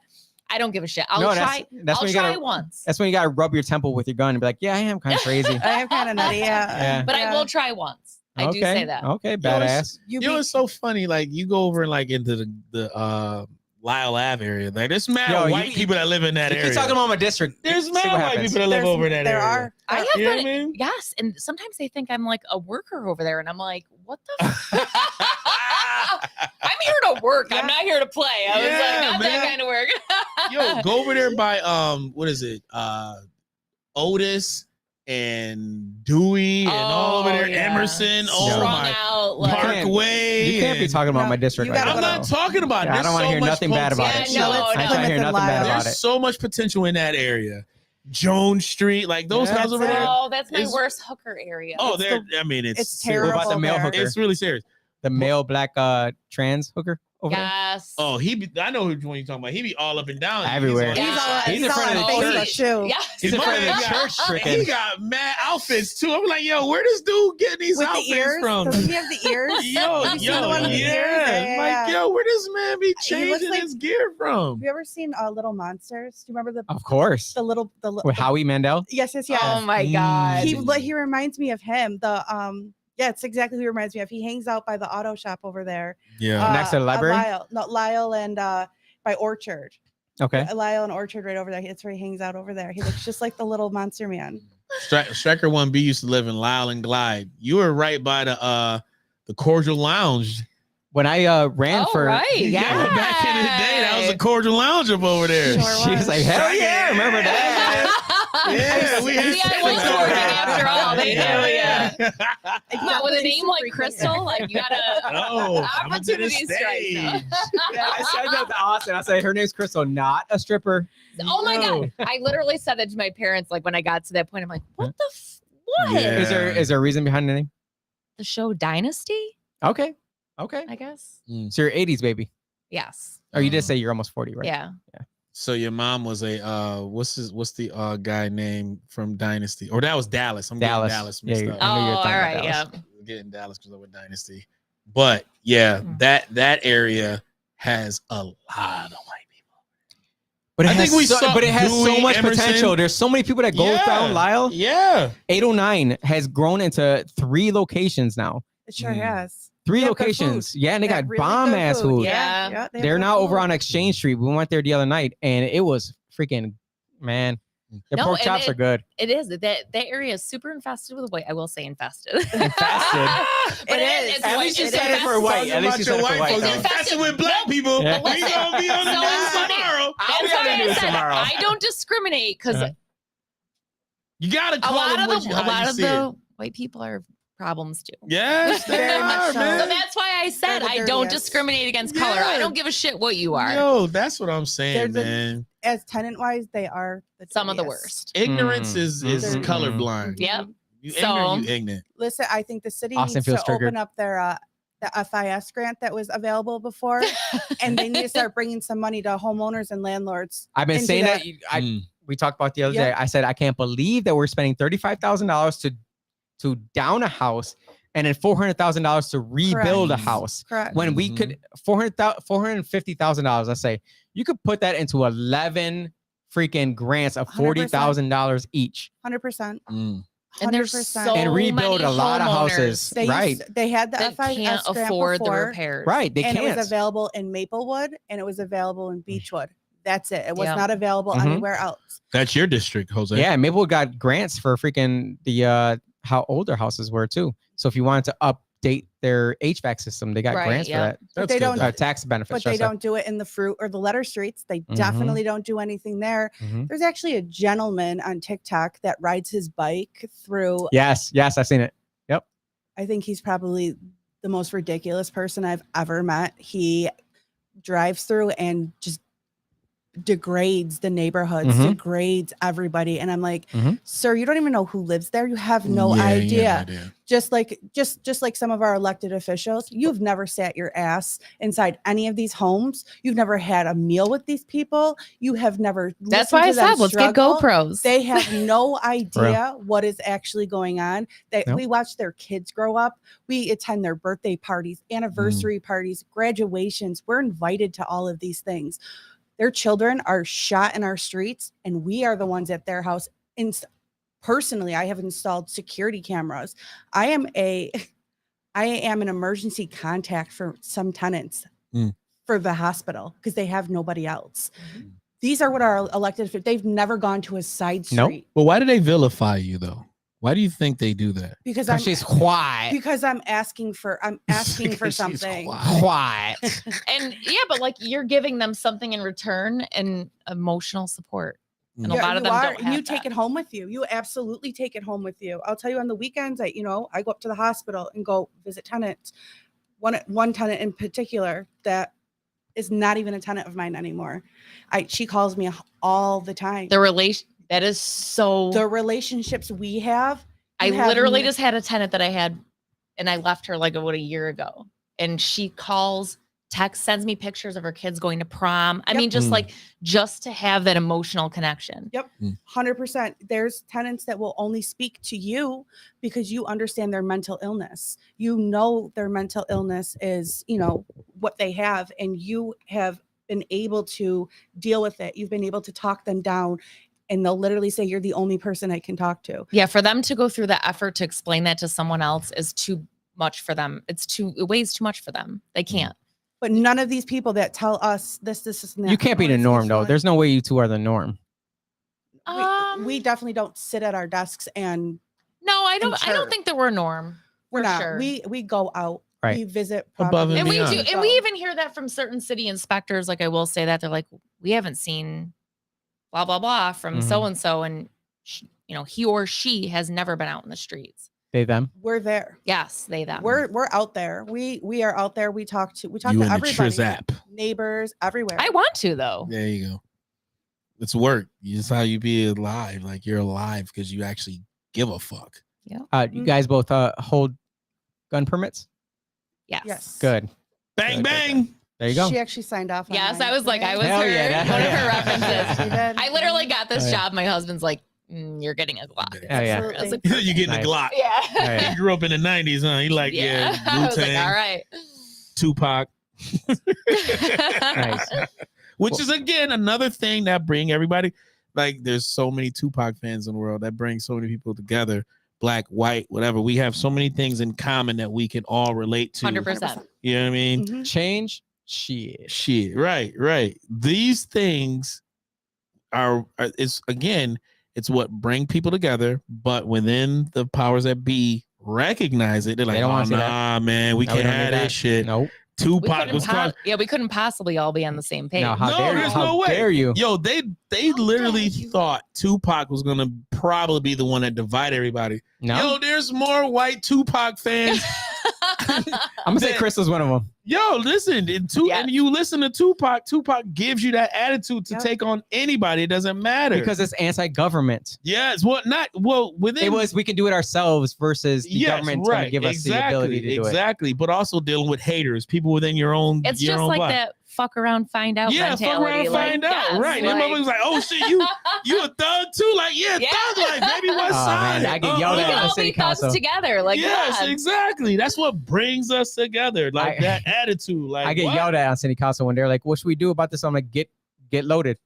I don't give a shit. I'll
No,
try.
that's
I'll
when you
try
gotta.
once.
That's when you gotta rub your temple with your gun and be like, "Yeah, I am kind of crazy."
I am kind of nutty. Yeah.
Yeah.
But I
Yeah.
will try once. I do say that.
Okay,
You know,
badass.
You
You know,
be-
it's so funny. Like you go over and like into the Lyle Ave area. Like there's mad
Yo,
white people that live in that
You
area.
keep talking about my district.
There's
See
mad
what
white
happens.
people that live over in that
There
area.
are.
I have
You know
been,
what I mean?
yes, and sometimes they think I'm like a worker over there, and I'm like, what the? I'm here to work.
Yeah.
I'm not here to play. I was
Yeah,
like, not
man.
that kind of work.
Yo, go over there by what is it? Otis and Dewey and all over there.
yeah.
Emerson. Oh
Yo.
Strung
my
out. Like,
Parkway.
You can't be
and-
talking about
No,
my district
you
like
gotta
that.
I'm not
though.
talking about it.
Yeah, I
There's
don't want to
so
hear
much
nothing bad about
Yeah,
it.
no,
I ain't trying to
Plymouth
hear
and
nothing bad
Lyle.
about
There's
it.
so much potential in that area. Jones Street, like those
Yeah,
houses over there.
no, that's my
It's-
worst hooker area.
Oh,
It's
they're.
the-
I mean,
it's
serious.
What about the
terrible
male
there.
hooker?
It's really serious.
The male black trans hooker over there?
Yes.
Oh, I know which one you're talking about. He be all up and down.
Everywhere.
He's all,
He's
he's
in
all
front
on
of the
Facebook
church.
too.
Yes.
He's in
My
front of the
man
church
He
tricking.
got mad outfits too. I'm like, yo, where this dude getting these
With the
outfits
ears.
from?
Doesn't he have the ears?
Yo,
Have you seen the one with the ears?
yeah. Like, yo, where this man be
He looks
changing
like-
his gear from?
Have you ever seen Little Monsters? Do you remember
Of course.
the little
With Howie Mandel.
Yes.
Oh my
Mm.
god.
He reminds me of him. Yeah, it's exactly who he reminds me of. He hangs out by the auto shop over there.
Yeah.
Next to the library?
Lyle and by Orchard.
Okay.
Lyle and Orchard right over there. That's where he hangs out over there. He looks just like the little monster man.
Striker 1B used to live in Lyle and Glide. You were right by the Cordial Lounge.
When I ran
Oh,
for,
right.
Yeah, back in the day, that was a Cordial Lounge up over there.
Sure
she was like, hell yeah, I remember that.
Yeah, we had
See, I
sex
was
over
working
there.
after all. They knew, yeah. Come on, with a
He's
name
super
like
frequent.
Crystal, like you gotta
No, coming to the
opportunities right now.
stage.
I said that to Austin. I said her name's Crystal, not a stripper.
Oh my
No.
god! I literally said that to my parents. Like when I got to that point, I'm like, "What the what?"
Yeah.
Is there a reason behind the name?
The show Dynasty,
Okay.
I guess.
So you're 80s baby.
Yes.
Or you did say you're almost 40, right?
Yeah.
So your mom was a what's the guy name from Dynasty? Or that was Dallas. I'm getting
Dallas.
Dallas
Yeah,
mixed
you-
up.
Oh,
I knew you were
all
talking about
right. Yeah.
Dallas.
I'm getting Dallas because I went Dynasty. But yeah,
Mm.
that area has a lot of white people.
But it
I
has
think we
so,
saw
but it has so
Dewey,
much
Emerson.
potential. There's so many people that go
Yeah.
down Lyle.
Yeah.
809 has grown into 3 locations now.
It sure
Mm.
has.
3
They have good
locations.
food.
Yeah, and they got
really
bomb
good
ass food.
Yeah.
they have
They're
good
now over
food.
on Exchange Street. We went there the other night and it was freaking, man. Their
No,
pork
and
chops are good.
It is that area is super infested with white. I will say infested.
Infested.
But
It is.
It's
At
white.
least you
It's
said it for
infested.
white. At least you said it for white,
folks.
though.
Infested with black people.
Yeah.
We gonna be on the
So
news
it's funny.
tomorrow.
I'll
That's
be on
why
the
I
news
said
tomorrow.
I don't discriminate because
Uh-huh.
You gotta
a
call
lot
them
of
what how you see it.
the white people are problems too.
Yes, they
Very much
are,
so.
man.
So that's why I said
They're the
I don't
dirtiest.
discriminate against color. I
Yeah.
don't give a shit what you are.
Yo, that's what I'm saying,
They're the-
man.
As tenant wise, they are
Some of the
dirtiest.
worst.
Ignorance
Mm,
is
mm,
colorblind.
Yep.
You
So-
ignorant, you ignorant.
Listen, I think the city
Austin
needs to
feels triggered.
open up their the FIS grant that was available before, and they need to start bringing some money to homeowners and landlords.
I've been
into
saying that.
Mm.
We talked about the other
Yeah.
day. I said I can't believe that we're spending $35,000 to down a house and then $400,000 to rebuild a
Correct.
house.
Correct.
When we could $450,000, let's say, you could put that into 11 freaking grants of
100%.
$40,000 each
100%.
Mm.
And there's
100%.
so
and rebuild
many
a lot of
homeowners
houses.
They
Right,
they had the
that
FIS
can't
grant
afford the
before,
repairs.
right. They
and it
can't.
was available in Maplewood and it was available in Beechwood. That's it. It was
Yeah.
not available
Mhm.
anywhere else.
That's your district, Jose.
Yeah, Maplewood got grants for freaking the how old their houses were too. So if you wanted to update their HVAC system, they got
Right,
grants
yeah.
for that.
But
That's
they
good,
don't.
though.
Tax benefits.
But they
should I say.
don't do it in the fruit or the letter streets. They
Mhm.
definitely don't do anything there.
Mhm.
There's actually a gentleman on TikTok that rides his bike through.
Yes, I've seen it.
I think he's probably the most ridiculous person I've ever met. He drives through and just degrades the neighborhoods,
Mhm.
degrades everybody. And I'm like,
Mhm.
sir, you don't even know who lives there. You have no
Yeah, you
idea.
have no idea.
Just like some of our elected officials, you've never sat your ass inside any of these homes. You've never had a meal with these people. You have never.
That's
listened
why I
to them
said let's get
struggle.
GoPros.
They have no idea what is actually going on. That
Nope.
we watch their kids grow up. We attend their birthday parties, anniversary parties, graduations. We're invited to all of these things. Their children are shot in our streets, and we are the ones at their house. Personally, I have installed security cameras. I am an emergency contact for some tenants.
Mm.
for the hospital because they have nobody else. These are what our elected officials, they've never gone to a side
Nope.
street.
But why do they vilify you though? Why do you think they do that?
Because
She's quiet.
because I'm asking for
Because she's
something.
quiet.
And yeah, but like you're giving them something in return and emotional support. And a lot of them don't
and
have
you take
that.
it home with you. You absolutely take it home with you. I'll tell you on the weekends, I go up to the hospital and go visit tenants. One tenant in particular that is not even a tenant of mine anymore. She calls me all the time.
The
relationships we have.
I literally just had a tenant that I had, and I left her like a year ago, and she calls, texts, sends me pictures of her kids going to prom. I mean, just to have that emotional connection.
Yep. 100%. There's tenants that will only speak to you because you understand their mental illness. You know, their mental illness is, what they have, and you have been able to deal with it. You've been able to talk them down, and they'll literally say, you're the only person I can talk to.
Yeah. For them to go through the effort to explain that to someone else is too much for them. It weighs too much for them. They can't.
But none of these people that tell us this is not.
You can't be the norm, though. There's no way you two are the norm.
We definitely don't sit at our desks and.
No, I don't think that we're a norm.
We're not.
Sure.
We go out.
Right.
We visit
Above
properties.
and
And we
beyond.
do, and we even hear that from certain city inspectors. Like I will say that they're like, we haven't seen blah blah blah from so and so, and he or she has never been out in the streets.
They them.
We're there.
Yes, they them.
We're out there. We are out there. We talk to
You
to
and the
everybody,
Trizap.
neighbors, everywhere.
I want to though.
There you go. It's work. It's how you be alive. Like you're alive because you actually give a fuck.
You guys both hold gun permits?
Yes.
Good.
Bang
Good, good,
bang.
There you go.
She actually signed off. On
Yes,
mine.
I was like, I was
Hell
her,
yeah,
one of
yeah.
her references.
She did.
I literally got this
Oh, yeah.
job. My husband's like, you're getting a Glock.
Oh, yeah.
Absolutely.
I was like,
You're getting
Nice.
a Glock.
yeah.
He grew up in the 90s, huh? He like, yeah,
I was like,
Wu-Tang,
all right.
Tupac.
Nice.
Which is again another thing that bring everybody, like there's so many Tupac fans in the world that bring so many people together, black, white, whatever. We have so many things in common that we can all relate to.
100%.
You know what I mean?
Mhm.
Change. Shit.
Shit. Right. These things are it's again, it's what bring people together, but within the powers that be recognize it. They're like,
They don't
oh
wanna see that.
nah, man, we
No, we
can't
don't need
have that
that.
shit.
Nope.
We
Tupac was called.
we couldn't possibly all be on the same page.
No, how
No,
dare you?
there's
How
no way.
dare you?
Yo, they literally thought Tupac was gonna probably be the one that divide everybody.
No.
Yo, there's more white Tupac fans.
I'm gonna say
that-
Chris was one of them.
Yo, listen, and you listen to Tupac. Tupac gives you that attitude to
Yep.
take on anybody. It doesn't matter
Because it's anti-government.
yes, within
It was we can do it ourselves versus the
yes,
government's going to give us the ability to do it.
exactly. But also dealing with haters, people within your own.
It's
your
just
own
like
block.
that fuck around, find out
Yeah,
mentality.
fuck around,
like,
find out.
yes,
Right. That motherfucker's like, oh shit, you a thug too? Like, yeah,
Yeah.
thug life, baby. What
Oh,
side?
man, I get yelled
we
at
can
the
all
city
be thugs
council.
together. Like,
yes,
yeah.
exactly. That's what brings us together. Like that attitude. Like
I get
what?
yelled at on city council when they're like, "What should we do about this?" I'm like, "Get loaded.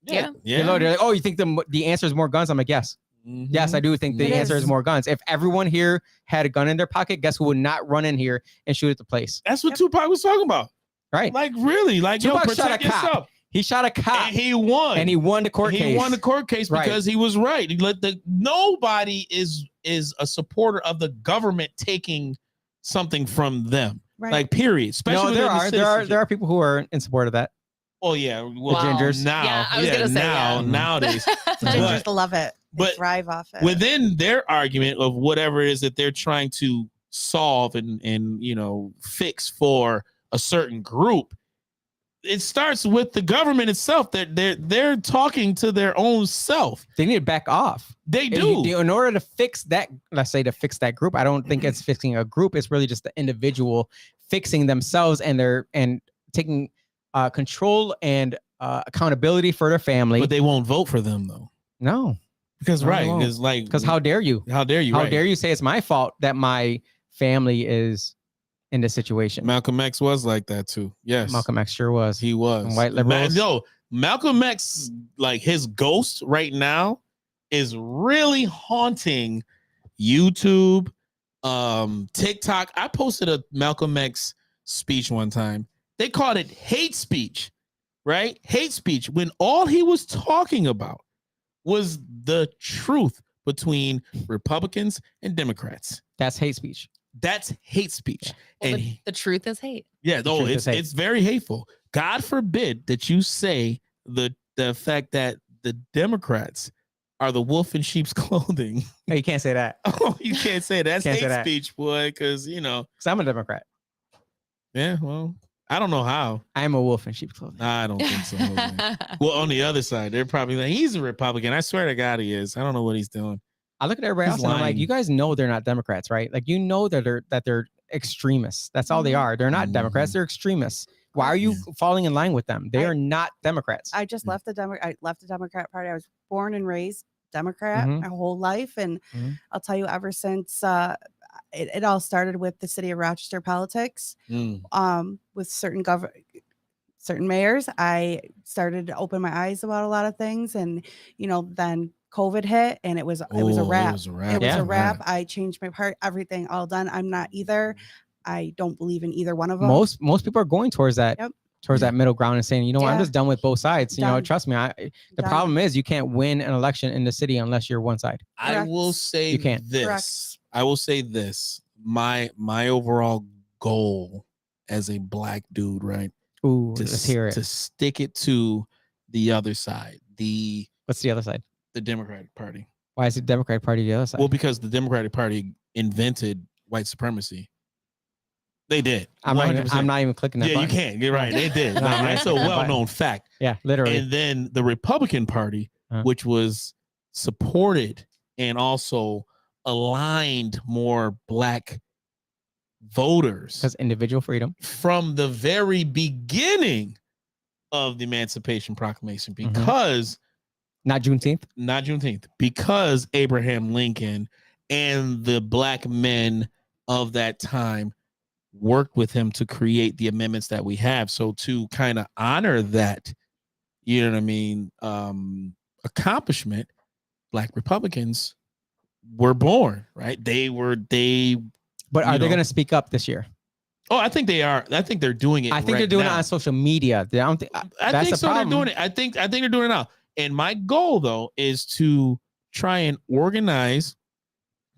Yeah.
Get loaded." They're like, "Oh, you think the answer is more guns?" I'm like, "Yes,
Mhm.
yes, I do think the
It
answer is
is.
more guns. If everyone here had a gun in their pocket, guess who would not run in here and shoot at the place?"
That's what Tupac was talking about.
Right?
Like really, like
Tupac
yo,
shot
protect
a cop.
yourself.
He shot a cop
And he won.
and he won the court
He
case.
won the court case
Right.
because he was right. Nobody is a supporter of the government taking something from them.
Right.
Like period. Especially
No, there
within the
are
citizenship.
people who are in support of that.
Oh yeah, well,
Wow.
gingers.
now.
Yeah, I was gonna say,
now
yeah.
nowadays.
The
But-
gingers love it. They
but
thrive off it.
within their argument of whatever it is that they're trying to solve and fix for a certain group, it starts with the government itself. They're talking to their own self.
They need to back off.
They do.
In order to fix that, let's say to fix that group, I don't think it's fixing a group. It's really just the individual fixing themselves and taking control and accountability for their family.
But they won't vote for them though.
No,
Because
No, they
right,
won't.
because like
because how dare you?
how dare you?
How
right.
dare you say it's my fault that my family is in this situation?
Malcolm X was like that too. Yes,
Malcolm X sure was.
he was.
And white liberals.
Malcolm X, like his ghost right now, is really haunting YouTube, TikTok. I posted a Malcolm X speech one time, They called it hate speech, right? Hate speech, when all he was talking about was the truth between Republicans and Democrats.
That's hate speech.
That's hate speech.
Well,
And
the truth is hate.
yeah,
The
no,
truth is hate.
it's very hateful. God forbid that you say the fact that the Democrats are the wolf in sheep's clothing.
No, you can't say that.
Oh, you can't say that. That's
Can't say
hate
that.
speech, boy, because, you know.
Because I'm a Democrat.
Yeah, well, I don't know how.
I am a wolf in sheep's clothing.
I don't think so. Jose. Well, on the other side, they're probably like, he's a Republican. I swear to God he is. I don't know what he's doing.
I look at everybody
He's
else and I'm like,
lying.
you guys know they're not Democrats, right? Like, you know that they're extremists. That's all they are. They're not Democrats. They're extremists. Why are you falling in line with them? They are not Democrats.
I just left the Democrat Party. I was born and raised Democrat
Mhm.
my whole life, and
Mhm.
I'll tell you, ever since it all started with the city of Rochester politics, with certain mayors, I started to open my eyes about a lot of things, and then COVID hit, and it was a wrap. It was
Yeah.
a wrap. I changed my part, everything, all done. I'm not either. I don't believe in either one of them.
Most people are going towards that.
Yep.
Towards that middle ground and saying, you know what, I'm
Yeah.
just done with both sides. You know,
Done.
trust me. The
Done.
problem is you can't win an election in the city unless you're one side.
I
Correct.
will say
You can't.
this.
Correct.
I will say this. My overall goal as a black dude, right?
Ooh,
To,
let's hear it.
to stick it to the other side, the
What's the other side?
Democratic Party.
Why is the Democratic Party the other side?
Well, because the Democratic Party invented white supremacy. They did.
I'm
100%.
not even clicking that
Yeah, you
button.
can't. You're right. They did.
No,
Like,
I'm not
that's a
clicking that
well-known fact.
Yeah, literally.
And then the Republican Party, which was supported and also aligned more black voters
Because individual freedom.
from the very beginning of the Emancipation Proclamation, because
Not Juneteenth.
not Juneteenth, because Abraham Lincoln and the black men of that time worked with him to create the amendments that we have. So to kind of honor that, you know what I mean, accomplishment, black Republicans were born, right?
But are
you
they
know.
going to speak up this year?
Oh, I think they are. I think they're doing it.
I think
right
they're doing
now.
it on social media. They don't think,
I
that's
think
the
so.
problem.
They're doing it. I think they're doing it now. And my goal, though, is to try and organize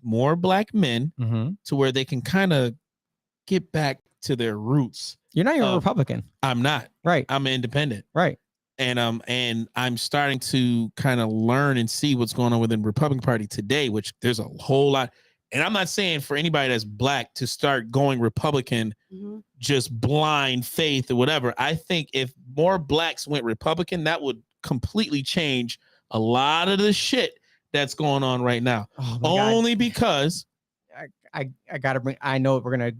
more black men
Mhm.
to where they can kind of get back to their roots.
You're not even a Republican.
I'm not.
Right.
I'm independent.
Right.
And I'm starting to kind of learn and see what's going on within the Republican Party today, which there's a whole lot. And I'm not saying for anybody that's black to start going Republican, just blind faith or whatever. I think if more blacks went Republican, that would completely change a lot of the shit that's going on right now.
Oh my God.
Only because
I gotta bring. I know we're gonna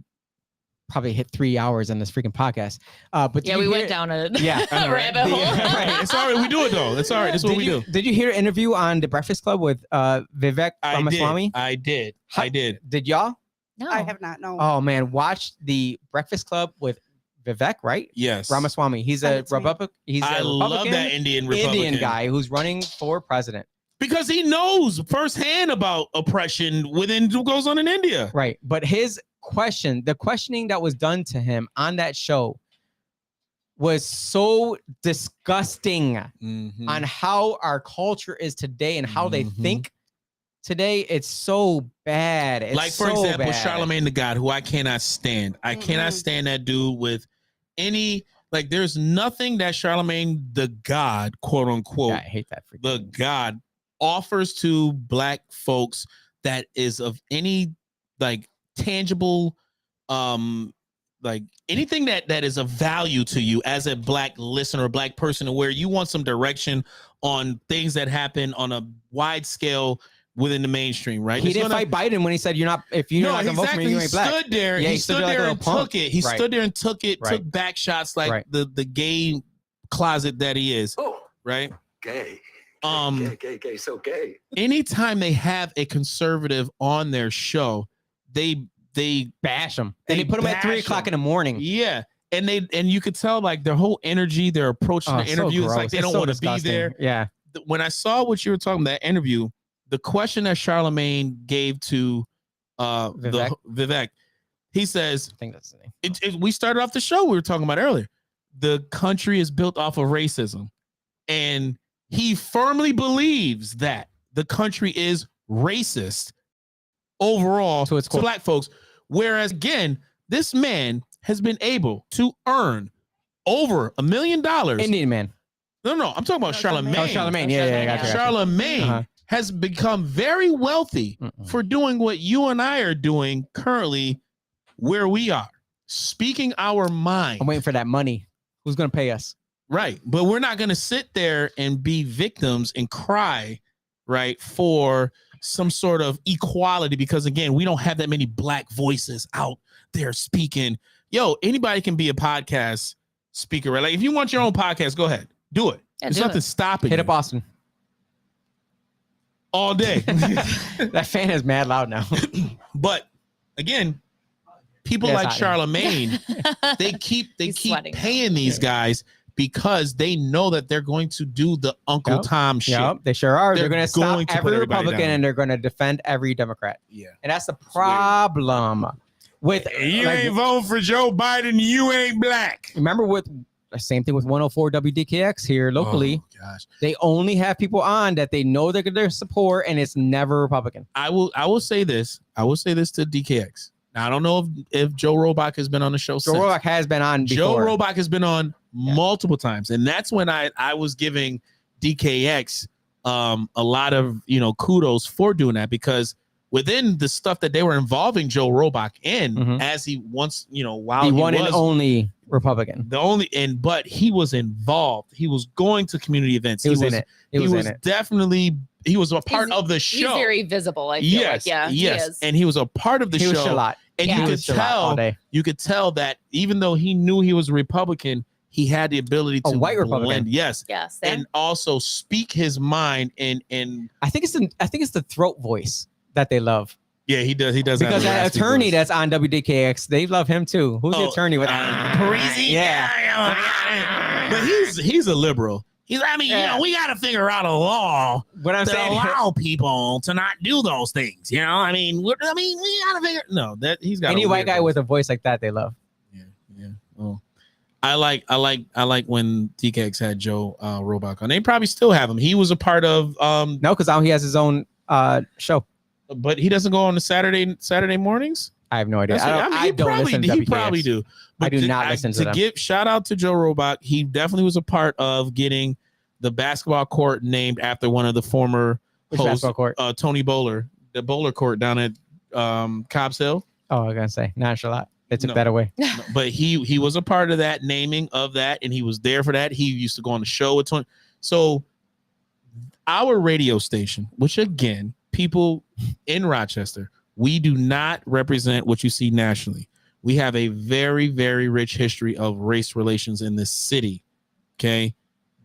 probably hit 3 hours in this freaking podcast. But
Yeah, we went down a
Yeah,
I know, right?
rabbit hole.
Right. It's all right. We do it though. It's all right. That's what we do.
Did you hear an interview on the Breakfast Club with Vivek Ramaswamy?
I did.
Did y'all?
No.
I have not known.
Oh man, watch the Breakfast Club with Vivek, right?
Yes.
Ramaswamy. He's
Send
a
it to me.
Republican. He's
I
a
love
Republican,
that Indian Republican
Indian guy who's running for president.
because he knows firsthand about oppression within what goes on in India.
Right. But his question, the questioning that was done to him on that show was so disgusting on how our culture is today and how they think today. It's so bad. It's
Like, for
so
example,
bad.
Charlemagne the God, who I cannot stand. I cannot stand that dude with any, like, there's nothing that Charlemagne the God, quote unquote,
Yeah, I hate that.
the God offers to black folks that is of any, like, tangible, like anything that is of value to you as a black listener, a black person, where you want some direction on things that happen on a wide scale within the mainstream, right?
He didn't fight Biden when he said, "You're not. If you're not gonna vote for me, you ain't black."
Stood there.
Yeah,
he stood
like a
there
little
and
punk.
took it. He
Right.
stood there and took it.
Right.
Took back shots like
Right.
the gay closet that he is.
Oh,
Right.
gay. Gay, so gay.
Anytime they have a conservative on their show, they
Bash him. And they put him at
bash
3:00 in
him.
the morning.
Yeah. And you could tell, like, their whole energy, their approach to
Oh,
the
so
interview, it's like
gross.
they
It's
don't
so
want to be
disgusting.
there.
Yeah.
When I saw what you were talking about, that interview, the question that Charlemagne gave to
Vivek.
Vivek, He says,
I think that's the name.
we started off the show we were talking about earlier. The country is built off of racism. And he firmly believes that the country is racist overall to black folks. Whereas, again, this man has been able to earn over $1 million.
Indian man.
No, I'm talking about Charlemagne.
Oh, Charlemagne. Yeah, gotcha.
Charlemagne has become very wealthy for doing what you and I are doing currently where we are. Speaking our mind.
I'm waiting for that money. Who's going to pay us?
Right. But we're not going to sit there and be victims and cry, right, for some sort of equality because, again, we don't have that many black voices out there speaking. Yo, anybody can be a podcast speaker, right? Like, if you want your own podcast, go ahead. Do it.
Yeah,
There's
do
nothing
it.
stopping
Hit
you.
up Austin.
All day.
That fan is mad loud now.
But, again, people like Charlemagne, they keep paying these guys because they know that they're going to do the Uncle Tom shit.
Yep, they sure are. They're going to stop
put
every
everybody
Republican
down.
and they're going to defend every Democrat.
Yeah.
And that's the problem with
You ain't voting for Joe Biden, you ain't black.
Remember with the same thing with 104 WDKX here locally.
Oh, gosh.
They only have people on that they know they're going to support and it's never Republican.
I will say this. I will say this to DKX. Now, I don't know if Joe Robach has been on the show
Joe Roback has been on before.
Joe Robach has been on multiple times. And that's when I was giving DKX a lot of, kudos for doing that because within the stuff that they were involving Joe Robach in as he once, while
he
he
one
was
and only Republican.
But he was involved. He was going to community events.
He was in it. He was a part of the show.
He's very visible. I feel like, yeah.
Yes.
He is.
And he was a part of the show.
Was a lot.
And you could tell that even though he knew he was a Republican, he had the ability to
white
blend,
Republican.
Yes.
And also speak his mind and
I think it's the throat voice that they love.
Yeah, he does. He does.
Because that attorney that's on WDKX, they love him too. Who's the attorney with
Parisi?
Yeah.
But he's a liberal. We got to figure out a law that allow people to not do those things. We got to figure. No, that he's got
any white guy with a voice like that. They love.
Yeah. Well, I like when DKX had Joe Robach on. They probably still have him. He was a part of
no, because now he has his own show.
But he doesn't go on the Saturday mornings.
I have no idea.
He probably do. But
I do not listen to them.
Give shout out to Joe Robach. He definitely was a part of getting the basketball court named after one of the former hosts, Tony Bowler, the bowler court down at Cobb's Hill.
Oh, I was gonna say not a lot. They took that away.
No, but he was a part of that naming of that, and he was there for that. He used to go on the show with Tony. So our radio station, which again, people in Rochester, we do not represent what you see nationally. We have a very, very rich history of race relations in this city. Okay.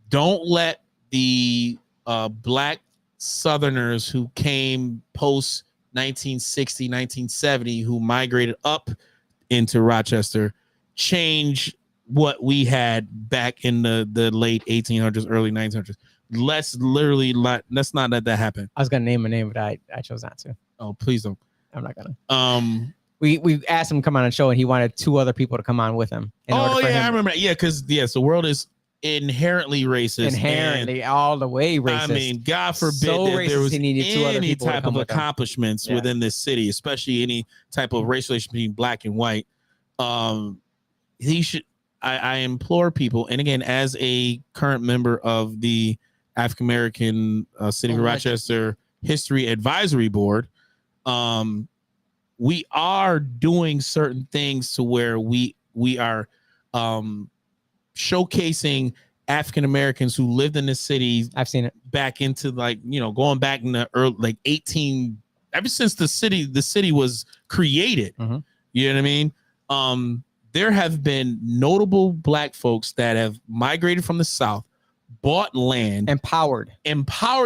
Don't let the black Southerners who came post 1960, 1970, who migrated up into Rochester, change what we had back in the late 1800s, early 1900s. Let's not let that happen.
I was gonna name a name, but I chose not to.
Oh, please don't.
I'm not gonna. We asked him to come on a show, and he wanted 2 other people to come on with him.
I remember. Yeah, because the world is inherently racist.
Inherently, all the way racist.
I mean, God forbid
so
that there was
he needed 2 other
any
people
type of accomplishments within this city, especially any type of race relation between black and white. He should. I implore people, and again, as a current member of the African American City of Rochester History Advisory Board, we are doing certain things to where we are showcasing African Americans who lived in the city.
I've seen it
back into going back in the early ever since the city was created.
Mm-hmm.
You know what I mean? There have been notable black folks that have migrated from the South, bought land, empowered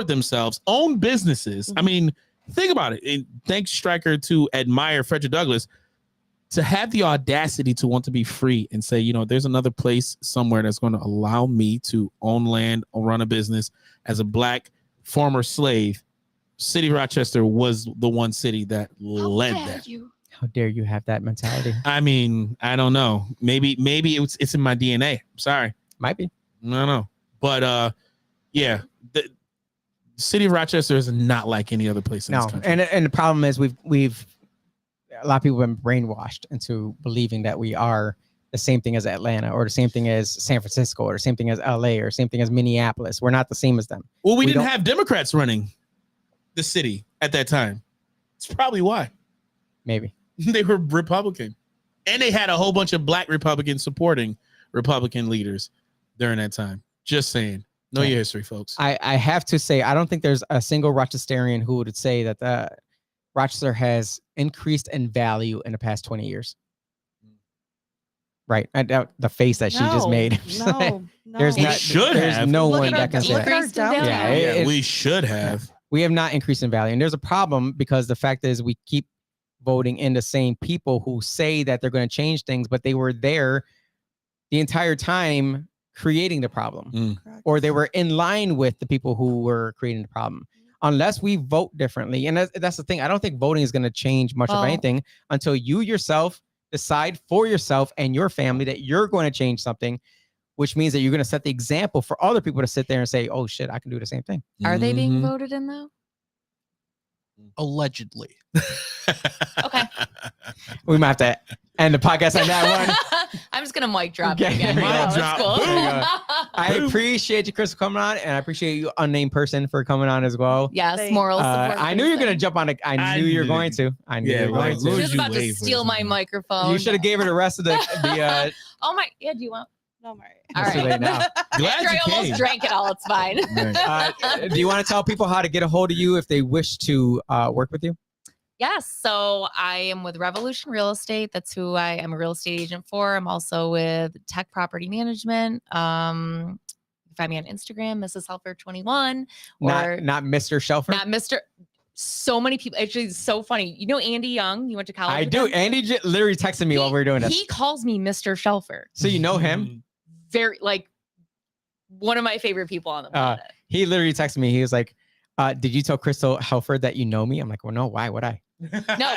themselves, owned businesses. I mean, think about it. And thanks, Stryker, to admire Frederick Douglass, to have the audacity to want to be free and say, there's another place somewhere that's going to allow me to own land or run a business as a black former slave. City of Rochester was the one city that led that.
How dare you have that mentality?
I mean, I don't know. Maybe it's in my DNA. Sorry.
Might be.
I don't know. But yeah, the city of Rochester is not like any other place in this
No,
country.
and the problem is we've a lot of people have been brainwashed into believing that we are the same thing as Atlanta or the same thing as San Francisco or the same thing as LA or same thing as Minneapolis. We're not the same as them.
Well, we didn't
don't-
have Democrats running the city at that time. It's probably why.
Maybe.
They were Republican. And they had a whole bunch of black Republicans supporting Republican leaders during that time. Just saying. Know your history, folks.
I have to say, I don't think there's a single Rochesterian who would say that Rochester has increased in value in the past 20 years. Right. I doubt the face that she just made.
No,
There's
We
not,
should
there's
have.
no
Look
one
at
that can say that.
decreased in
Yeah,
value.
Yeah,
Yeah,
it-
we should have.
We have not increased in value. And there's a problem because the fact is we keep voting in the same people who say that they're going to change things, but they were there the entire time creating the problem, or they were in line with the people who were creating the problem. Unless we vote differently. And that's the thing. I don't think voting is going to change much of
Well-
anything until you yourself decide for yourself and your family that you're going to change something, which means that you're going to set the example for other people to sit there and say, oh shit, I can do the same thing.
Are they being
Mhm.
voted in though?
Allegedly.
Okay.
We might have to end the podcast on that one.
I'm just gonna mic drop
Okay.
it again.
Mic
That's
drop.
cool.
There you go. I appreciate you, Chris, for coming on, and I appreciate you, unnamed person, for coming on as well.
Yes,
Thanks.
moral support.
I knew you were gonna jump on it. I knew you were
knew.
going to. I knew
Yeah,
you were
right.
going
What
to.
was
Just
you
about to
waiting for
steal my
something?
microphone.
You should have gave her the rest of the
Oh my, yeah, do you want?
No, I'm all right.
All
It's too
right.
late now.
Glad
After I
you
almost
came.
drank it all, it's fine.
Right.
Do you want to tell people how to get a hold of you if they wish to work with you?
Yes. So I am with Revolution Real Estate. That's who I am a real estate agent for. I'm also with Tech Property Management. You can find me on Instagram, Mrs. Helfer 21, or
Not Mr. Shelfer.
not Mr. So many people. Actually, it's so funny. You know Andy Young? You went to college.
I
with
do.
him?
Andy literally texted me while we were doing this.
He calls me Mr. Shelfer.
So you know him?
Very like one of my favorite people on the planet.
He literally texted me. He was like, did you tell Crystal Helfer that you know me? I'm like, well, no, why would I?
No,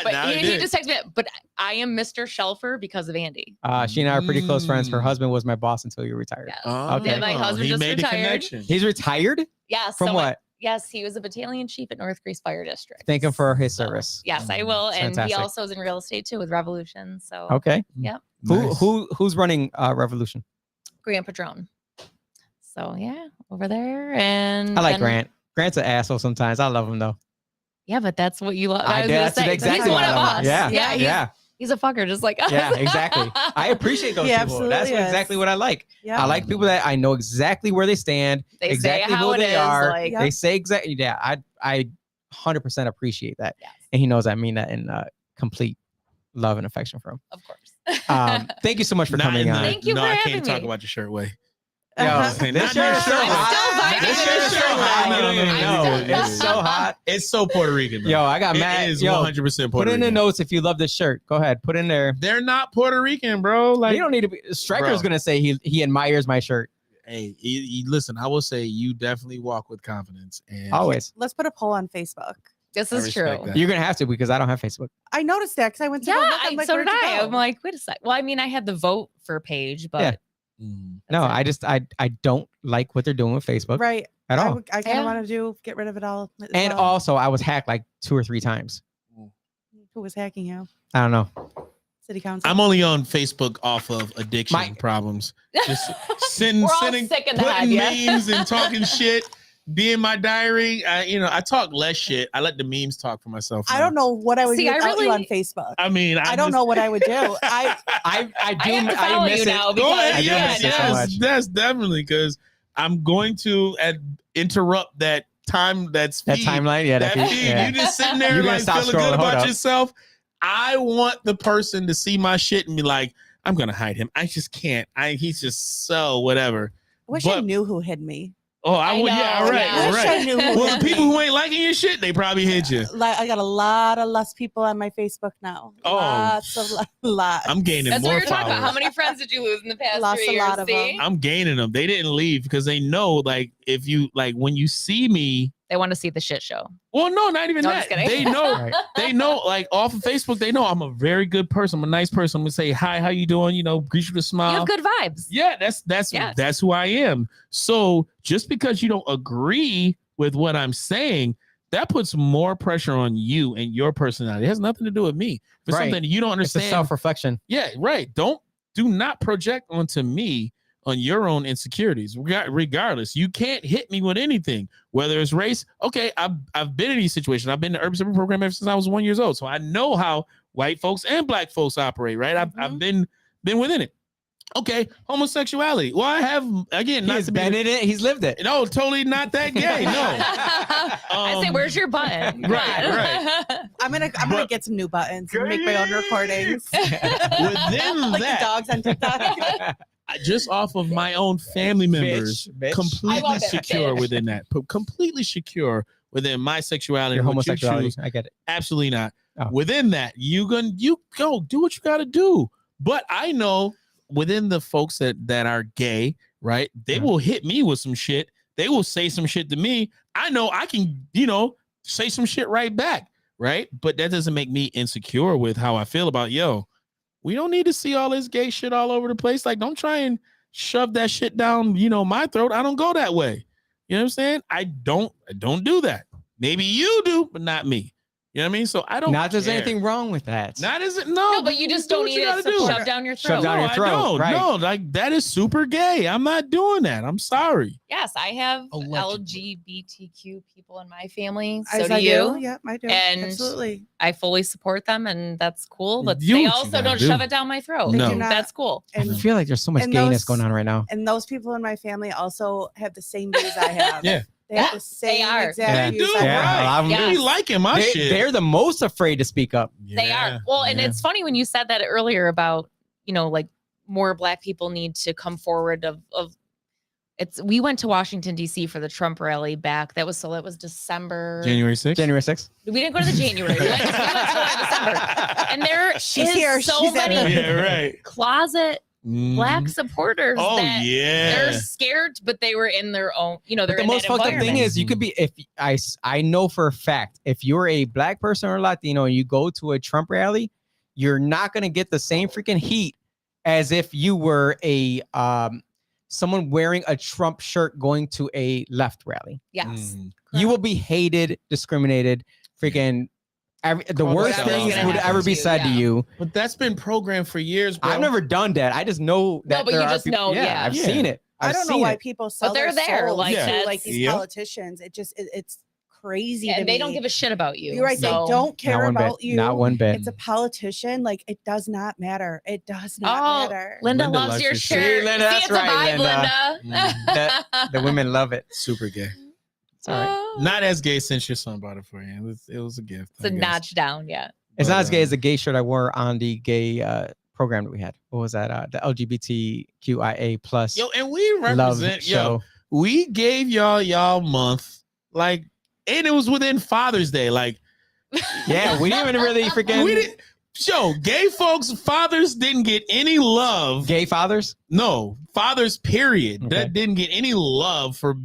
but
Now
he
did.
just texted me. But I am Mr. Shelfer because of Andy.
She and I are pretty close friends. Her husband was my boss until you retired.
Yes.
Okay.
And my husband
he
just
made the
retired.
connection.
He's retired?
Yes.
From
so
what?
Yes, he was a battalion chief at North Greece Fire District.
Thank him for his
So,
service.
Yes, I will. And
Fantastic.
he also is in real estate too with Revolution. So
Okay.
Yep.
Nice.
Who's running Revolution?
Grant Padron. So yeah, over there. And
I like
then-
Grant. Grant's an asshole sometimes. I love him though.
Yeah, but that's what you love.
I
was
do.
gonna
That's
say.
exactly
He's
what
one
I
of
love.
us.
Yeah.
Yeah.
Yeah.
He's a fucker just like us.
Yeah, exactly. I appreciate those
He
people. That's
absolutely is.
exactly what I like.
Yeah.
I like people that I know exactly where they stand,
They say
exactly
how
who
it
they
is,
are.
like-
They say exactly. Yeah, I 100% appreciate that,
Yes,
and he knows I mean that in complete love and affection for him.
of course.
Thank you so much for
Not
coming
in
on.
the-
Thank you
no,
for
I
having
can't talk
me.
about your shirt way.
Yo,
Not
this
your
shirt is so
shirt.
hot.
I'm still vibing
This
with
shirt
the
is so
shirt.
hot. You don't even
I'm
know.
still-
It's so hot.
It's so Puerto Rican. Though.
Yo, I got
It
mad.
is
Yo,
100%
put
Puerto
in the
Rican.
notes if you love this shirt. Go ahead, put in there.
They're not Puerto Rican, bro. Like,
You don't need to be. Striker's
Bro.
gonna say he admires my shirt
hey, listen. I will say you definitely walk with confidence, and
always.
Let's put a poll on Facebook.
This
I
is true.
respect that.
You're gonna have to because I don't have Facebook.
I noticed that because I went to
Yeah,
go look. I'm like,
so
where'd
did
you
I.
go?
I'm like, wait a sec. Well, I mean, I had the vote for page, but
Yeah.
Mm.
No,
that's it.
I just I don't like what they're doing with Facebook
right.
at all.
I kind
Yeah.
of want to get rid of it all. as
And
well.
also, I was hacked like 2 or 3 times.
Who was hacking you?
I don't know.
City council.
I'm only on Facebook off of addiction
My-
problems. Just sending,
We're all
sending,
sick in the head,
putting
yeah.
memes and talking shit. Be in my diary. I talk less shit. I let the memes talk for myself.
I
now.
don't know what I would
See,
do
I
without you
really-
on Facebook.
I mean,
I don't know what I would do. I
I do.
I have to follow
miss
you
it.
now
Go
because
ahead.
I do
Yes,
miss it so
yes,
much.
that's definitely because I'm going to interrupt that time.
That timeline, yeah.
That feed.
yeah.
You just sitting there
You're gonna
like
stop
feeling
scrolling.
good
Hold
about
up.
yourself. I want the person to see my shit and be like, I'm gonna hide him. I just can't. He's just so whatever.
wish I
But-
knew who hid me.
Oh, I would. Yeah,
know,
all right,
yeah.
all
Wish I
right.
knew who
Well,
hid
the people
me.
who ain't liking your shit, they probably hit you.
Like, I got a lot of less people on my Facebook now.
Oh.
Lots of lots.
I'm gaining
that's what
more
you're talking about. How
followers.
many friends did you lose in the past
Lost
3
a
years?
lot of
See?
them.
I'm gaining them. They didn't leave because they know, like, if you like when you see me
They want to see the shit show.
Well, no, not even
No, I'm
that.
just kidding.
They know,
Right.
they know, like off of Facebook, they know I'm a very good person. I'm a nice person. I'm gonna say hi, how you doing? You know, greet you with a
You
smile.
have good vibes.
Yeah,
Yes.
that's who I am. So just because you don't agree with what I'm saying, that puts more pressure on you and your personality. It has nothing to do with me. If it's
Right.
something you don't
It's a
understand,
self-reflection.
yeah, right. Do not project onto me on your own insecurities. Regardless, you can't hit me with anything, whether it's race. Okay, I've been in these situations. I've been in the urban simple program ever since I was 1 year old, so I know how white folks and black folks operate. Right, I've been within it. Okay, homosexuality. Well, I have, again, not
He's
to be,
been in it. He's lived it.
no, totally not that gay. No.
I say, where's your button? Come
right,
on.
right.
I'm gonna
But-
get some new buttons and make my own recordings.
Within
Like the
that,
dogs on TikTok.
just off of my own family members,
Bitch.
I
completely
love it,
secure
bitch.
within that, completely secure within my sexuality,
Your
and what you
homosexuality.
choose.
I get it.
Absolutely not.
Oh.
Within that, you go do what you got to do. But I know within the folks that are gay, right? They
Mhm.
will hit me with some shit. They will say some shit to me. I know I can, say some shit right back, right? But that doesn't make me insecure with how I feel about, we don't need to see all this gay shit all over the place. Like, don't try and shove that shit down, my throat. I don't go that way. You know what I'm saying? I don't do that. Maybe you do, but not me. You know what I mean? So I don't.
Not there's
care.
anything wrong with that.
Not is it?
No, but you just
do
don't
what you
need
gotta
it
do.
shoved down your throat.
Shoved down
No,
your
I
throat,
don't.
right.
No, like that is super gay. I'm not doing that. I'm sorry.
Yes, I have
Allegedly.
LGBTQ people in my family.
As
So
I
do you.
Yeah, I do.
And
Absolutely.
I fully support them, and that's cool. But
Do
they
what you
also
gotta
don't
do.
shove it down my throat.
They do
And
not.
that's cool.
I
And
feel like there's so much
and
gayness
those-
going on right now.
and those people in my family also have the same views I have.
Yeah.
They have the same
are.
exact
Yeah.
They
views
do,
I
Yeah,
have.
a lot of them
right?
do.
You be liking my shit.
They're the most afraid to speak up.
They are. Well, and it's funny when you said that earlier about, like more Black people need to come forward of we went to Washington, D.C. for the Trump rally back. That was December.
January 6th.
January 6th.
We didn't go to the January. We went to December. And there
She's
is
here.
so
She's at
many
it.
Yeah, right.
closet Black
Mhm.
supporters
Oh
that
yeah.
they're scared, but they were in their own, they're
But the
in
most
that
fucked up thing
environment.
is you could be I know for a fact if you're a Black person or Latino and you go to a Trump rally, you're not gonna get the same freaking heat as if you were a someone wearing a Trump shirt going to a left rally.
Yes.
Mhm.
You will be hated, discriminated, freaking the
Called
worst
out.
things
Whatever's
would
gonna
ever
happen
be
to you,
said to
yeah.
you.
But that's been programmed for years, bro.
I've never done that. I just know that
but
there
you
are
just
people-
know, yeah.
I've
Yeah.
seen it.
I
I've
don't know
seen
why
it.
people sell
they're
their
there,
souls
like,
to
that's-
like these
Yep.
politicians. It's crazy.
Yeah,
to
and they
me.
don't give a shit about you.
You're right.
So.
They don't care
Not one
about
bit.
you.
Not one bit.
It's a politician. Like it does not matter. It does
Oh,
not matter.
Linda
Linda
loves
loves
your
your
shirt.
shirt.
See, Linda,
See,
that's
it's a
right,
vibe,
Linda.
Linda.
The women love it.
super gay.
It's all right.
Not as gay since your son bought it for you. It was a gift.
It's a
I guess.
notch down, yeah.
It's
But,
not as gay as the gay shirt I wore on the gay program that we had. What was that? The LGBTQIA plus
Yo, and we
love
represent.
show.
We gave y'all month, like, and it was within Father's Day. Like,
Yeah, we didn't even really freaking
we didn't. Gay folks, fathers didn't get any love.
gay fathers.
No, fathers, period.
Okay.
That didn't get any love for,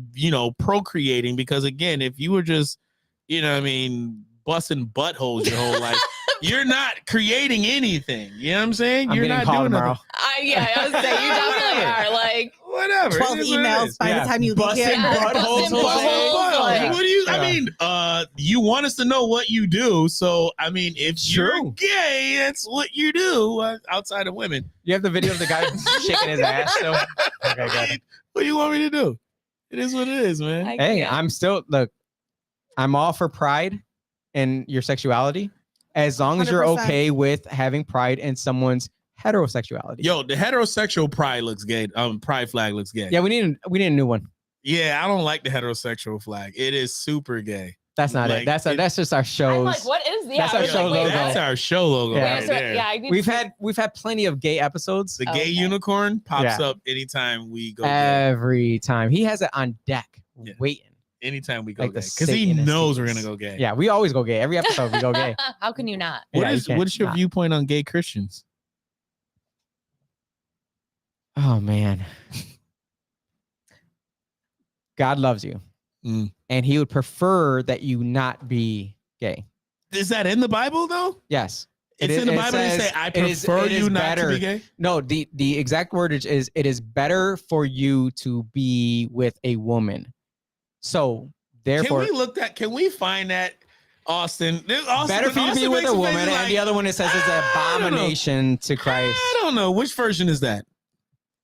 procreating. Because again, if you were just, busting buttholes your whole life, you're not creating anything. You know what I'm saying?
I'm
you're
getting
not
called
doing
tomorrow.
nothing.
I was saying, you definitely are. Like,
Whatever.
12
It is what it
emails
is.
by
Yeah.
the time you leave
Busting
here.
Yeah,
buttholes.
busting
Jose.
buttholes, like-
What do you?
Yeah.
I mean, you want us to know what you do. So, I mean, if you're
True.
gay, that's what you do outside of women.
You have the video of the guy shaking his ass. So okay, got it.
What do you want me to do? It is what it is, man.
I
Hey,
can't.
I'm all for pride in your sexuality, as long as you're
100%.
okay with having pride in someone's heterosexuality.
Yo, the heterosexual pride looks gay. Pride flag looks gay.
Yeah, we need a new one.
Yeah, I don't like the heterosexual flag. It is super gay.
That's not
Like,
it. That's just our shows.
I'm like, what is
That's our
I was
show
like, wait,
logo.
That's
what?
our show logo
Yeah.
right there.
Yeah, I need
We've had plenty of gay episodes.
The gay
Okay.
unicorn pops
Yeah.
up anytime we go gay.
Every time he has it on deck,
Yeah.
waiting.
Anytime we go
like
gay.
the
Because he
Satanist
knows we're
dudes.
going to go gay.
Yeah, we always go gay. Every episode we go gay.
How can you not?
Yeah, you can't
What's your
not.
viewpoint on gay Christians?
Oh man. God loves you. and he would prefer that you not be gay.
Is that in the Bible though?
Yes.
It's in the Bible. They say, "I prefer you not to be gay."
No, the exact wordage is, "It is better for you to be with a woman." So therefore,
Can we find that, Austin?
Better for you to be with a woman, and the other one it says it's an abomination to Christ.
I don't know which version is that.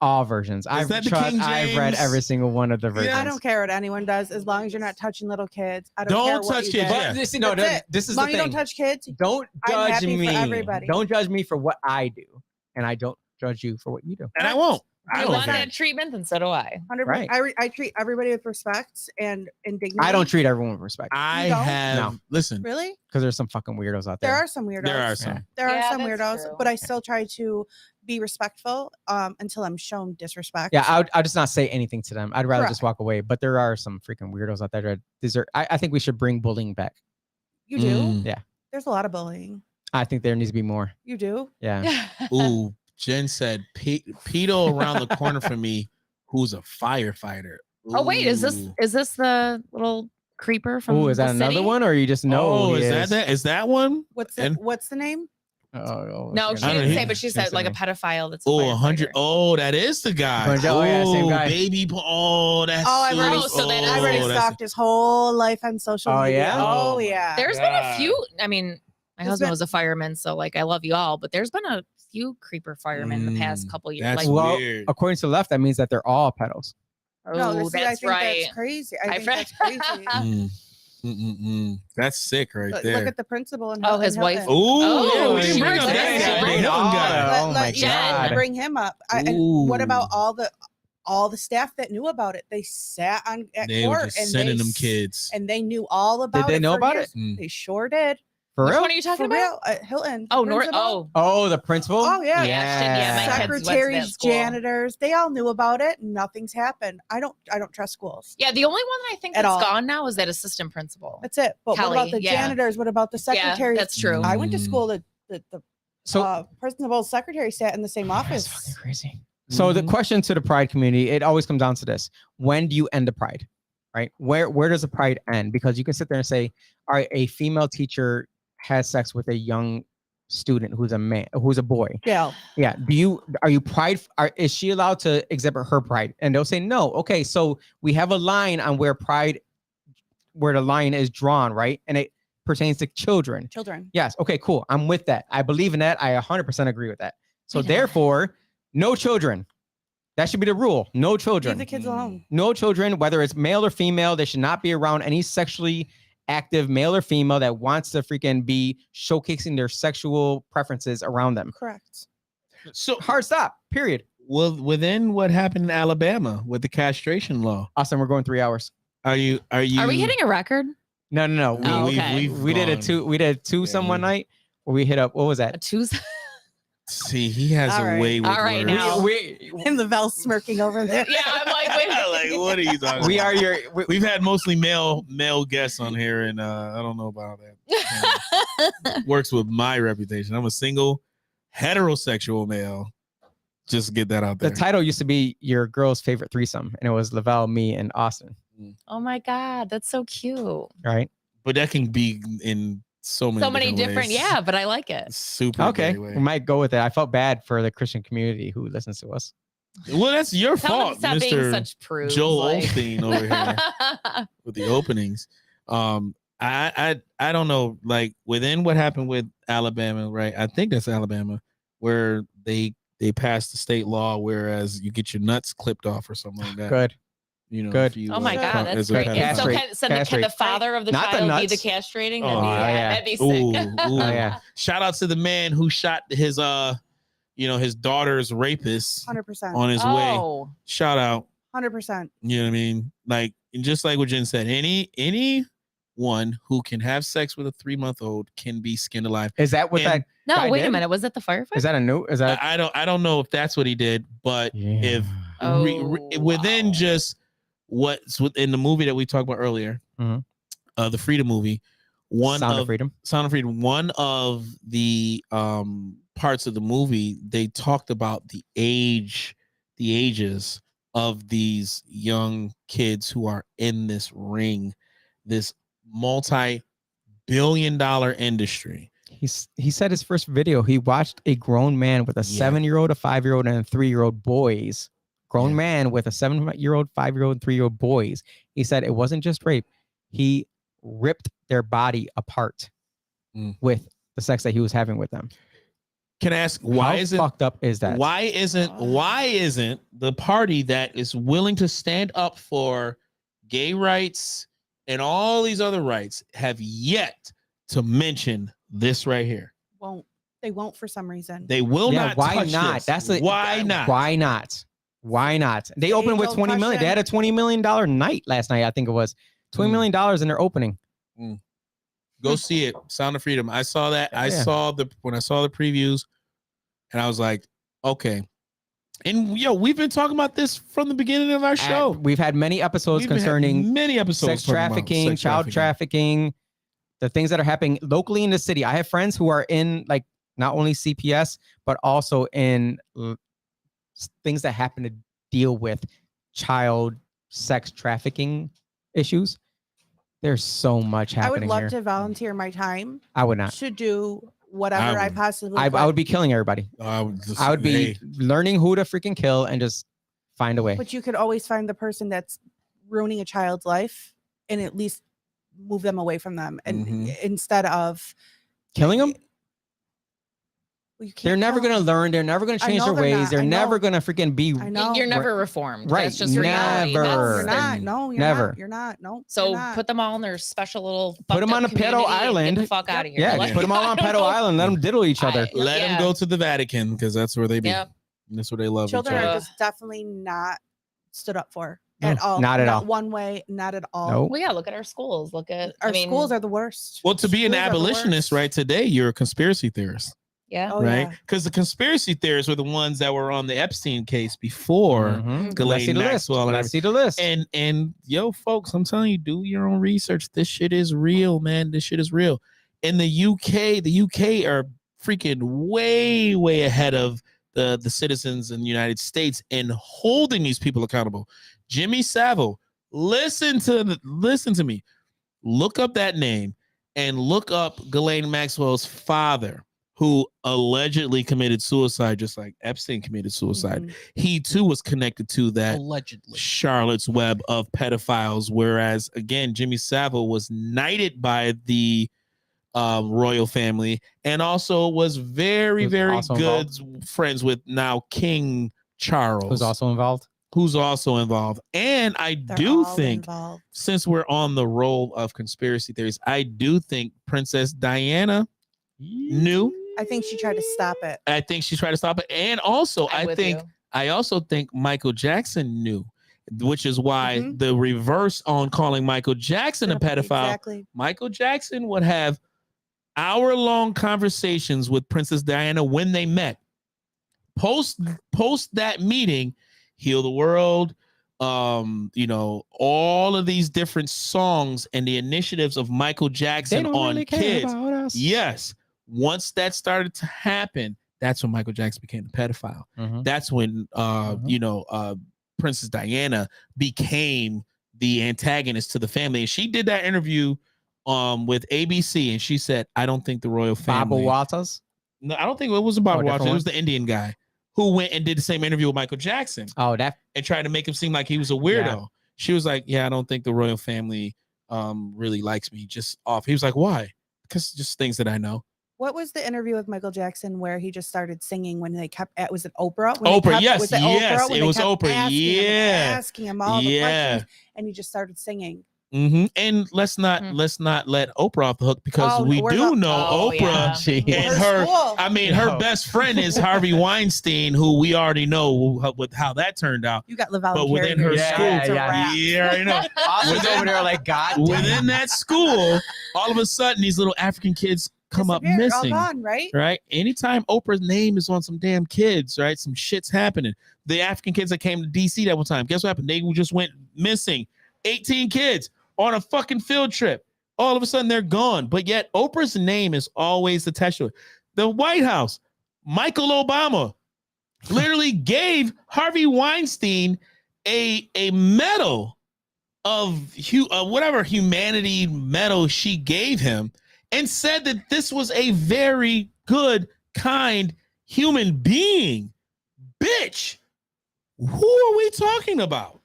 All versions. I've read every single one of the versions.
I don't care what anyone does as long as you're not touching little kids. I don't care
Don't
what
touch
you
kids.
do.
Yeah.
This is
As long
the
as you don't
thing.
touch kids.
Don't
I'm
judge
happy for
me.
everybody.
Don't judge me for what I do, and I don't judge you for what you do.
And I won't. I
You
don't
want
care.
that treatment, then so do I.
100%.
Right.
I treat everybody with respect and dignity.
I don't treat everyone with respect
I
You don't?
have.
No.
Listen.
Really.
because there's some fucking weirdos out
There
there.
are some weirdos.
There are some.
There are
Yeah,
some
that's
weirdos,
true.
but I still try to be respectful until I'm shown disrespect.
Yeah, I'll just not say anything to them. I'd rather just walk away. But there are some freaking weirdos out there that deserve. I think we should bring bullying back.
You do?
Mm.
Yeah.
There's a lot of bullying.
I think there needs to be more.
You do?
Yeah.
Ooh, Jen said, "Pedo around the corner from me, who's a firefighter."
Oh wait, is this
Ooh.
the little creeper from?
Oh, is that
the
another
city?
one, or you just know?
Oh,
who he
is that? Is that one?
What's
And-
the name?
No, she
I don't
didn't
know.
say, but she said like a pedophile. That's a
Oh,
firefighter.
100. Oh, that is the guy.
Oh, yeah, same guy.
Baby. Oh, that's.
Oh, I've already,
so that is-
I've already
that's-
stalked his whole life on social
Oh,
media.
yeah?
Oh,
Oh, my
yeah.
There's been a few. I mean, my
There's
husband
been-
was a fireman, so like I love you all, but there's been a few creeper firemen in the past couple years.
That's
Like,
Well,
weird.
according to the left, that means that they're all pedos.
No,
oh,
see, I
that's
think
right.
that's crazy. I
I
think
fr-
that's crazy.
That's sick right
Look
there.
at the principal and
Oh, his wife.
Oh,
Oh,
we didn't bring up
shit.
that
That's
Hilton guy.
Oh my
Jen
God.
bring him up. And what about
Ooh.
all the staff that knew about it? They sat at
They were
court
just
and
sending
they
them kids.
and they knew all about it.
they know
for
about
years.
it?
Mm.
They sure did.
For
Which
real?
one are you talking
For
about?
real, Hilton.
Oh,
principal.
Oh, the principal?
Oh, yeah.
Yeah, my kids went to that
Secretaries,
school.
janitors, they all knew about it. Nothing's happened. I don't trust schools.
Yeah, the only one I think
At
that's
all.
gone now is that assistant principal.
That's it. But
Kelly,
what about the
yeah.
janitors? What about the
Yeah,
secretaries?
that's true.
I went to school. The
So
principal secretary sat in the same
that's fucking
office.
crazy. So the question to the pride community, it always comes down to this: when do you end the pride? Right? Where does the pride end? Because you can sit there and say, all right, a female teacher has sex with a young student who's a boy.
Jail.
Yeah. Is she allowed to exhibit her pride? And they'll say no. Okay, so we have a line on where the line is drawn, right? And it pertains to children.
Children.
Yes. Okay, cool. I'm with that. I believe in that. I 100% agree with that. So
Wait a minute.
therefore, no children. That should be the rule. No
Leave
children.
the kids alone.
No children, whether it's male or female. They should not be around any sexually active male or female that wants to freaking be showcasing their sexual preferences around them.
Correct.
So,
Hard stop. Period.
well, within what happened in Alabama with the castration law,
Austin, we're going 3 hours.
are you?
Are we hitting a record?
No.
Oh, okay.
We did a two. We did a twosome one night where we hit up. What was
A
that?
Tuesday?
See, he has
All
a
right.
way with
All right,
words.
now.
And the Vel smirking over there.
Yeah, I'm like, wait.
Like, what are you talking
We
about?
are your.
We've had mostly male guests on here, and I don't know about that. Works with my reputation. I'm a single heterosexual male. Just to get that out there.
The title used to be your girl's favorite threesome, and it was Lavelle, me, and Austin.
Oh my God, that's so cute.
Right?
But that can be in so many
different,
ways.
yeah, but I like it.
Super.
Okay,
gay way.
we might go with it. I felt bad for the Christian community who listens to us.
Well, that's your
Tell them
fault,
stop being
Mr.
such prudes.
Joel
like-
Osteen over here with the openings. I don't know, like within what happened with Alabama, right? I think that's Alabama, where they passed the state law, whereas you get your nuts clipped off or something like that.
Good.
You know,
Good.
if you,
Oh my God,
as
that's
a
great.
pedophile.
And so
Castrate.
can the
Castrate.
father of the
Not the
child be the
nuts.
castrating?
Oh,
That'd be sick.
Ooh, ooh.
Oh, yeah.
Shout out to the man who shot his his daughter's rapist
100%.
on his way.
Oh,
Shout out.
100%.
You know what I mean? Like, and just like what Jen said, anyone who can have sex with a 3-month-old can be skinned alive.
Is that what
And-
that?
no,
guy
wait a
did?
minute. Was it the firefighter?
Is that a new? Is that?
I don't know if that's what he did, but if
Oh,
within
wow.
just what's within the movie that we talked about earlier,
Mhm.
The Freedom movie,
Sound of Freedom.
Sound of Freedom, one of the parts of the movie, they talked about the ages of these young kids who are in this ring, this multi-billion-dollar industry.
He said his first video, he watched a grown man with a
Yeah.
7-year-old, a 5-year-old, and a 3-year-old boys. Grown
Yeah.
man with a 7-year-old, 5-year-old, and 3-year-old boys. He said it wasn't just rape. He ripped their body apart with the sex that he was having with them.
Can I ask
How fucked up is that?
Why isn't the party that is willing to stand up for gay rights and all these other rights have yet to mention this right here?
They won't for some reason.
They will not.
Why
touch
not?
this. Why not?
Why not? Why not? They opened with 20 million. They had a $20 million night last night. I think it was $20 million in their opening.
Go see it. Sound of Freedom. I saw that. I saw the previews, and I was like, okay. And we've been talking about this from the beginning of our show.
We've had many episodes concerning
sex
trafficking, child trafficking, the things that are happening locally in the city. I have friends who are in like not only CPS, but also in things that happen to deal with child sex trafficking issues. There's so much happening
I would love
here.
to volunteer my time.
I would not.
To do whatever I possibly
I would be killing everybody. I would be learning who to freaking kill and just find a way.
But you could always find the person that's ruining a child's life and at least move them away from them. And instead of
killing them, they're never going to learn. They're never going to change their ways. They're never going to freaking be.
You're never reformed.
Right.
That's just
never.
reality.
You're not. No, you're
never.
Not. You're not. No.
So put them all in their special little.
Put them on a pedo island.
Get the fuck out of here.
Yeah. Put them all on pedo island. Let them diddle each other.
Let them go to the Vatican because that's where they be.
Yep.
That's where they love
Children
each other.
are just definitely not stood up for at all.
Not at all.
One way. Not at all.
Nope.
Well, yeah. Look at our schools. Look at
our schools are the worst.
Well, to be an abolitionist, right? Today, you're a conspiracy theorist.
Yeah.
Right. Because the conspiracy theorists were the ones that were on the Epstein case before Ghislaine Maxwell.
Let's see the list.
And yo, folks, I'm telling you, do your own research. This shit is real, man. This shit is real. In the UK are freaking way ahead of the citizens in the United States in holding these people accountable. Jimmy Savile, listen to me. Look up that name and look up Ghislaine Maxwell's father, who allegedly committed suicide, just like Epstein committed suicide. He too was connected to that
allegedly
Charlotte's Web of pedophiles. Whereas again, Jimmy Savile was knighted by the royal family and also was very good friends with now King Charles,
who's also involved. And I do think, since we're on the roll of conspiracy theories, I do think Princess Diana knew.
I think she tried to stop it.
And also, I also think Michael Jackson knew, which is why the reverse on calling Michael Jackson a pedophile.
Exactly.
Michael Jackson would have hour-long conversations with Princess Diana when they met. Post that meeting, Heal the World, all of these different songs and the initiatives of Michael Jackson on really kids. Yes. Once that started to happen, that's when Michael Jackson became a pedophile. That's when, Princess Diana became the antagonist to the family. And she did that interview with ABC, and she said, I don't think the royal family.
Baba Waters?
No, I don't think it was a Baba Waters. It was the Indian guy who went and did the same interview with Michael Jackson. And tried to make him seem like he was a weirdo. Yeah. She was like, yeah, I don't think the royal family really likes me. Just off. He was like, why? Because just things that I know.
What was the interview with Michael Jackson where he just started singing when they kept, was it Oprah?
Yes, it was Oprah.
Asking him all the questions, and he just started singing.
And let's not let Oprah off the hook, because we do know Oprah and her best friend is Harvey Weinstein, who we already know with how that turned out.
You got Lavelle,
but within her school, I know.
Over there like God.
Within that school, all of a sudden these little African kids come up missing.
All gone, right?
Right. Anytime Oprah's name is on some damn kids, right? Some shit's happening. The African kids that came to DC that one time, guess what happened? They just went missing. 18 kids on a fucking field trip. All of a sudden they're gone. But yet Oprah's name is always attached to it. The White House, Michael Obama literally gave Harvey Weinstein a medal of whatever humanity medal she gave him and said that this was a very good, kind human being. Bitch, who are we talking about?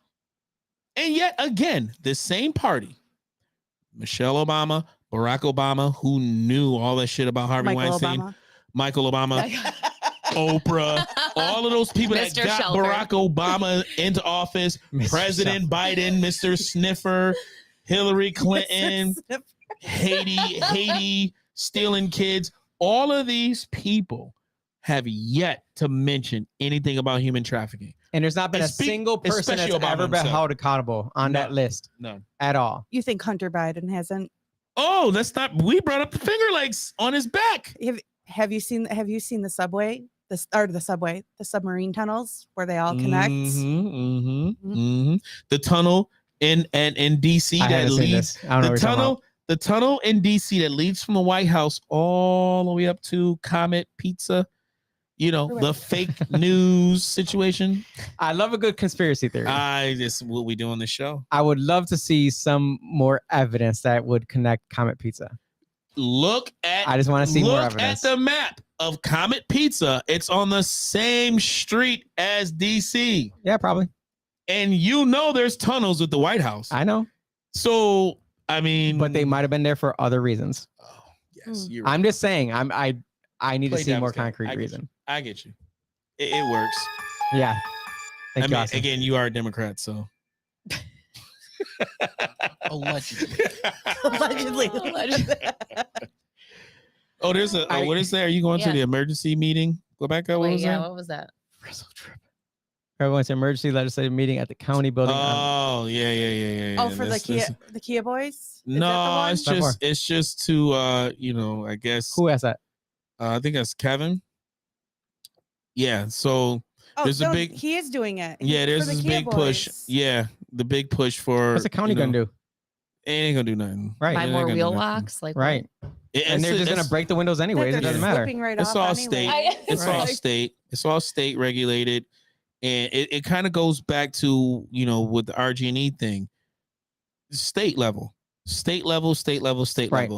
And yet again, the same party, Michelle Obama, Barack Obama, who knew all that shit about Harvey Weinstein, Michael Obama, Oprah, all of those people that
Mr.
got
Shelfer.
Barack Obama into office,
Mr.
President Biden, Mr. Sniffer, Hillary Clinton, Haiti, stealing kids. All of these people have yet to mention anything about human trafficking.
And there's not been a single person that's
especially Obama
ever been
himself.
held accountable on that list
None.
at all.
You think Hunter Biden hasn't?
Oh, let's not. We brought up the Finger Lakes on his back.
Have you seen the subway? The submarine tunnels where they all connect.
The tunnel in DC
I
that
haven't seen
leads
this. I don't know what you're talking about.
the tunnel in DC that leads from the White House all the way up to Comet Pizza. You know, the fake news situation.
I love a good conspiracy theory.
This is what we do on the show.
I would love to see some more evidence that would connect Comet Pizza.
I
just want to see more
Look
evidence.
at the map of Comet Pizza. It's on the same street as DC.
Yeah, probably.
And you know there's tunnels with the White House.
I know.
So, I mean,
But they might have been there for other reasons.
Oh, yes, you're right.
I'm just saying. I need
Play
to see more
devil's advocate.
concrete reason.
I get you. It works.
Yeah. Thank you,
I mean,
Austin.
again, you are a Democrat, so.
Allegedly.
Allegedly.
Oh, there's a. What is that? Are you going to
Yeah.
the emergency meeting? Go back up. What
Wait,
was
yeah,
that?
what was that?
Everyone's emergency legislative meeting at the county building.
Oh, yeah.
Oh, for the Kia boys? Is that the
No,
one?
it's just to I guess
Who asked that?
I think that's Kevin. Yeah, so
Oh,
there's a
no,
big-
He is doing it.
yeah,
For
there's
the
this
Kia
big push.
boys.
Yeah, the big push for
What's the county
you know,
gonna do?
It ain't gonna do nothing.
Right.
Buy
It ain't
more
gonna do
wheel
nothing.
locks? Like what?
Right. And they're just gonna break the windows anyways.
They're
It doesn't
just
matter.
flipping right
It's
off
all
anyway.
state. It's all
Right.
state. It's all state regulated, and it kind of goes back to with the RG&E thing. State level.
Right.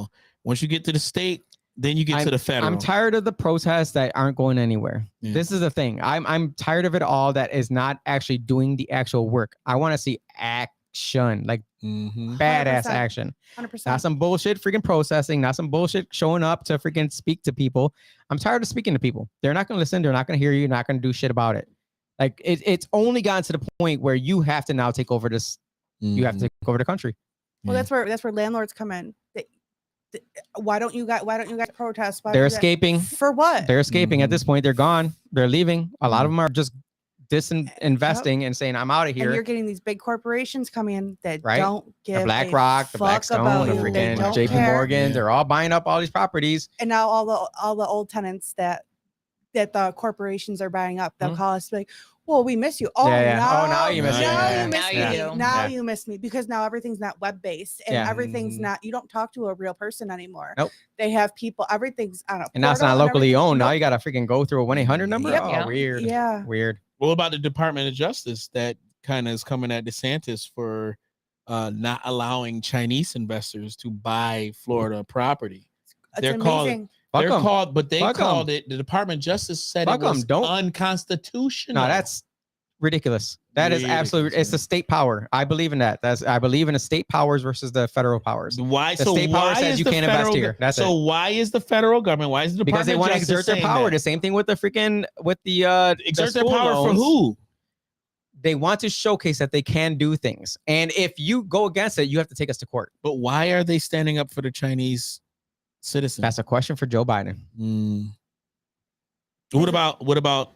Once you get to the state, then you get to the federal.
I'm tired of the protests that aren't going anywhere.
Yeah.
This is the thing. I'm tired of it all that is not actually doing the actual work. I want to see action, like
Mhm.
badass
100%.
action.
100%.
Not some bullshit freaking processing, not some bullshit showing up to freaking speak to people. I'm tired of speaking to people. They're not going to listen. They're not going to hear you. You're not going to do shit about it. Like it's only gotten to the point where you have to now take over this. You have to take over the country.
Well,
Yeah.
that's where landlords come in. Why don't you guys protest? Why
They're
don't you guys-
escaping.
For what?
They're escaping at
Mhm.
this point. They're gone. They're leaving. A lot of them are just disinvesting and saying, I'm out of
And you're
here.
getting these big corporations coming in that
Right.
don't give
The
a
BlackRock, the
fuck
Blackstone,
about
the
you. They
freaking
don't
JP
care.
Morgan.
Yeah.
They're all buying up all these properties.
And now all the old tenants that the corporations are buying up, they'll
Mhm.
call us like, well, we miss you. Oh,
Yeah.
now,
Oh, now you miss
me.
now
Yeah.
you miss
Now
me.
you do.
Now
Yeah.
you miss me because now everything's not web based and
Yeah.
everything's
Mhm.
not. You don't talk to a real person anymore.
Nope.
They have people. Everything's on a.
And now it's
portal
not
and
locally
everything.
owned. Now
Nope.
you got to freaking go through a 1-800 number.
Yep.
Oh,
Yeah.
weird.
Yeah.
Weird.
What about the Department of Justice that kind of is coming at DeSantis for not allowing Chinese investors to buy Florida property?
It's
They're called-
amazing.
Fuck
They're
'em.
called, but they
Fuck 'em.
called it. The Department of Justice said
Fuck
it
'em.
was
Don't-
unconstitutional.
No, that's ridiculous. That is absolutely.
Ridiculous,
It's the state power. I believe in that. I believe in the state powers versus the federal powers.
why.
The
So
state power
why
says
is
you
the
can't invest
federal
here.
go-
That's
so why is the federal government? Why is the
Because
Department
they
of
want to
Justice
exert their
saying
power.
that?
The same thing with the freaking the
Exert their
school
power for
loans.
who?
They want to showcase that they can do things. And if you go against it, you have to take us to court.
But why are they standing up for the Chinese citizens?
That's a question for Joe Biden.
What about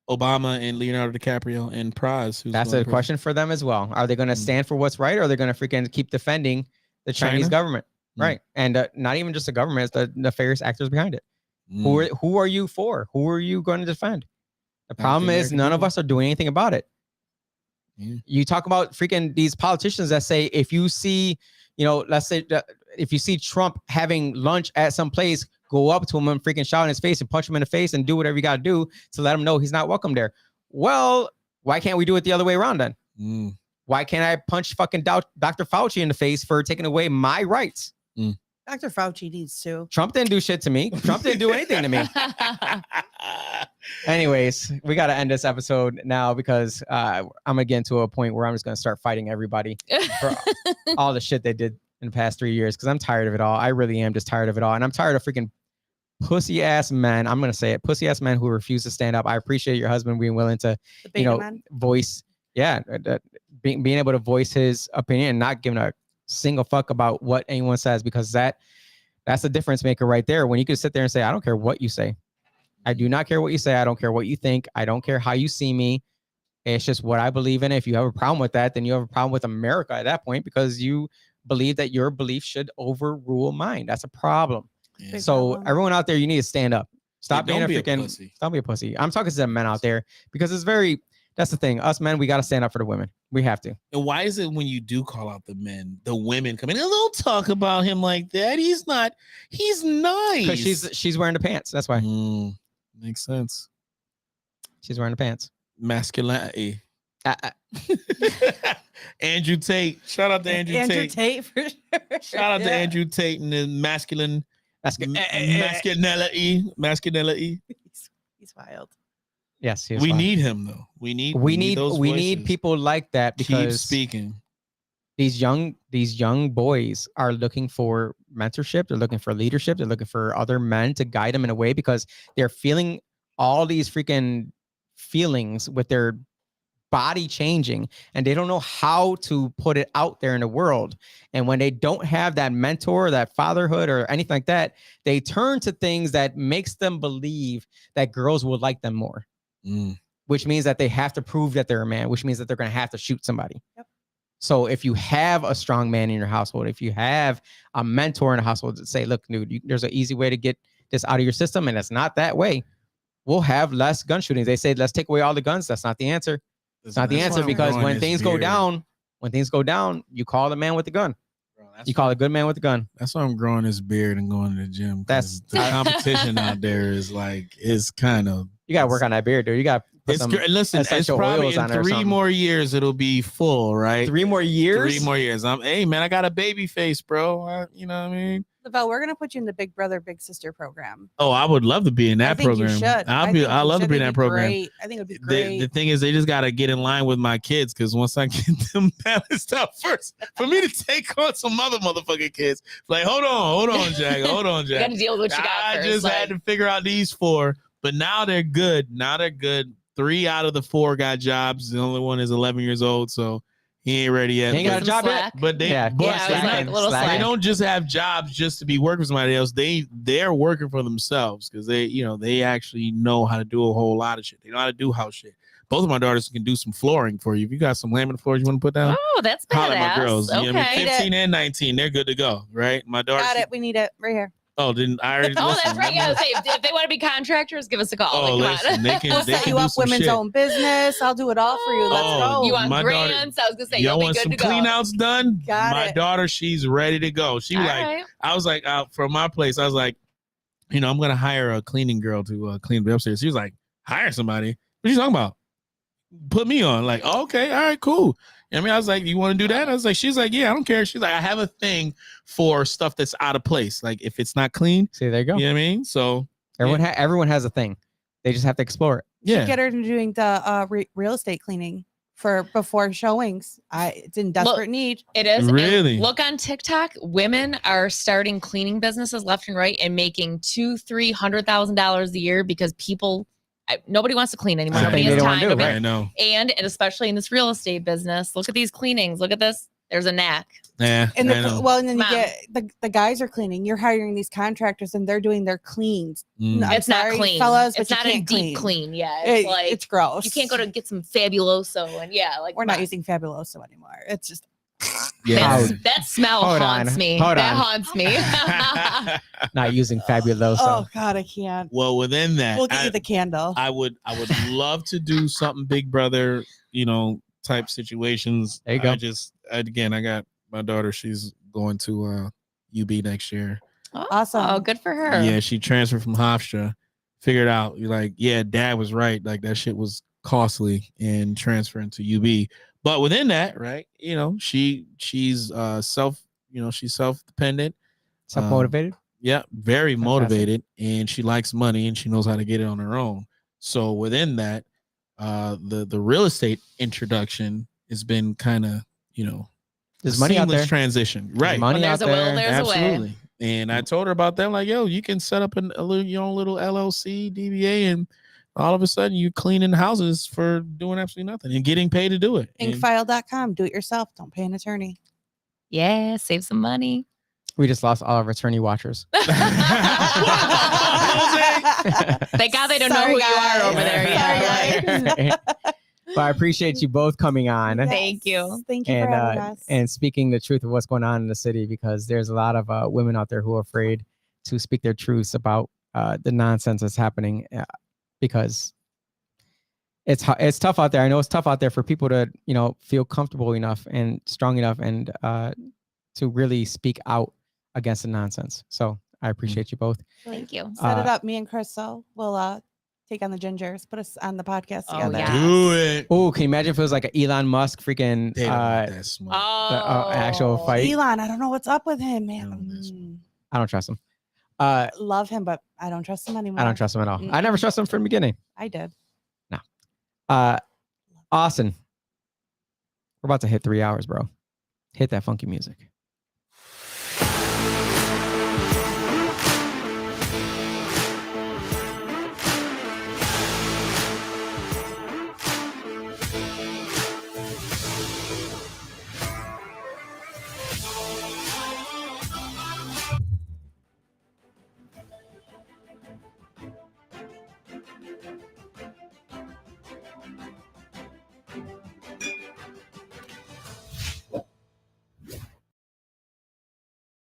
Obama and Leonardo DiCaprio and Praz? Who's
That's
going
a
to prison?
question for them as well. Are they going to
Mm.
stand for what's right, or are they going to freaking keep defending the Chinese
China?
government?
Mm.
Right. And not even just the government, it's the nefarious actors behind it.
Mm.
Who are you for? Who are you going to defend? The
the
problem is
American
none of
people.
us are doing anything about it.
Yeah.
You talk about freaking these politicians that say, if you see, let's say if you see Trump having lunch at some place, go up to him and freaking shout in his face and punch him in the face and do whatever you got to do to let him know he's not welcome there. Well, why can't we do it the other way around then?
Mm.
Why can't I punch fucking Dr. Fauci in the face for taking away my rights?
Dr. Fauci needs to.
Trump didn't do shit to me. Trump didn't do anything to me. Anyways, we got to end this episode now because I'm going to get into a point where I'm just going to start fighting everybody for all the shit they did in the past 3 years because I'm tired of it all. I really am just tired of it all. And I'm tired of freaking pussy ass men. I'm going to say it. Pussy ass men who refuse to stand up. I appreciate your husband being willing to,
The beta man.
voice. Yeah. Being able to voice his opinion and not giving a single fuck about what anyone says because that's the difference maker right there. When you can sit there and say, I don't care what you say. I do not care what you say. I don't care what you think. I don't care how you see me. It's just what I believe in. If you have a problem with that, then you have a problem with America at that point because you believe that your belief should overrule mine. That's a problem.
Yeah.
So
problem.
everyone out there, you need to stand up. Stop
Yeah,
being
don't be a
freaking
pussy.
Don't be a pussy. I'm talking to the men out there because that's the thing. Us men, we got to stand up for the women. We have to.
And why is it when you do call out the men, the women come in and don't talk about him like that? He's nice.
Because she's wearing the pants. That's why
Makes sense.
she's wearing the pants.
Masculinity. Andrew Tate. Shout out to Andrew Tate.
Tate for sure.
Shout out to
Yeah.
Andrew Tate and the masculinity.
He's wild.
Yes, he is
We
fine.
need him though. We need those
we
voices.
need people like that
Keep
because
speaking.
these young boys are looking for mentorship. They're looking for leadership. They're looking for other men to guide them in a way because they're feeling all these freaking feelings with their body changing and they don't know how to put it out there in the world. And when they don't have that mentor, that fatherhood or anything like that, they turn to things that makes them believe that girls will like them more, which means that they have to prove that they're a man, which means that they're going to have to shoot somebody.
Yep.
So if you have a strong man in your household, if you have a mentor in the household to say, look, dude, there's an easy way to get this out of your system. And it's not that way. We'll have less gun shootings. They say, let's take away all the guns. That's not the answer. It's not the
That's
answer
why I'm
because
growing
when
this
things go
beard.
down, you call the man with the gun.
Bro, that's
You call a good man with the gun.
That's why I'm growing this beard and going to the gym.
That's-
The competition out there is kind of.
You got to work on that beard, dude. You got to put some
Listen, it's
essential
probably
oils
in
on there or
3
something.
more years it'll be full, right?
3 more years.
3 more years. Hey man, I got a baby face, bro. You know what I mean?
Lavelle, we're gonna put you in the Big Brother Big Sister program.
Oh, I would love to be in that
I think
program.
you should.
I love to be in that program.
Great. I think it'd be great.
The thing is, they just got to get in line with my kids because once I get them balanced out first, for me to take on some other motherfucking kids, like, hold on, Jack.
You got to deal with what you got
I
first.
just had to figure out these 4, but now they're good. 3 out of the 4 got jobs. The only one is 11 years old, so he ain't ready yet.
He ain't got a job yet.
But they,
Yeah,
but
yeah, I was like,
slacking,
a little
slacking.
they don't just have jobs just to be working for somebody else. They're working for themselves because they actually know how to do a whole lot of shit. They know how to do house shit. Both of my daughters can do some flooring for you. If you got some laminate floors you want to put down,
Oh, that's
holler at
badass.
my girls. You know what I mean?
Okay.
15 and 19, they're good to go, right? My daughter.
Got it. We need it right here.
Oh, didn't I already?
Oh,
listen,
that's right. Yeah, say, if they want to be contractors, give us a call.
Oh,
Like, come
listen,
on.
they can.
We'll
They
set
can
you
do
up
some
women's
shit.
own business. I'll do it all for you. Let's
Oh,
go.
You want
my daughter-
grants? I was gonna say
Y'all
you'll
want
be
some
good to go.
clean outs done?
Got
My
it.
daughter, she's ready to go. She
All
like,
right.
I was like, from my place, I was like, I'm gonna hire a cleaning girl to clean the upstairs. She was like, hire somebody? What are you talking about? Put me on. Like, okay, all right, cool. I mean, I was like, you want to do that? I was like, she's like, yeah, I don't care. She's like, I have a thing for stuff that's out of place. Like, if it's not clean,
See, there you go.
you know what I mean? So
Everyone has a thing. They just have to explore it.
yeah,
Get her into doing the real estate cleaning for before showings. It's in desperate need.
It is. And
Really?
look on TikTok. Women are starting cleaning businesses left and right and making $200,000-$300,000 a year because nobody wants to clean anymore.
I
Nobody
know.
has
They don't wanna
time.
do it,
Nobody-
I know.
And especially in this real estate business, look at these cleanings. Look at this. There's a knack.
Yeah,
And
I know.
and then you
Mom.
get the guys are cleaning. You're hiring these contractors and they're doing their cleans.
Mm.
I'm
It's not
sorry,
clean,
fellas, but
It's
you
not a
can't
deep
clean.
clean. Yeah, it's like
It's gross.
you can't go to get some Fabuloso and like
We're
come
not
on.
using Fabuloso anymore. It's just
Yeah.
That smell
Hold
haunts
on,
me.
hold
That
on.
haunts me.
Not using Fabuloso.
oh god, I can't.
Well, within that,
We'll get you the candle.
I would love to do something Big Brother, type situations.
There you go.
I got my daughter. She's going to UB next year.
Awesome.
Oh, good for her.
Yeah, she transferred from Hofstra. figured out, you're like, yeah, dad was right. Like that shit was costly in transferring to UB. But within that, right, you know, she's she's self-dependent,
Self-motivated.
yeah, very
Fantastic.
motivated, and she likes money and she knows how to get it on her own. So within that, the real estate introduction has been kind of, you know,
There's money out there.
transition,
There's
right?
money
When
out
there's a will,
there.
there's a way.
Absolutely. And I told her about that. I'm like, yo, you can set up your own little LLC, DBA, and all of a sudden you cleaning houses for doing absolutely nothing and getting paid to do it. And
Inkfile.com. Do it yourself. Don't pay an attorney.
Yeah, save some money.
We just lost all of our attorney watchers.
Thank God they don't know
Sorry,
who you are
guys.
over there. Yeah,
Sorry,
right.
But I appreciate you both coming on.
Thank you.
Thank you for having us.
And speaking the truth of what's going on in the city, because there's a lot of women out there who are afraid to speak their truths about the nonsense that's happening, because it's tough out there. I know it's tough out there for people to, you know, feel comfortable enough and strong enough and to really speak out against the nonsense. So I appreciate you both.
Thank you.
Set it up. Me and Crystal will take on the Gingers. Put us on the podcast
Oh,
together.
yeah.
do it.
Oh, can you imagine if it was like an Elon Musk freaking
They don't want that smoke.
actual fight?
Elon, I don't know what's up with him, man.
No, that's-
I don't trust him.
Love him, but I don't trust him anymore.
I don't trust him at all. I never trusted him from the beginning.
I did.
Austin, we're about to hit 3 hours, bro. Hit that funky music.